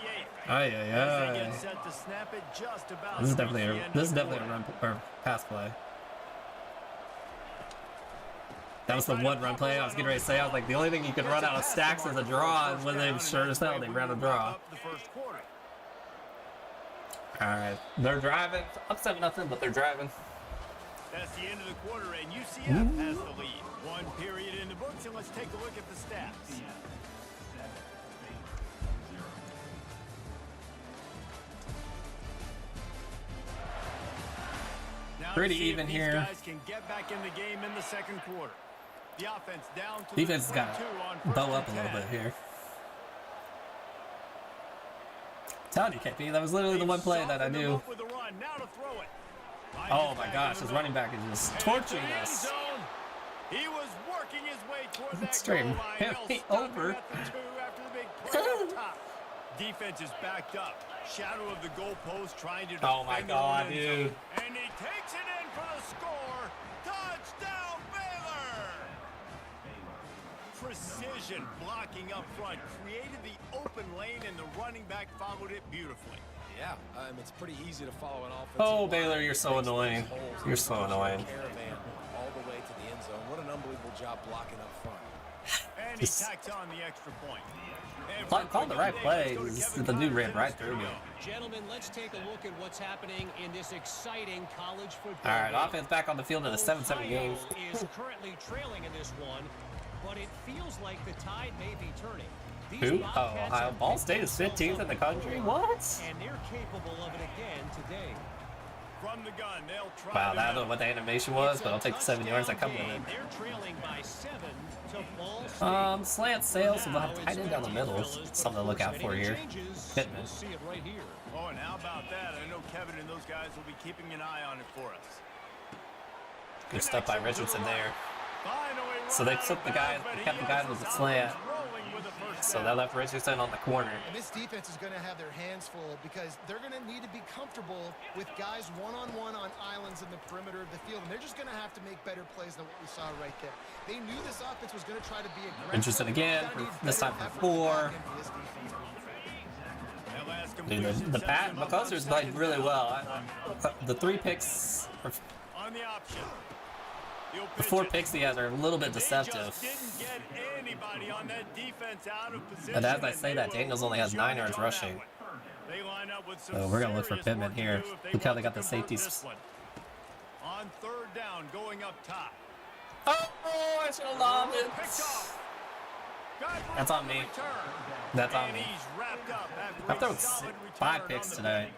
Ay, As they ay, get ay. set to snap it just about. This is reach definitely the a end this is of the definitely a quarter. run or pass play. That was the one run play I was getting ready to say. I was like, the only thing you could run out of stacks is a draw, and when they sure as hell they ran a draw. The first quarter. All right, they're driving up 7-0, but they're driving. That's the end of the quarter, and UCF has the lead. One period in the books, and let's take a look at the stats. Now Pretty to see if even these here. guys can get back in the game in the second quarter. The offense down to Defense has the got 22 on to first bow and up a little 10. bit here. Telling you, KP, that was literally the one play that I Soften them knew. up with a run. Now to throw it. Oh my gosh, his running back is just torching End us. zone. He was working his way toward that Straight goal line. him They'll stop him over. at the 2 after the big play up top. Defense is backed up. Shadow of the goalpost trying to Oh my defend the God, end zone. dude. And he takes it in for the score. Touchdown, Baylor! Precision blocking up front created the open lane, and the running back followed it beautifully. Yeah, it's pretty easy to follow an offensive Oh, line. Baylor, you're so Makes those annoying. holes You're and so push annoying. Caravan all the way to the end zone. What an unbelievable job blocking up front. And he Just tacks on the extra point. called the right play. The dude ran right through me. Gentlemen, let's take a look at what's happening in this exciting college football All right, game. offense back on the field in a 7-7 game. Ohio is currently trailing in this one, but it feels like the tide may be turning. These Who? Oh, Bobcats Ohio. have Ball picked State is themselves 15th in up the a country? good What? And they're capable of it again today. From the gun, they'll try Wow, to I don't know what the animation was, It's but a I'll take the 7 yards that come with touchdown it. game. They're trailing by 7 to Ball State. Slant sales with Now a tight end down the middle. it's fellas, Something to look out for here. Pittman. We'll see it right here. Oh, and how about that? I know Kevin and those guys will be keeping an eye on it for us. Good stuff by Richardson there. Finally So they run out took of the guy, bounds, but he kept the has guy with the his slant. offense rolling with a first So down. that left Richardson on the corner. And this defense is going to have their hands full because they're going to need to be comfortable with guys one-on-one on islands in the perimeter of the field. And they're just going to have to make better plays than what we saw right there. They knew this offense was going to try to be aggressive. Richardson again, Gotta need this time better for effort 4. back into this defense. That last Dude, completion the sets him up on McCuster's played second really down. well. The 3 picks, On the option. He'll the pitch 4 it. picks he has are a little bit They deceptive. just didn't get anybody on that defense out of position. And as I and say they that, will Daniels only has lose 9 yardage yards on that rushing. one. They line up with some So we're gonna look for serious Pittman work to here. do if they Look how want they to got the convert safeties. this one. On third down, going up top. Oh, I should have lobbed it. Picked off. That's on me. That's on And me. he's wrapped up I've after a thrown solid 5 return picks on the today.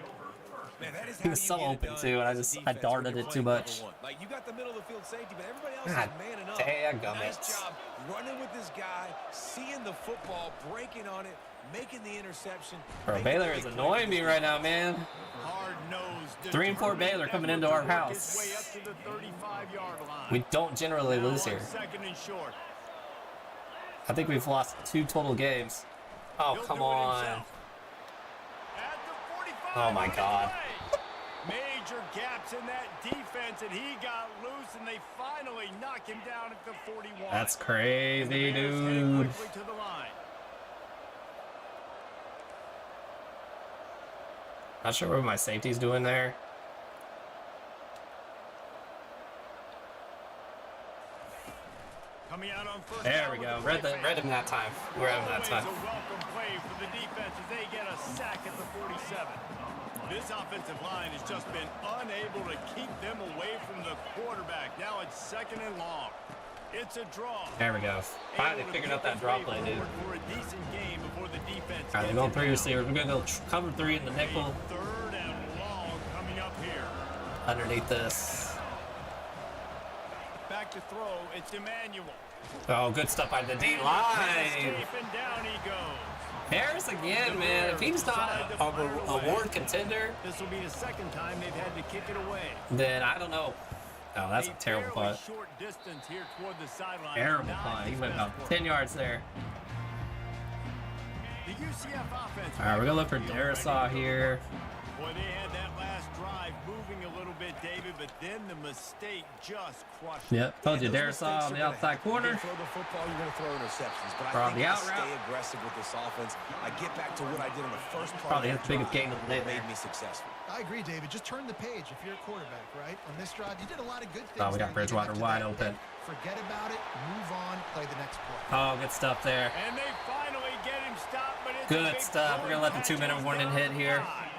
Man, that is He how was you so get it open done too, and as a defense when darted you're it too playing much. number 1. Like, you got the middle of the field safety, but everybody else God is manning up. daggum Nice it. job running with this guy, seeing the football, breaking on it, making the interception. Bro, making Baylor the is big annoying play. me right now, man. Hard-nosed, 3 and 4 Baylor coming into our determined effort to work house. his way up to the 35-yard line. We don't generally Now lose on here. second and short. I think we've lost 2 total games. Oh, He'll come do it on. himself. At the 45, Oh, my on the God. play. Major gaps in that defense, and he got loose, and they finally knock him down at the 41. That's And the crazy, Bears heading dude. quickly to the line. Not sure what my safety's doing there. Coming out on first There down we with go. the Read play him that time. Read him that Always time. a welcome play for the defense as they get a sack at the 47. This offensive line has just been unable to keep them away from the quarterback. Now it's second and long. It's a draw. There we go. Finally Able to figured get out that this draw way play, dude. forward for a decent game before the defense All right, they're gets going it 3 down. receivers. We're gonna go cover 3 in the nickel Third and long coming up here. underneath this. Back to throw. It's Emmanuel. Oh, good stuff by the D line. Escape and down he goes. Harris again, man. If he's not a award contender, This will be the second time they've had to kick it away. then I don't know. Oh, that's a terrible fairly punt. short distance here toward the sideline. Terrible Not punt. He his went best about play. 10 yards there. The UCF offense. All right, we're gonna look for Darisaw here. Boy, they had that last drive moving a little bit, David, but then the mistake just crushed it. Yep, told you And those Darisaw mistakes on are the gonna outside happen. You're corner. gonna throw the football, you're going to throw interceptions. But Or I on think the I out route. stay aggressive with this offense. I get back to what I did in the first part Probably of his that biggest drive gain of the day that there. made me successful. I agree, David. Just turn the page if you're a quarterback, right? On this drive, you did a lot of good things. Oh, we got there leading up Bridgewater to wide that. open. Forget about it. Move on. Play the next play. Oh, good stuff there. And they finally get him stopped, but it's a Good big stuff. We're gonna let the throwing 2-minute tackle warning down hit here. the line.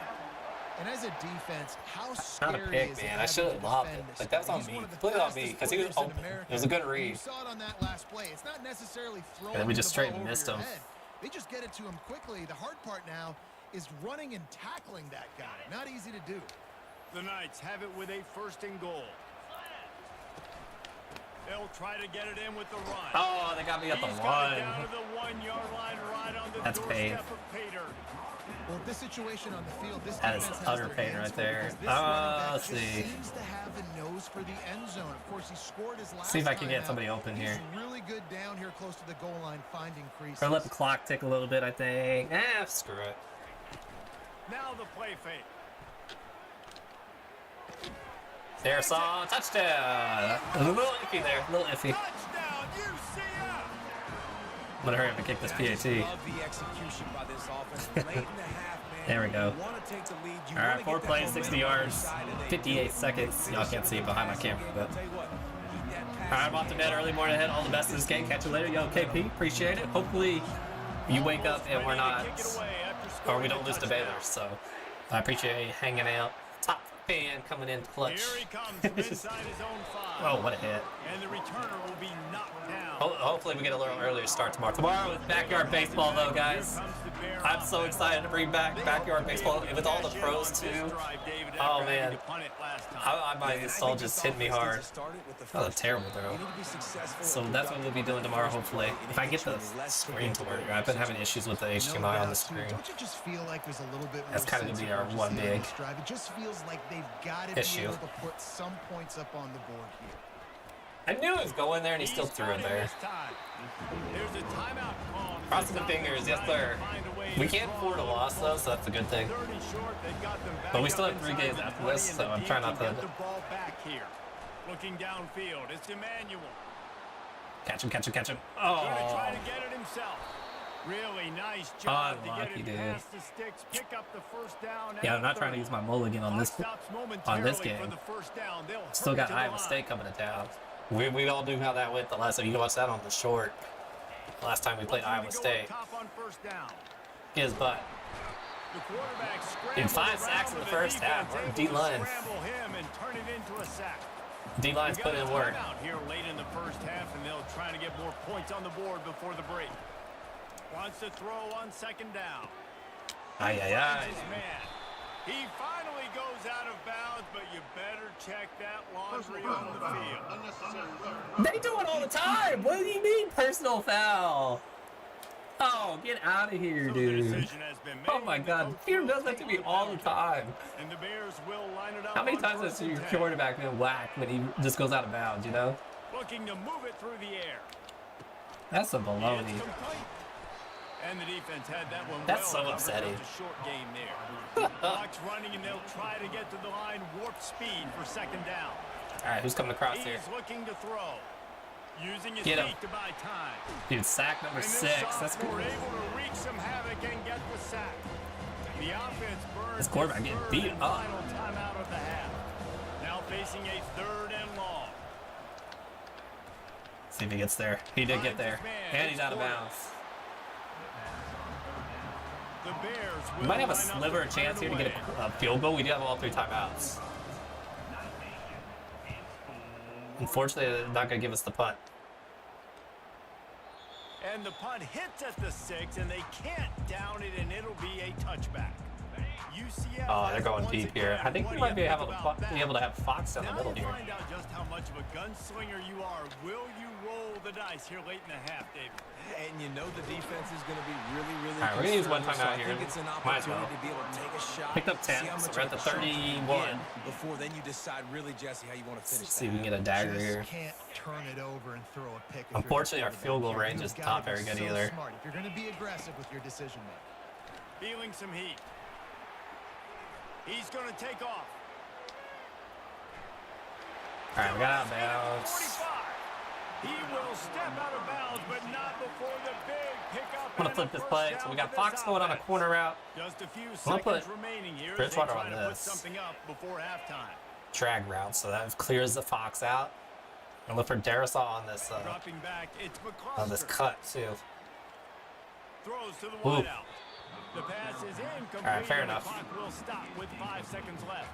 And as a defense, how Not a scary pick, is it man. I having should to have lobbed defend it. this Like, that was guy? on He's me. one of the Completely on me, fastest 'cause he was players in open. America. It was a good You read. saw it on that last play. It's not necessarily throwing then we the just ball straight over missed your him. head. They just get it to him quickly. The hard part now is running and tackling that guy. Not easy to do. The Knights have it with a first and goal. They'll try to get it in with the run. Oh, they got me at the He's got it down 1. to the 1-yard line right on the That's doorstep pain. of Pater. Well, this situation on the field, this That is defense has utter their pain hands right full there. because this running back Let's just see. seems to have a nose for the end zone. Of course, he scored his last See if I can time get out. somebody open He's here. really good down here close to the goal line, finding creases. Or let the clock tick a little bit, I think. Screw it. Now the play fake. Darisaw, touchdown. A little iffy there. A little iffy. Touchdown, UCF! I'm gonna hurry up and kick this I just PAT. love the execution by this offense. Late in the half, man. There we go. You want to take the lead. You All right, wanna 4 get that plays, 60 momentum on your yards, side, and they 58 do. seconds. Y'all can't see it behind my camera, but I'll tell you what, keep that Alright, I'm off to bed early morning ahead. All the best in this game. Catch you later. Yo, KP, appreciate it. Hopefully you wake up and we're not, or we don't lose to Baylor. So I appreciate you hanging out. Top fan coming in clutch. Here he comes from inside his own 5. Oh, what a hit. And the returner will be knocked down. Hopefully we get a little earlier start tomorrow. Tomorrow is backyard baseball though, guys. I'm so excited to bring back backyard baseball with all the pros too. Oh man, I might this all just hit me hard. That was a terrible throw. So that's what we'll be doing tomorrow, hopefully. If I get the screen to work, I've been having issues with the HDMI on the screen. Don't you just feel like there's a little bit more That's kind of gonna be our sense of one urgency on big this drive? It just feels like they've got to be issue. able to put some points up on the board here. I knew it was going there, and he still threw it there. Crossing the fingers, yes sir. We can't afford a loss though, so that's a good thing. But we still have 3 games after this, so I'm trying not to. Looking downfield, it's Emmanuel. Catch him, catch him, catch him. Gonna Oh, try to get it himself. Really nice job unlucky, to get dude. it past the sticks, pick up the first down. Yeah, I'm not trying to use my mulligan on this game. Still got Iowa State coming to town. We all knew how that went the last time. You can watch that on the short. Last time we played Iowa State. Get his butt. Dude, 5 sacks in the first half. D-line. D-line's putting in work. Out here late in the first half, and they'll try to get more points on the board before the break. Wants to throw on second down. Ay, ay, ay. He finally goes out of bounds, but you better check that laundry on the field. They do it all the time. What do you mean personal foul? Oh, get out of here, dude. Oh my God, Peter does that to me all the time. And the Bears will line it up. How many times has your quarterback been whacked when he just goes out of bounds, you know? Looking to move it through the air. That's some baloney. It's complete. And the defense had that one. That's well so upsetting. covered. It was a short game there. Clock's running, and they'll try to get to the line warp speed for second down. All right, who's coming across here? He's looking to throw. Using his Get him. feet to buy time. Dude, sack number And this 6. That's sophomore good. able to wreak some havoc and get the sack. The offense burns This quarterback its getting third beat and up. final timeout of the half. Now facing a 3rd and long. See if he gets there. He did get there. And he's out of bounds. The Bears We will might have a line up sliver to of chance turn here to get away. a field goal. We do have all 3 timeouts. Unfortunately, they're not going to give us the punt. And the punt hits at the 6, and they can't down it, and it'll be a touchback. UCF Oh, they're going once deep again. here. I think What we do might be you think able about that? to have Fox down the Now middle you here. find out just how much of a gunslinger you are. Will you roll the dice here late in the half, David? And you know the defense is going to be really, really All right, we're gonna use one conservative, timeout so here. I think it's an Might as well. opportunity to be able to take a shot. Picked up 10, see how so much we're of at the a shot you can 31. get Before then you decide really, Jesse, how you want to finish Let's see if we that. can get a dagger Just here. can't turn it over and throw a pick. if you're Unfortunately, our the field goal quarterback. range You've is gotta not very be good so either. Smart if you're going to be aggressive with your decision making. Feeling some heat. He's going to take off. All right, we got out of bounds. 45. He will step out of bounds, but not before the big pickup. I'm gonna flip this play. So we got Fox going on a corner route. Just a few gonna put seconds remaining here. Bridgewater They try on to put this. something up before halftime. Drag route, so that clears the Fox out. And look for Darisaw on this Dropping back, it's on this McCluster. cut too. Throws to the Ooh. wideout. The pass is incomplete. All right, fair and enough. The clock will stop with 5 seconds left.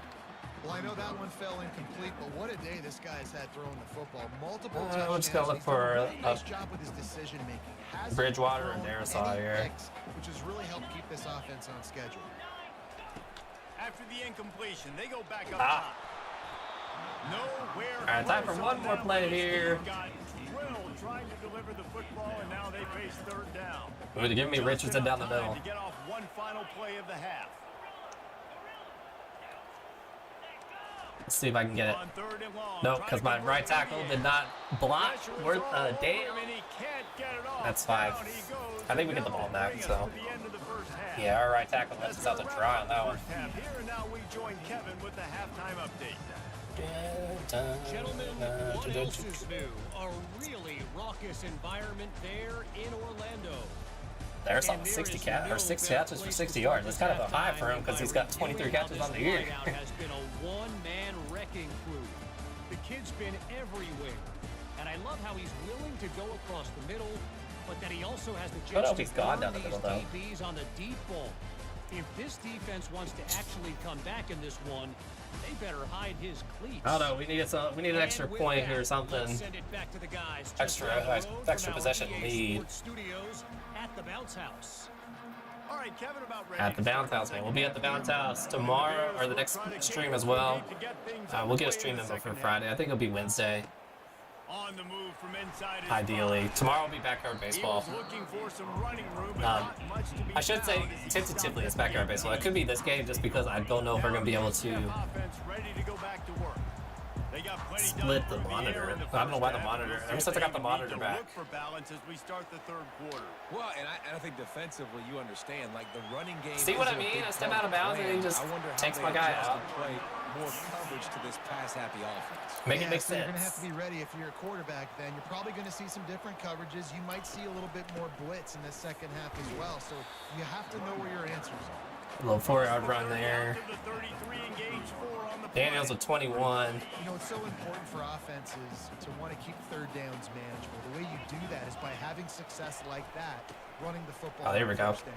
Well, I know that one fell incomplete, but what a day this guy's had throwing the football. Multiple we're touchdowns. just gonna look He's done a for, really nice job with his decision making. Hasn't Bridgewater and thrown Darisaw any here. picks, which has really helped keep this offense on schedule. After the incompletion, they go back up Ah. top. Nowhere All right, time for close one on more that play one. here. Got drilled trying to deliver the football, and now they face 3rd down. Give me Just Richardson down the enough time middle. to get off one final play of the half. Let's see if I can get it. On 3rd and long, Nope, trying because to my convert right from the tackle end. did not block Pressure is worth all a over damn. him, and he can't get it off. That's 5. Down he goes, I think we and get the ball that'll back, bring us so. to the end of the first half. Yeah, our right tackle lets us out to dry on that one. First half here, and now we join Kevin with the halftime update. Gentlemen, what else is new? A really raucous environment there in Orlando. There's something 60 6 catches for 60 yards. That's kind of a high for him because he's got 23 catches on the year. has been a one-man wrecking crew. The kid's been everywhere, And I love how he's willing to go across the middle, but that he also has the I don't know chance if to he's gone burn down the these middle, though. DBs on the deep ball. If this defense wants to actually come back in this one, they better hide his cleats. I don't know. We need an extra point here or something. Send it back to the guys. Extra possession lead. Studios at the Bounce House. All right, Kevin, about ready. At the Bounce House, man. We'll be at the Bounce House tomorrow, or the next stream as well. We'll get a stream info for Friday. I think it'll be Wednesday, On the move from inside his ideally. box. Tomorrow will be backyard baseball. He was looking for some running room, but not much to be I should say found. tentatively it's backyard baseball. It could be this game just because I don't know if we're going to be able to Offense ready to go back to work. They got plenty split done the through the air monitor. in the I don't know why the first half. monitor. Ever since I got the They monitor need to back. look for balance as we start the third quarter. Well, and I think defensively, you understand, like the running game. See what I isn't a mean? big I step part out of bounds and the he plan. just I wonder how takes they my guy adjust out. and play more coverage to this pass-happy offense. Make it make so you're going to have sense. to be ready if you're a quarterback then. You're probably going to see some different coverages. You might see a little bit more blitz in the second half as well. So you have to know where your answers are. A little 4-yard run there. To the 33, engage 4 on the play. Daniels with 21. You know, it's so important for offenses to want to keep third downs manageable. The way you do that is by having success like that, running the football. Oh, there we on go. first down.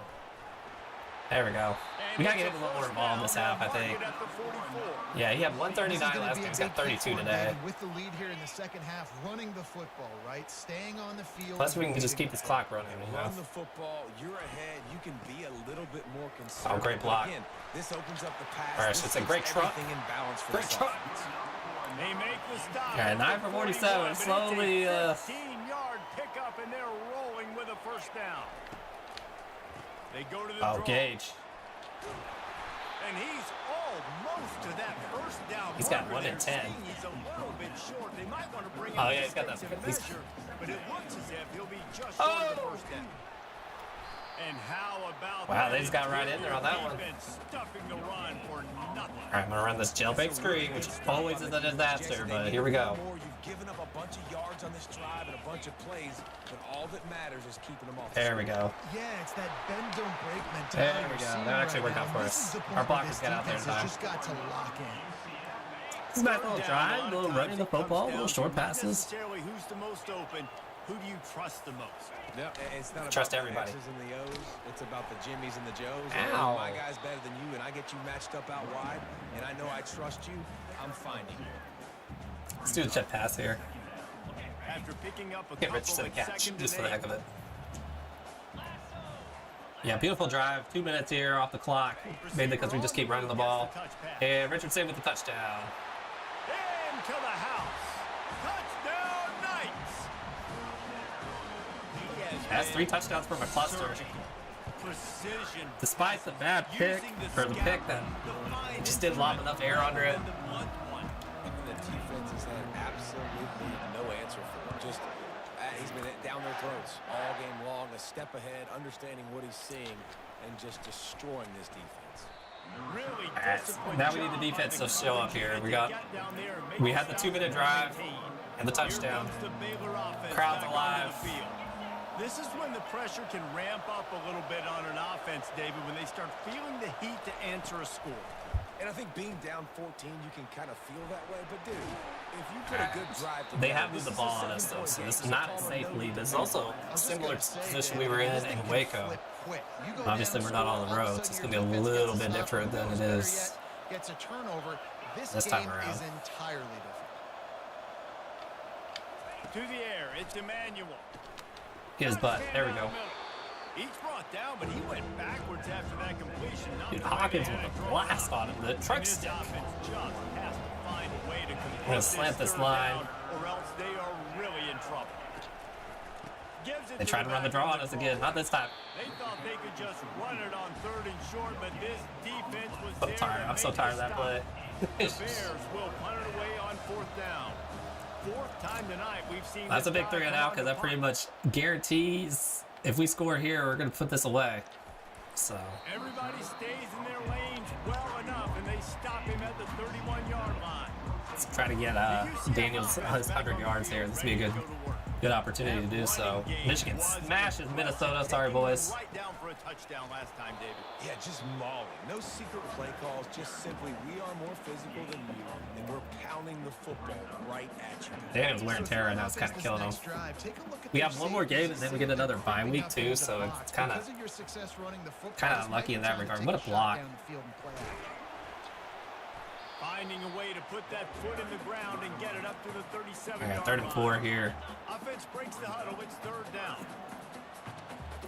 There we go. We got to get him a little more involved this half, I think. Mark it at the 44. Yeah, he had This is 139 gonna last be game. a He's got big kick 32 for him, today. man. With the lead here in the second half, running the football, right? Staying on the field. Plus, we can and just keep moving this the clock running, you know? Run the football, you're ahead. You can be a little bit more Oh, conservative. great block. Again, this opens up the pass. All right, This so it's a keeps great truck. everything in balance for Great this truck. offense. They make the stop. Okay, 9 for 47. Slowly, 15-yard pickup, and they're rolling with a first down. They go to the Oh, draw. Gage. And he's almost to that first down. He's got marker 1 in there. 10. He's a little bit short. They might want to bring him Oh, yeah, he's got that. to He's- measure, but it looks as if he'll be just short of the first down. And how about Wow, they just got right in there on that one. defense stuffing the run for nothing. All right, I'm going to run this jailbait screen, which always is a disaster, Jackson, they but need here we to go. run more. You've given up a bunch of yards on this drive and a bunch of plays, but all that matters is keeping them off the There we go. Yeah, it's that bend don't break mentality. There we we're go. seeing That actually right worked out now. for This us. is the point Our where blockers this got out there in defense has time. just got to lock in. This is a nice little drive, a little running the football, little short passes. Necessarily who's the most open, who do you trust the most? No, it's not Trust about everybody. the X's and the O's. It's about the Jimmies and the Joes. Ow. My guy's better than you, and I get you matched up out wide, and I know I trust you. I'm finding you. Let's do a jet pass here. After picking up a Get Rich to couple the at catch, second just for and the heck of 8. it. Yeah, beautiful drive. 2 minutes here off the clock. Mainly because we just keep running the ball. And Richardson with the touchdown. Into the house. Touchdown Knights. He has That's been 3 touchdowns for McCluster. precision. Despite the bad pick, or the pick that just didn't lob enough air under it. And the defense has had absolutely no answer for him. Just, he's been down their throats all game long, a step ahead, understanding what he's seeing, and just destroying this defense. Really Alright, now we need the defense to show up here. We had the 2-minute drive and the touchdown. Crowd's alive. This is when the pressure can ramp up a little bit on an offense, David, when they start feeling the heat to answer a score. And I think being down 14, you can kind of feel that way. But, dude, if you put a good drive together, They have moved this the is ball a on us, though, 7-point so game. this is It's not all a or safe no lead. This is defense. also I a was just similar gonna say, position Dan, we were in this thing in can Waco. flip quick. You go Obviously, down we're not score, on the all of a road, so sudden it's your gonna be a defense little gets bit stopped, different than or it better is yet, gets a turnover. This this game time around. is entirely different. To the air, it's Emmanuel. Get his butt. There we go. Each brought down, but he went backwards after that completion. Not Dude, the way Hawkins they with had a it blast on him. The truck And this stick. offense just has to find a way to complete gonna slant this third line. down, or else they are really in trouble. Gives it They tried to run the draw on back us again. Not this time. They thought they could just run it on 3rd and short, but this defense was So there tired. to I'm so make tired of it that stop. play. The Bears will punt it away on 4th down. 4th time tonight we've seen That's a this big guy 3 and come out on because the that pretty punt. much guarantees if we score here, we're going to put this away. So, Everybody stays in their lanes well enough, and they stop him at the 31-yard line. let's try to get Daniels his 100 yards here. This would be a good opportunity to do so. Michigan smashes Minnesota. Sorry, boys. Right down for a touchdown. touchdown last time, David. Yeah, just mauling. No secret play calls, just simply we are more physical than you, and we're pounding the football right at you. Daniel's wear and tear right now is kind of killing him. We have one more game and then we get another bye week too, so it's kind of unlucky in that regard. What a block. Finding a way to put that foot in the ground and get it up to the 37-yard Yeah, line. 3rd and 4 here. Offense breaks the huddle. It's 3rd down.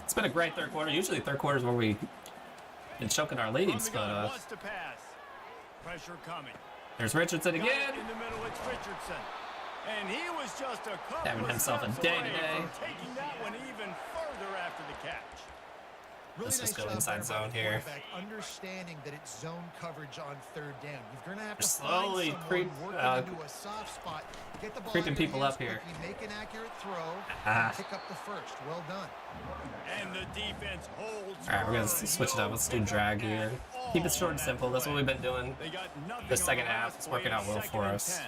It's been a great third quarter. Usually third quarter is where we've been choking our leads, but Wants to pass. Pressure coming. there's Richardson Got again. it in the middle, it's Richardson. And he was just a couple Having of himself a steps day away today. from taking that one even further after the catch. Let's just go inside zone here. Understanding that it's zone coverage on 3rd down. You're going to have to slowly find someone working into a soft spot. Get the ball creeping in your people hands up here. quickly, make an accurate throw, Ah. and pick up the first. Well done. And the defense holds. All right, we're gonna switch it up. Let's do drag here. Keep it short and simple. That's what we've been doing. They got nothing The second on the half last is working play out well of for 2nd and us. 10.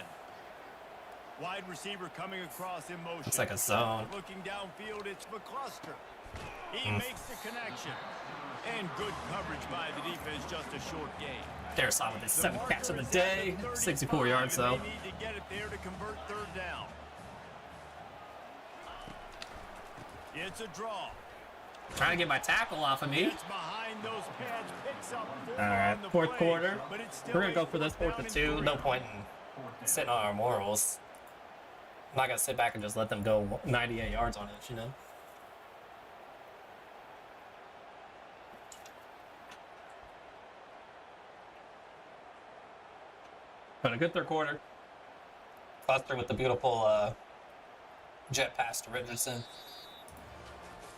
Wide receiver coming across in motion. Looks like a zone. Looking downfield, it's McCluster. He makes the connection. And good coverage by the defense, just a short gain. Darisaw with his The 7th catch of the marker is day. at the 64 yards 35, though. and They need to get it there to convert 3rd down. It's a draw. Trying to get my tackle off of me. Gets behind those pads, picks up 4 All right, on the 4th play, quarter. but it's still We're gonna go a for this 4th and 4th 2. down No and point in sitting on our morals. I'm not gonna sit back and just let them go 98 yards on it, you know. But a good third quarter. Cluster with the beautiful jet pass to Richardson.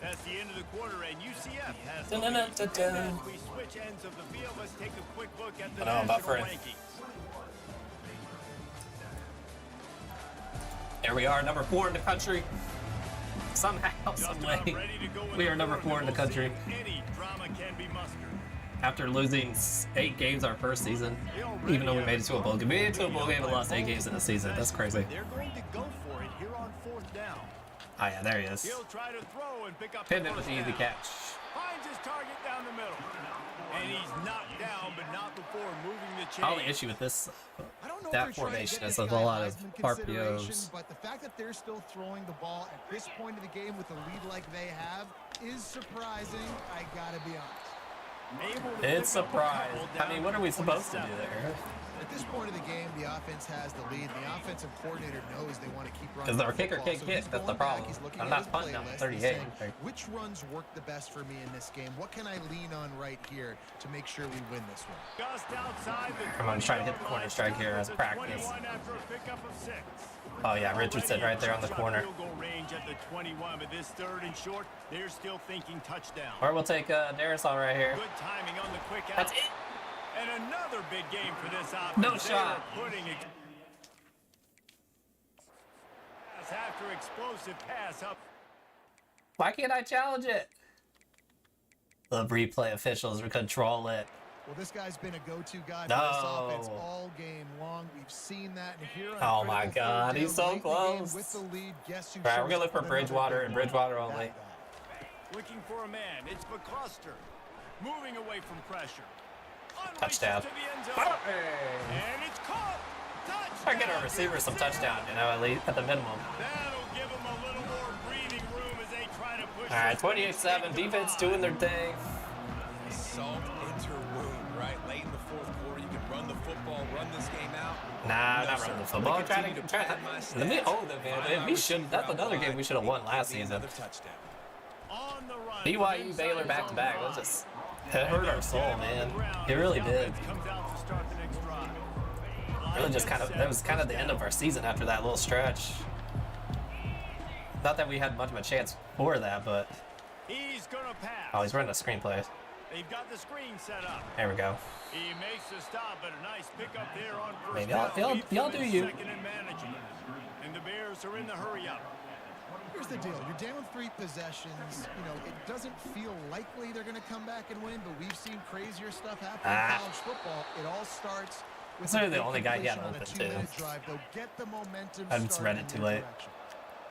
That's the end of the quarter, and UCF has the Dun, dun, lead. dun, dun, dun. And as we switch ends of the field, let's take a quick look at the I don't know about national Fred. rankings. Here we are, number 4 in the country. Somehow, Just some about way, ready to go in we the are number third, 4 in the and we'll country. see if any drama can be mustered. After losing 8 games our first season, even though we made it to a bowl game. We made it to a bowl game and lost 8 games in the season. That's crazy. They're going to go for it here on 4th down. Oh yeah, there he is. He'll try to throw and pick up Pinned the it with first the easy down. catch. Finds his target down the middle. And he's knocked down, but not before moving the chain. Only issue with this, I don't know if that they're trying to formation get is this a guy lot of Heisman consideration, RPOs. But the fact that they're still throwing the ball at this point of the game with a lead like they have is surprising. I gotta be honest. Able to It's pick up a surprise. couple I mean, down what are we to supposed to 27. do there? At this point of the game, the offense has the lead. The offensive coordinator knows they want to keep running. Because our the kicker football. can't So kick. he's That's the going back, problem. he's looking I'm at not his punting play on list, 38. he's saying, which runs work the best for me in this game? What can I lean on right here to make sure we win this one? Just outside the Come on, try to hit the 20-yard corner line, strike here as the practice. 21 after a pickup of 6. Oh yeah, Richardson right there on the Shot corner. Field goal range at the 21, but this 3rd and short, they're still thinking touchdown. Or we'll take Darisaw right here. Good timing on the quick out. That's it. And another big game for this offense. No They shot. are putting it after explosive pass up. Why can't I challenge it? The replay officials control it. Well, this guy's been a go-to guy for No. this offense all game long. We've seen that, and here on Oh my critical God, third he's down, so late in the game close. with the lead, guess who All right, we're shows gonna look up for with another Bridgewater big and one? Bridgewater That only. guy. Looking for a man. It's McCluster. Moving away from pressure. Unleashes Touchdown. to the end zone. And it's caught. Touchdown. Try to get our receivers some touchdown, you know, at least at the minimum. That'll give them a little more breathing room as they try to push. All right, this 28-7, defense doing their thing. Salt into wound, right? Late in the 4th quarter, you can run the football, run this game out. Nah, No, not sir. running the I'm football. gonna Try continue to pad my let me. stats. Oh, man, we should. That's another game we should have won last season. Another touchdown. On the run. BYU Baylor back to back. It just it hurt our soul, man. It really did. Comes out to start the next drive. Really, just kind of that was kind of the end of our season after that little stretch. Not that we had much of a chance for that, but He's gonna pass. oh, he's running a screenplay. They've got the screen set up. There we go. He makes the stop, but a nice pickup there on first Maybe down. y'all Leads them do in you. Second and managing. And the Bears are in the hurry up. Here's the deal. You're down 3 possessions. You know, it doesn't feel likely they're going to come back and win, but we've seen crazier stuff happen in college football. It all starts with That's really a the big only guy he had completion on a open, too. 2-minute drive. They'll get the momentum I just read started it in too their late. direction.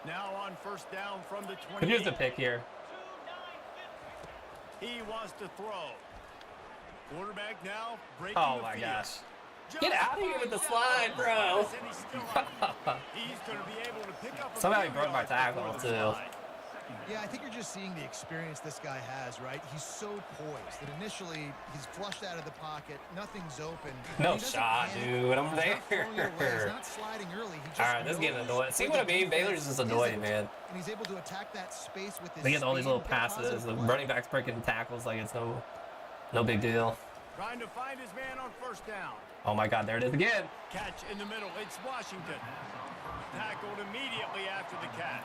Now on first down from the 28. Could use a pick here. He wants to throw. Quarterback now breaking Oh the my field. gosh. Just Get out of here with the slide, bro. and he's still out. He's going to be able to pick up a Somehow he few broke my yards tackle, before the too. slide. Yeah, I think you're just seeing the experience this guy has, right? He's so poised that initially he's flushed out of the pocket, nothing's open. No He doesn't shot, panic. dude. I'm He's not throwing it away. He's there. not sliding early. He just Alright, this is getting knows annoying. See where what I the mean? Baylor's defense just annoying, isn't. man. And he's able to attack that space with his They get all these speed little and get passes. positive The play. running backs breaking tackles like it's no big deal. Trying to find his man on first down. Oh my god, there it is again. Catch in the middle. It's Washington. Tackled immediately after the catch.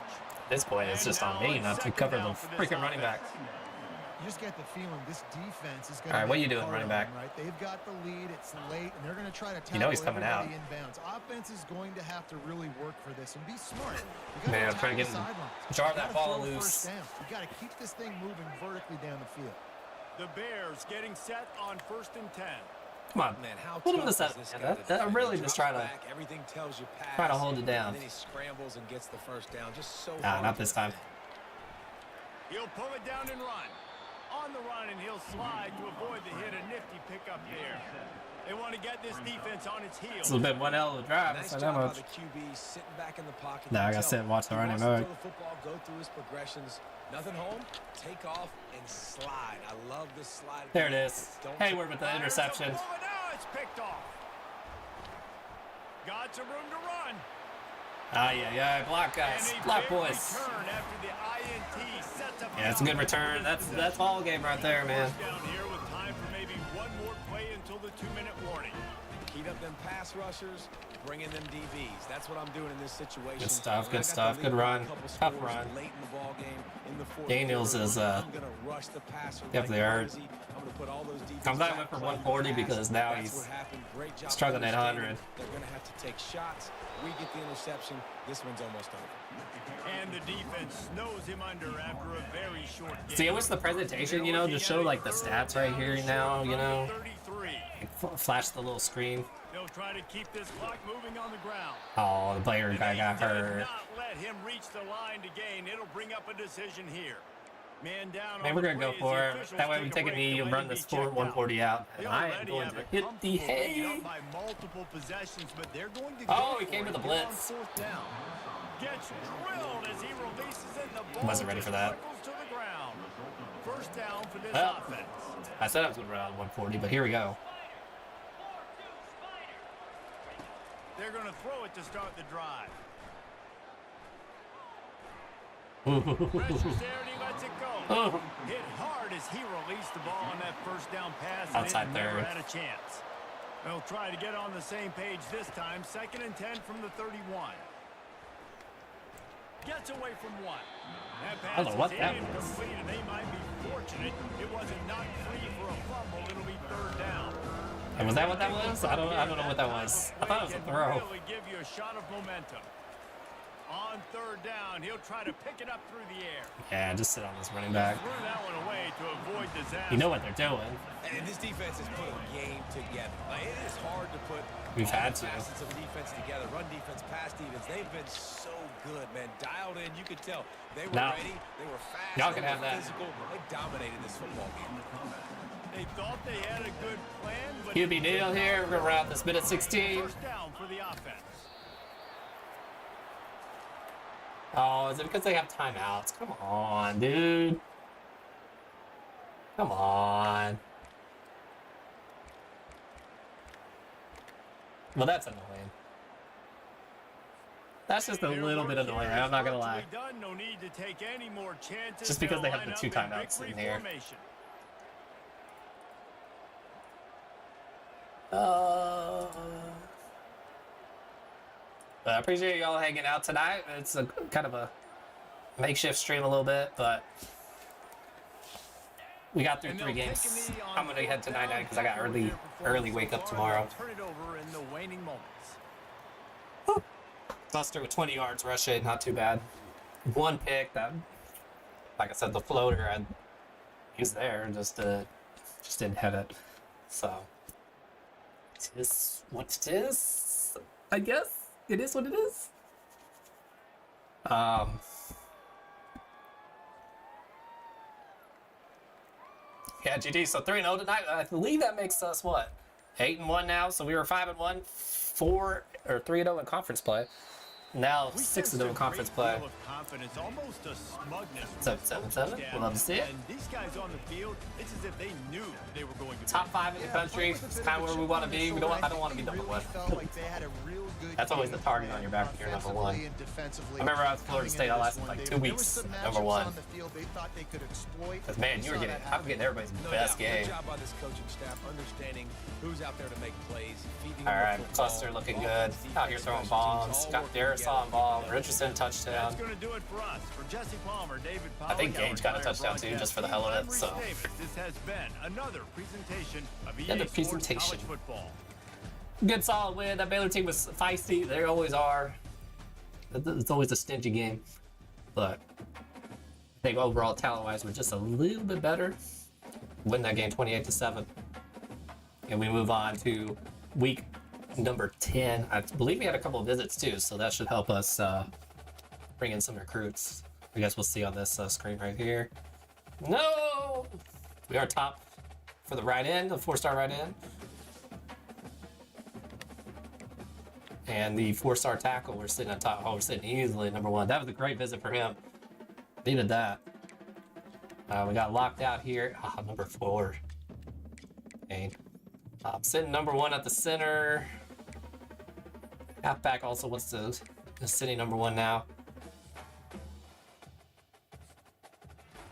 This point is just on me not to cover the freaking running backs. You just get the feeling this defense is going All right, to what are you doing, running back? Right? They've got the lead. It's late, and they're going to try to tackle You know he's coming out. everybody inbounds. Offense is going to have to really work for this and be smart. You Man, I'm gotta trying to attack get the sidelines. jar You that gotta ball throw loose. first down. You got to keep this thing moving vertically down the field. The Bears getting set on 1st and 10. Come on, Man, how put him to tough is seven. this Man. guy to I'm defend? really He just drops trying to back, everything tells you pass, try to hold it down. and then he scrambles and gets the first down. Just so Nah, hard not to this time. defend. He'll pull it down and run. On the run, and he'll slide to avoid the hit. A nifty pickup there. They want to get this defense on its heels. It's been one hell of a drive. Nice That's job not by much. the QB sitting back in the pocket. Nah, I You gotta tell sit and watch the he running wants to mode. throw the football, go through his progressions. Nothing home, take off and slide. I love this slide. There it is. Don't Hayward with the interception. Fires a bullet. Now it's picked off. Got some room to run. Yeah, block guys, And a block big boys. return after the INT sets up Yeah, it's a good return. That's all game right there, man. Down here with time for maybe one more play until the 2-minute warning. Heat up them pass rushers, bring in them DBs. That's what I'm doing in this situation. Good stuff, When I good got stuff, the good lead by a run. couple Tough scores run. Late in the ball game, in the fourth Daniels quarter, is, I'm gonna rush the passer yep, like they are. crazy. I'm gonna put all those DBs I'm glad I back went for playing the 140 pass. because now That's he's what happened. Great job struggling at understanding 100. They're gonna have to take shots. We get the interception. This one's almost over. And the defense snows him under after a very short game. See, it was the presentation, you know, just show like the stats right here now, you know. 33. Flash the little screen. They'll try to keep this clock moving on the ground. Oh, the player guy got They did hurt. not let him reach the line to gain. It'll bring up a decision here. Man down. Man, on we're the gonna go play as for the it. officials That way we take take a break knee to and let run him be this checked out. 140 out. They And I am already going have to a hit the comfortable lead hay. up by multiple possessions, but they're going to Oh, go he for came it with a here on blitz. 4th down. Gets drilled as he releases it, and the ball Wasn't ready for just that. trickles to the ground. First down for this Well, offense. I said I was going to run 140, but here we go. They're going to throw it to start the drive. Pressure's there and he lets it go. Hit hard as he released the ball on that first down pass. And Outside it never third. had a chance. They'll try to get on the same page this time. 2nd and 10 from the 31. Gets away from one. That pass I don't know what is that was. incomplete, and they might be fortunate it wasn't knocked free for a fumble. It'll be 3rd down. And was that what that was? I don't know what that was. I thought it was a Can throw. really give you a shot of momentum. On 3rd down, he'll try to pick it up through the air. Yeah, just sit on this running back. Threw that one away to avoid disaster. You know what they're doing. And this defense has put a game together. Like, it is hard to put We've all had the to. facets of defense together. Run defense, pass defense. They've been so good, man. Dialed in. You could tell they were Now, ready. They were fast. y'all they can were have that. physical. They dominated this football game. They thought they had a good plan, but QB deal here. We're gonna round this minute 16. first down for the offense. Oh, is it because they have timeouts? Come on, dude. Come on. Well, that's annoying. That's just a Their little work bit annoying. here is I'm not gonna lie. virtually done. No need to take any more chances. Just because They'll they have the line 2 up in timeouts in victory here. formation. But I appreciate y'all hanging out tonight. It's a kind of a makeshift stream a little bit, but we got through And 3 they'll games. take a knee on I'm gonna head to 4th night down because I got after early their performance wake so up far. tomorrow. They'll turn it over in the waning moments. Buster with 20 yards rushing, not too bad. 1 pick that, like I said, the floater, he was there, just didn't hit it. So, it is what it is, I guess. It is what it is. Yeah, GG. So 3-0 tonight. I believe that makes us what? 8-1 now. So we were 5-1, 3-0 in conference play. Now 6-0 in conference play. Confidence, almost a smugness. 7-7. We'll love to see it. And these guys on the field, it's as if they knew they were going to Top 5 in the country. It's kind of where we want to be. I don't want to be number 1. That's always the target on your back when you're number 1. I remember I was at Florida State. I lasted like 2 weeks number 1. Because man, I was getting everybody's best game. Good job by this coaching staff, understanding who's out there to make plays. All right, Cluster looking good. Out here throwing bombs. Got Darius on bomb. Richardson touchdown. That's going to do it for us. For Jesse Palmer, David Pollock, I think Gage got a touchdown too, just for the hell of it. So. This has been another presentation of EA Another Sports presentation. College Football. Good solid win. That Baylor team was feisty. They always are. It's always a stingy game. But I think overall talent-wise we're just a little bit better. Win that game 28-7. And we move on to week number 10. I believe we had a couple of visits too, so that should help us bring in some recruits. I guess we'll see on this screen right here. No! We are top for the right end, the 4-star right end. And the 4-star tackle, we're sitting on top. Oh, we're sitting easily number 1. That was a great visit for him. Needed that. We got locked out here. Number 4. Okay. Sitting number 1 at the center. Halfback also wants to is sitting number 1 now.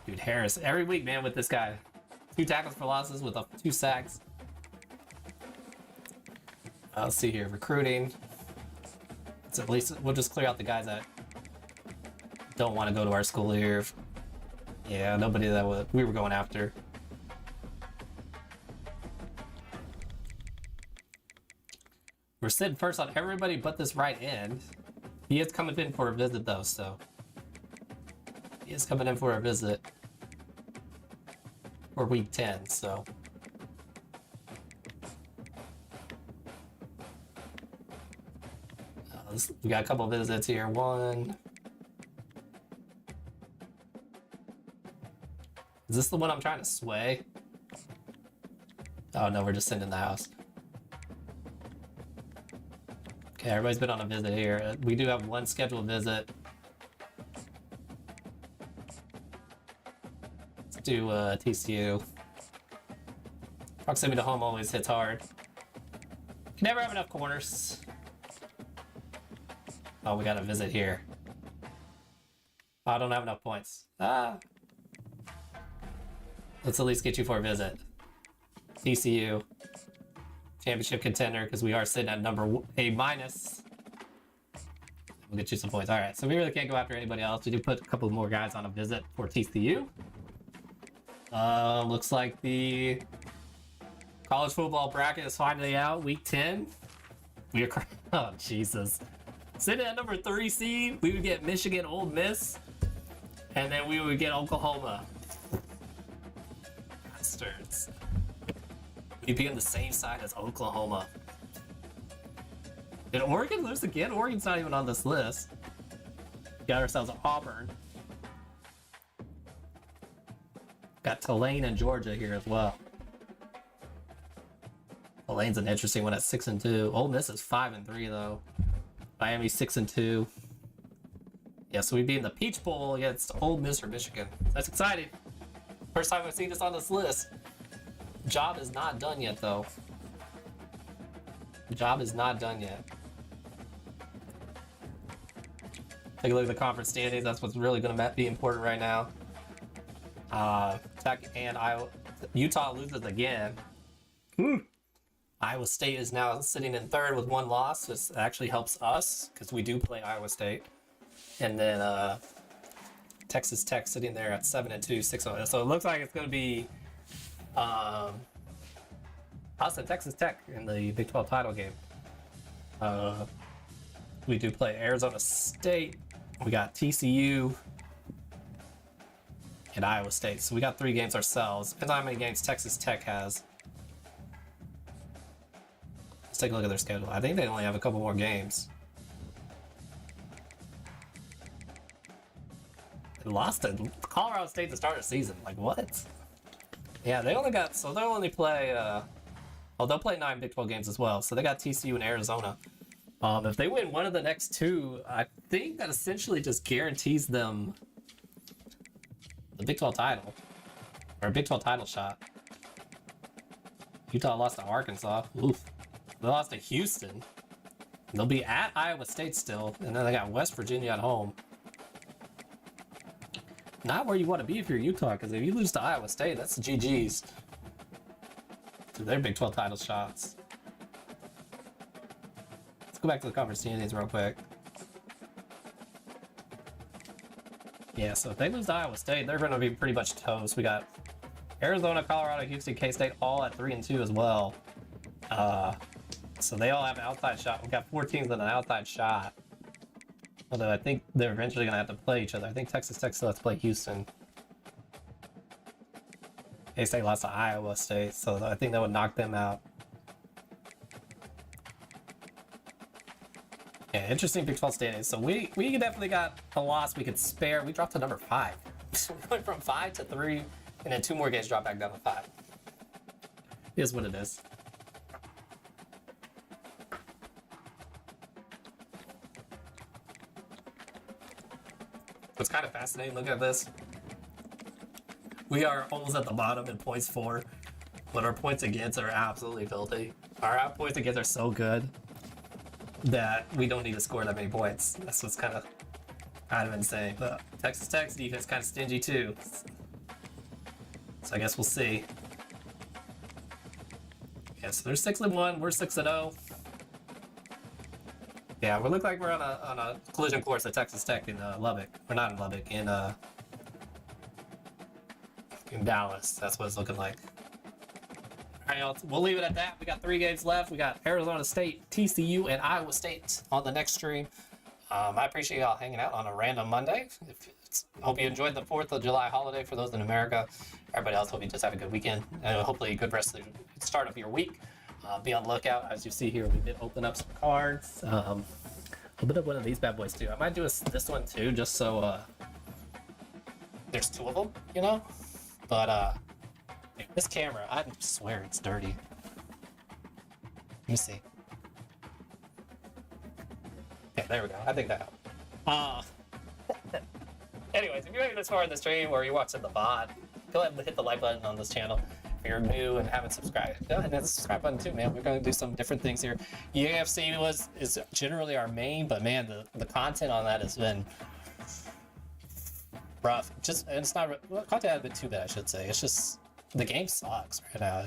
Dude, Harris, every week, man, with this guy. 2 tackles for losses with 2 sacks. Let's see here, recruiting. So at least we'll just clear out the guys that don't want to go to our school here. Yeah, nobody that we were going after. We're sitting first on everybody but this right end. He is coming in for a visit though, so he is coming in for a visit for week 10, so. We got a couple visits here. 1. Is this the one I'm trying to sway? Oh no, we're just sitting in the house. Okay, everybody's been on a visit here. We do have 1 scheduled visit. Let's do TCU. Proximity to home always hits hard. Can never have enough corners. Oh, we got a visit here. Oh, I don't have enough points. Let's at least get you for a visit. TCU. Championship contender, because we are sitting at number A-. We'll get you some points. All right, so we really can't go after anybody else. We do put a couple more guys on a visit for TCU. Looks like the college football bracket is finally out. Week 10. We are... Oh, Jesus. Sitting at number 3 seed, we would get Michigan, Ole Miss, and then we would get Oklahoma. Bastards. We'd be on the same side as Oklahoma. Did Oregon lose again? Oregon's not even on this list. Got ourselves Auburn. Got Tulane and Georgia here as well. Tulane's an interesting one at 6-2. Ole Miss is 5-3 though. Miami 6-2. Yeah, so we'd be in the Peach Bowl against Ole Miss or Michigan. That's exciting. First time I've seen this on this list. Job is not done yet, though. Job is not done yet. Take a look at the conference standings. That's what's really going to be important right now. Tech and Iowa. Utah loses again. Iowa State is now sitting in 3rd with 1 loss. This actually helps us because we do play Iowa State. And then Texas Tech sitting there at 7-2, 6-0. So it looks like it's going to be us and Texas Tech in the Big 12 title game. We do play Arizona State. We got TCU and Iowa State. So we got 3 games ourselves. Depends on how many games Texas Tech has. Let's take a look at their schedule. I think they only have a couple more games. They lost to Colorado State to start the season. Like, what? Yeah, they only got, so they'll only play, well, they'll play 9 Big 12 games as well. So they got TCU and Arizona. If they win one of the next 2, I think that essentially just guarantees them the Big 12 title, or a Big 12 title shot. Utah lost to Arkansas. Oof. They lost to Houston. They'll be at Iowa State still, and then they got West Virginia at home. Not where you want to be if you're Utah, because if you lose to Iowa State, that's the GG's to their Big 12 title shots. Let's go back to the conference standings real quick. Yeah, so if they lose to Iowa State, they're going to be pretty much toast. We got Arizona, Colorado, Houston, K-State all at 3 and 2 as well. So they all have an outside shot. We've got 4 teams with an outside shot. Although I think they're eventually going to have to play each other. I think Texas Tech still has to play Houston. K-State lost to Iowa State, so I think that would knock them out. Yeah, interesting Big 12 standings. So we definitely got a loss we could spare. We dropped to number 5. We went from 5 to 3, and then 2 more games drop back down to 5. It is what it is. What's kind of fascinating, look at this. We are almost at the bottom in points for, but our points against are absolutely filthy. Our points against are so good that we don't need to score that many points. That's what's kind of insane. But Texas Tech's defense kind of stingy too. So I guess we'll see. Yeah, so they're 6-1, we're 6-0. Yeah, we look like we're on a collision course at Texas Tech in Lubbock. We're not in Lubbock, in Dallas. That's what it's looking like. All right, y'all, we'll leave it at that. We got 3 games left. We got Arizona State, TCU, and Iowa State on the next stream. I appreciate y'all hanging out on a random Monday. Hope you enjoyed the 4th of July holiday for those in America. Everybody else, hope you just have a good weekend. And hopefully a good rest of the start of your week. Be on the lookout. As you see here, we did open up some cards. Open up one of these bad boys too. I might do this one too, just so there's 2 of them, you know? But this camera, I swear it's dirty. Let me see. Okay, there we go. I think that helped. Anyways, if you made it this far in the stream or you're watching the VOD, go ahead and hit the like button on this channel. If you're new and haven't subscribed, go ahead and hit the subscribe button too, man. We're going to do some different things here. UFC is generally our main, but man, the content on that has been rough. It's not, well, content hasn't been too bad, I should say. It's just the game sucks right now.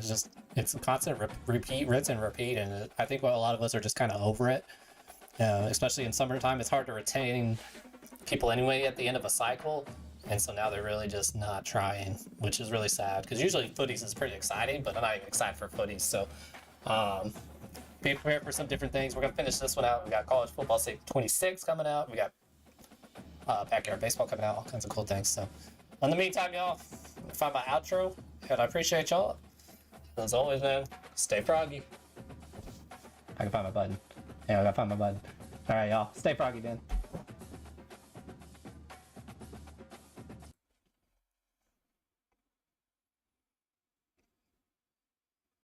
It's a constant rinse and repeat, and I think a lot of us are just kind of over it. Especially in summertime, it's hard to retain people anyway at the end of a cycle. And so now they're really just not trying, which is really sad, because usually footies is pretty exciting, but I'm not even excited for footies. So be prepared for some different things. We're going to finish this one out. We got College Football State 26 coming out. We got Backyard Baseball coming out, all kinds of cool things. So in the meantime, y'all, find my outro, and I appreciate y'all. As always, man, stay froggy. I can find my button. Yeah, I got to find my button. All right, y'all, stay froggy, man.